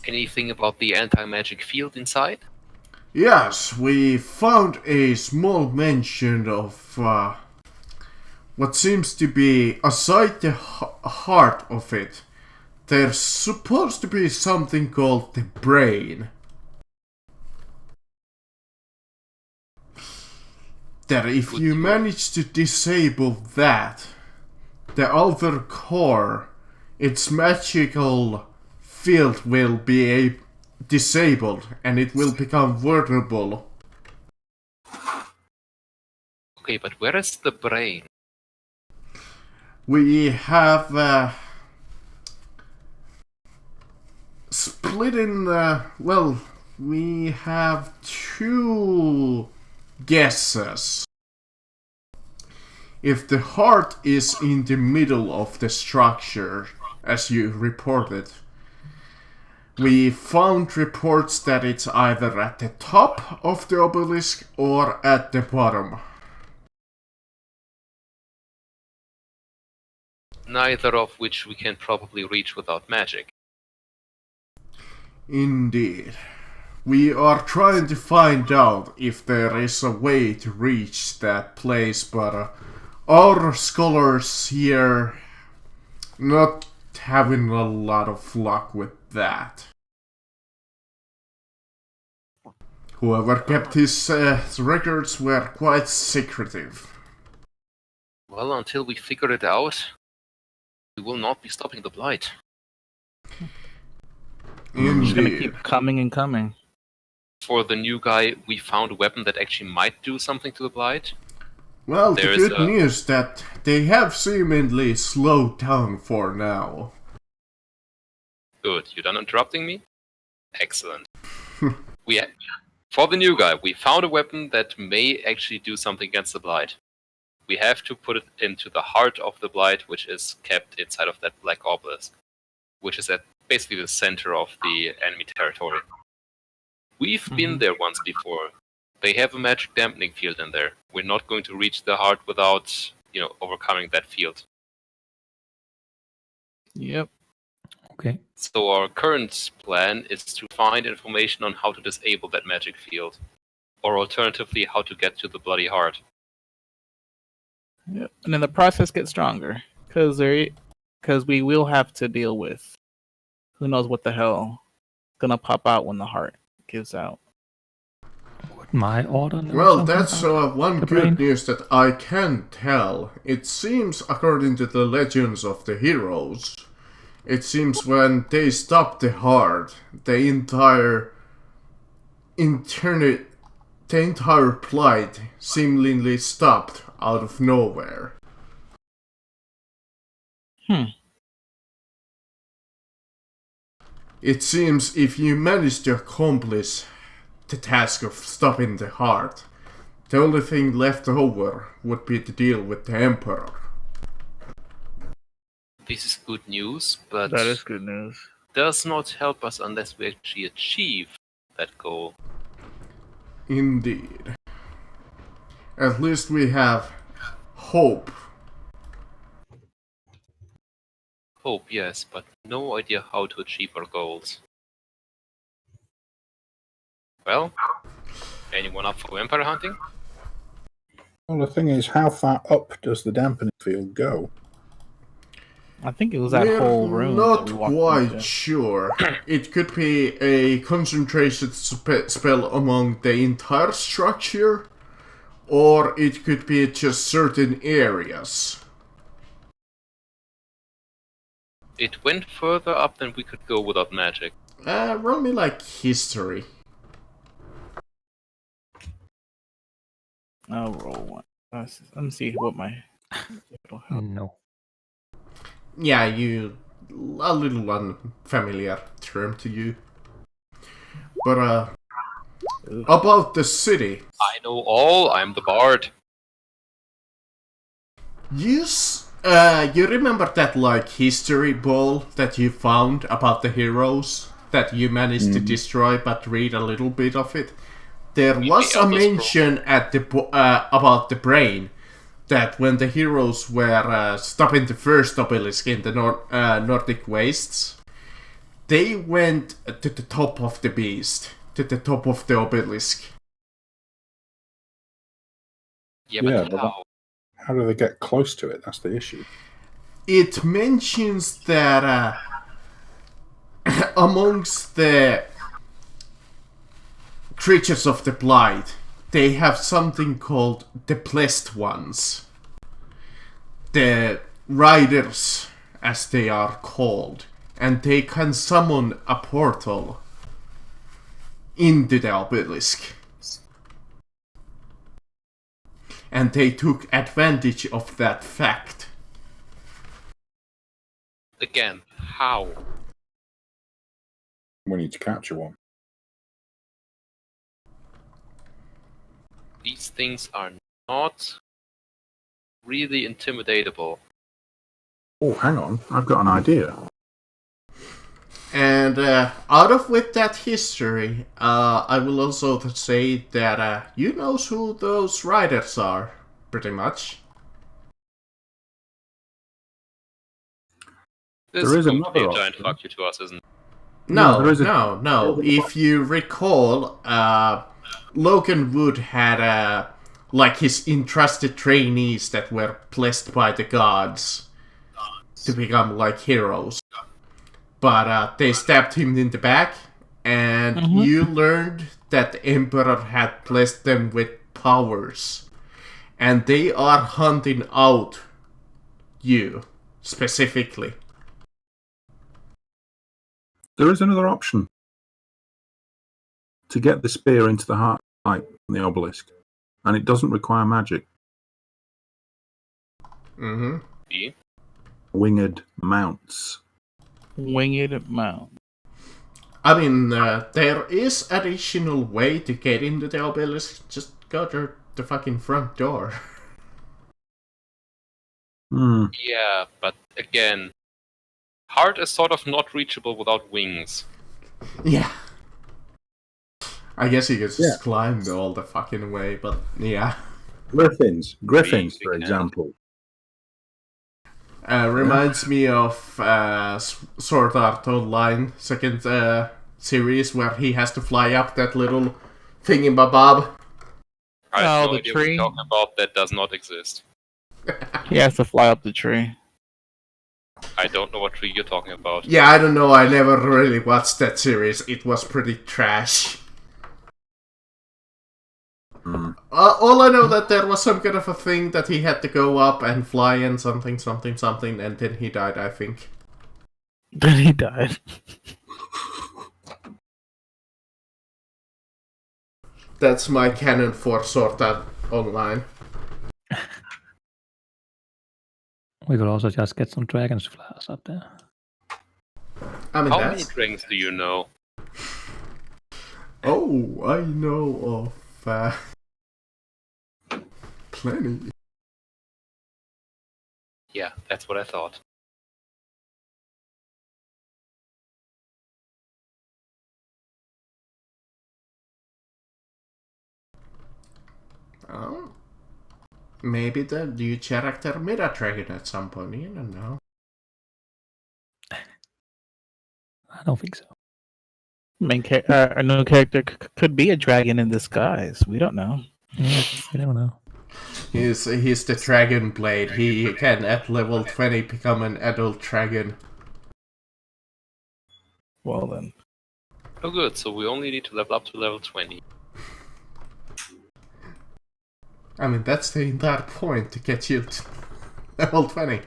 E: Anything about the anti-magic field inside?
A: Yes, we found a small mention of what seems to be, aside the heart of it, there's supposed to be something called the brain. That if you manage to disable that, the outer core, its magical field will be disabled and it will become vulnerable.
E: Okay, but where is the brain?
A: We have split in well, we have two guesses. If the heart is in the middle of the structure, as you reported, we found reports that it's either at the top of the obelisk or at the bottom.
E: Neither of which we can probably reach without magic.
A: Indeed. We are trying to find out if there is a way to reach that place, but our scholars here not having a lot of luck with that. Whoever kept his records were quite secretive.
E: Well, until we figure it out, we will not be stopping the blight.
D: It's gonna
A: Indeed.
D: keep coming and coming.
E: For the new guy, we found a weapon that actually might do something to the blight.
A: Well, the
E: There is
A: good news that they have seemingly slowed down for now.
E: Good, you done interrupting me? Excellent. For the new guy, we found a weapon that may actually do something against the blight. We have to put it into the heart of the blight, which is kept inside of that black obelisk, which is at basically the center of the enemy territory. We've been there once before. They have a magic dampening field in there. We're not going to reach the heart without, overcoming that field.
D: Yep.
B: Okay.
E: So our current plan is to find information on how to disable that magic field, or alternatively, how to get to the bloody heart.
D: Yep. And then the process gets stronger because we will have to deal with who knows what the hell gonna pop out when the heart gives out.
B: Would my order know
A: Well,
B: something
A: that's
B: about
A: one
B: the
A: good
B: brain?
A: news that I can tell. It seems, according to the legends of the heroes, it seems when they stop the heart, the entire plight seemingly stopped out of nowhere. It seems if you manage to accomplish the task of stopping the heart, the only thing left over would be to deal with the Emperor.
E: This is good news, but
D: That is good news.
E: does not help us unless we actually achieve that goal.
A: Indeed. At least we have hope.
E: Hope, yes, but no idea how to achieve our goals. Well, anyone up for vampire hunting?
C: Well, the thing is, how far up does the dampening field go?
D: I think it was that
A: We're
D: whole room that
A: not
D: we walked
A: quite
D: into.
A: sure. It could be a concentration spell among the entire structure, or it could be just certain areas.
E: It went further up than we could go without magic.
A: Roll me like history.
D: I'll roll one. Let me see what my. It'll help.
B: No.
A: Yeah, a little unfamiliar term to you. But
D: Ooh.
A: about the city.
E: I know all, I'm the bard.
A: You remember that like history ball that you found about the heroes that you managed to destroy, but read a little bit of it? There was a mention at the about the brain that when the heroes were stopping the first obelisk in the Nordic wastes, they went to the top of the beast, to the top of the obelisk.
E: Yeah,
C: Yeah,
E: but
C: but
E: how?
C: How do they get close to it? That's the issue.
A: It mentions that amongst the creatures of the Blight, they have something called the Blessed Ones. The Riders, as they are called. And they can summon a portal into the obelisk. And they took advantage of that fact.
E: Again, how?
C: We need to capture one.
E: These things are not really intimidatable.
C: Oh, hang on. I've got an idea.
A: And out of with that history, I will also say that you know who those riders are, pretty much.
E: This
C: There is
E: going to be a
C: another
E: giant
C: option.
E: fuck you to us, isn't it?
A: No,
C: there is
A: no. If you recall, Logan Wood had like his entrusted trainees that were blessed by the gods to become like heroes. But they stabbed him in the back, and you learned that the Emperor had blessed them with powers. And they are hunting out you, specifically.
C: There is another option to get the spear into the heart of the obelisk, and it doesn't require magic.
A: Mm-hmm.
E: See?
C: Winged mounts.
D: Winged mount.
A: I mean, there is additional way to get into the obelisk. Just go to the fucking front door.
E: Yeah, but again, heart is sort of not reachable without wings.
A: Yeah. I guess you could just climb all the fucking way, but yeah.
C: Griffins,
E: We
C: for
E: can.
C: example.
A: Reminds me of Sword Art Online second series where he has to fly up that little thingy-mabob.
E: I have
D: Oh,
E: no
D: the
E: idea what
D: tree?
E: you're talking about. That does not exist.
D: He has to fly up the tree.
E: I don't know what tree you're talking about.
A: Yeah, I don't know, I never really watched that series. It was pretty trash. All I know that there was some kind of a thing that he had to go up and fly and something, and then he died, I think.
D: Then he died.
A: That's my canon for Sword Art Online.
B: We could also just get some dragon's flies up there.
A: I mean,
E: How many
A: that's...
E: dragons do you know?
A: Oh, I know of plenty.
E: Yeah, that's what I thought.
A: Oh. Maybe the new character Meta Dragon at some point, you don't know.
B: I don't think so.
D: A new character could be a dragon in disguise. We don't know.
B: Yeah, we don't know.
A: He's the Dragon Blade. He can at level 20 become an adult dragon.
D: Well then.
E: Oh, good. So we only need to level up to level 20.
A: I mean, that's the entire point, to get you to level 20.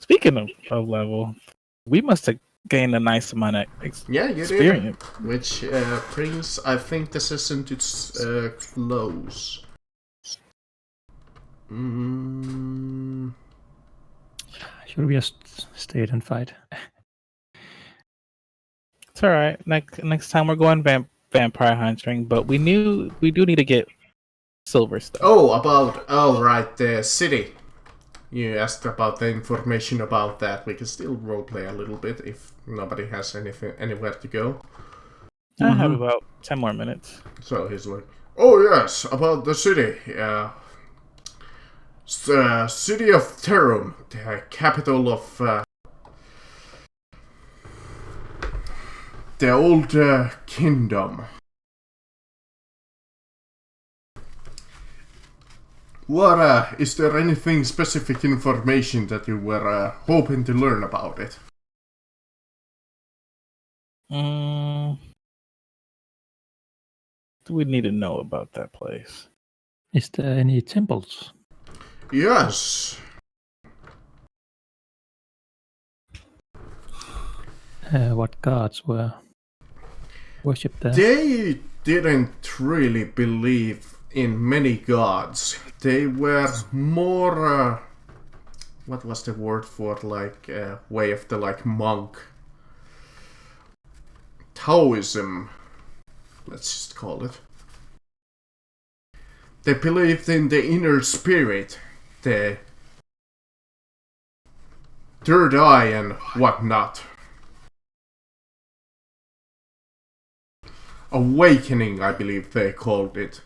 D: Speaking of level, we must have gained a nice amount of
A: Yeah, you
D: experience.
A: did. Which brings, I think, the session to close.
B: Should we just stay and fight?
D: It's all right. Next time we're going vampire hunting, but we do need to get silver stuff.
A: Right, the city. You asked about the information about that. We can still roleplay a little bit if nobody has anywhere to go.
D: I have about 10 more minutes.
A: So he's like, oh yes, about the city. The city of Terum, the capital of the old kingdom. What, is there anything specific information that you were hoping to learn about it?
D: Do we need to know about that place?
B: Is there any temples?
A: Yes.
B: What gods were worshipped there?
A: They didn't really believe in many gods. They were more, what was the word for, like, way of the, like, monk? Taoism, let's just call it. They believed in the inner spirit, the third eye and whatnot. Awakening, I believe they called it.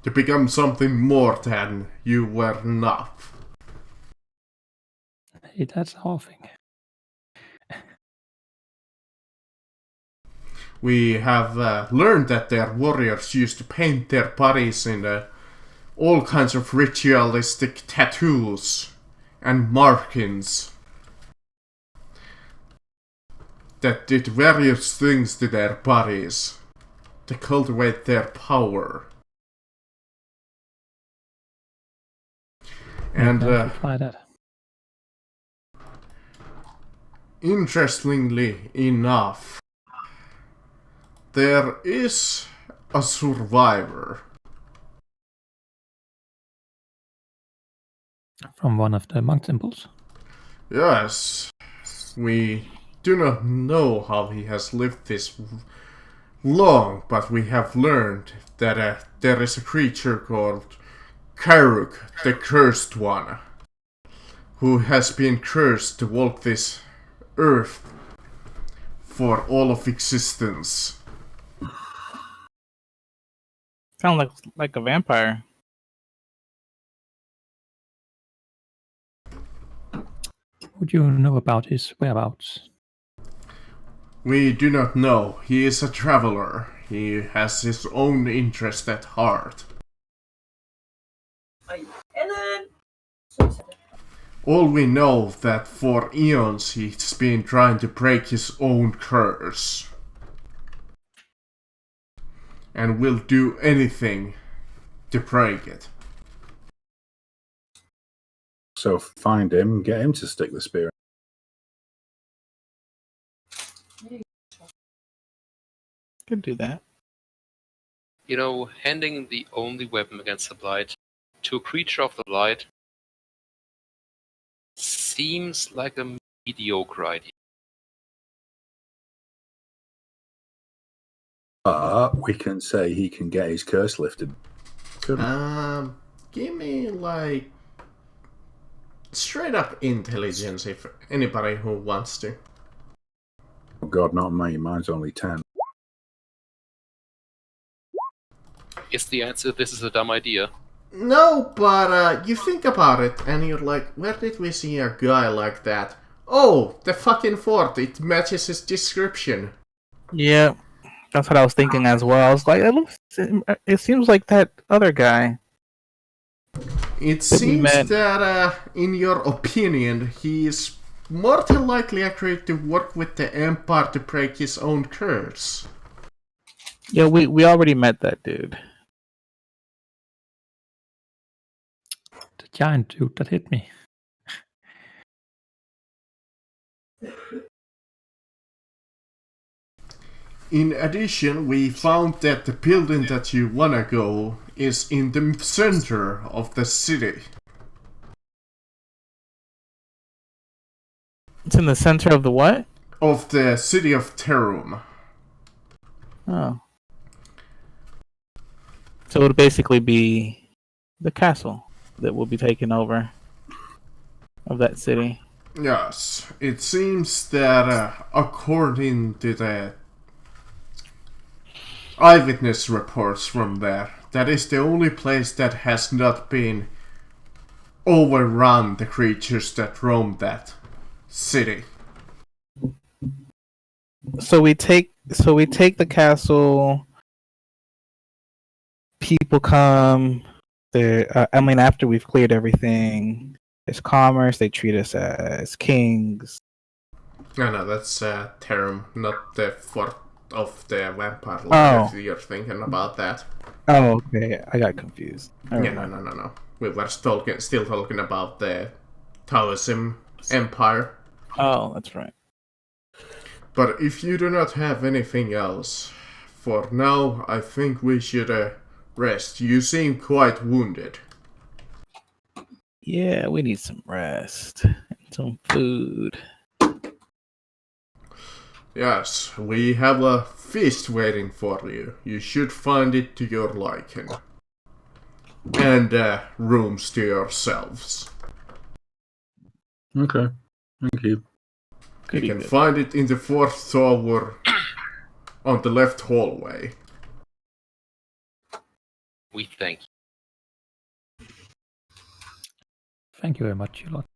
A: To become something more than you were not.
B: Hey, that's halving.
A: We have learned that their warriors used to paint their bodies in all kinds of ritualistic tattoos and markings that did various things to their bodies to cultivate their power. And
B: Amplify that.
A: interestingly enough, there is a survivor.
B: From one of the monk temples?
A: Yes, we do not know how he has lived this long, but we have learned that there is a creature called Karuk, the Cursed One, who has been cursed to walk this earth for all of existence.
D: Sounds like a vampire.
B: Would you know about his whereabouts?
A: We do not know. He is a traveler. He has his own interest at heart. All we know that for eons he's been trying to break his own curse. And will do anything to break it.
C: So find him, get him to stick the spear.
D: Could do that.
E: You know, handing the only weapon against the Blight to a creature of the light seems like a mediocre idea.
C: We can say he can get his curse lifted.
A: Give me like straight up intelligence if anybody who wants to.
C: Oh God, not me. Mine's only 10.
E: Is the answer this is a dumb idea?
A: No, but you think about it and you're like, where did we see a guy like that? Oh, the fucking fort, it matches his description.
D: Yeah, that's what I was thinking as well. I was like, it seems like that other guy.
A: It
D: That we
A: seems
D: met.
A: that, in your opinion, he is more than likely agreed to work with the Empire to break his own curse.
D: Yeah, we already met that dude.
B: The giant dude that hit me.
A: In addition, we found that the building that you wanna go is in the center of the city.
D: It's in the center of the what?
A: Of the city of Terum.
D: Oh. So it would basically be the castle that will be taken over of that city.
A: Yes, it seems that according to the eyewitness reports from there, that is the only place that has not been overrun the creatures that roam that city.
D: So we take the castle. People come. I mean, after we've cleared everything, there's commerce. They treat us as kings.
A: No, that's Terum, not the fort of the vampire lord, if you're thinking about that.
D: Oh, okay. I got confused.
A: Yeah, no. We were still talking about the Taoism Empire.
D: Oh, that's right.
A: But if you do not have anything else, for now, I think we should rest. You seem quite wounded.
D: Yeah, we need some rest and some food.
A: Yes, we have a feast waiting for you. You should find it to your liking. And rooms to yourselves.
C: Okay. Thank you.
A: You can find it in the fourth tower on the left hallway.
E: We thank you.
B: Thank you very much, you lot.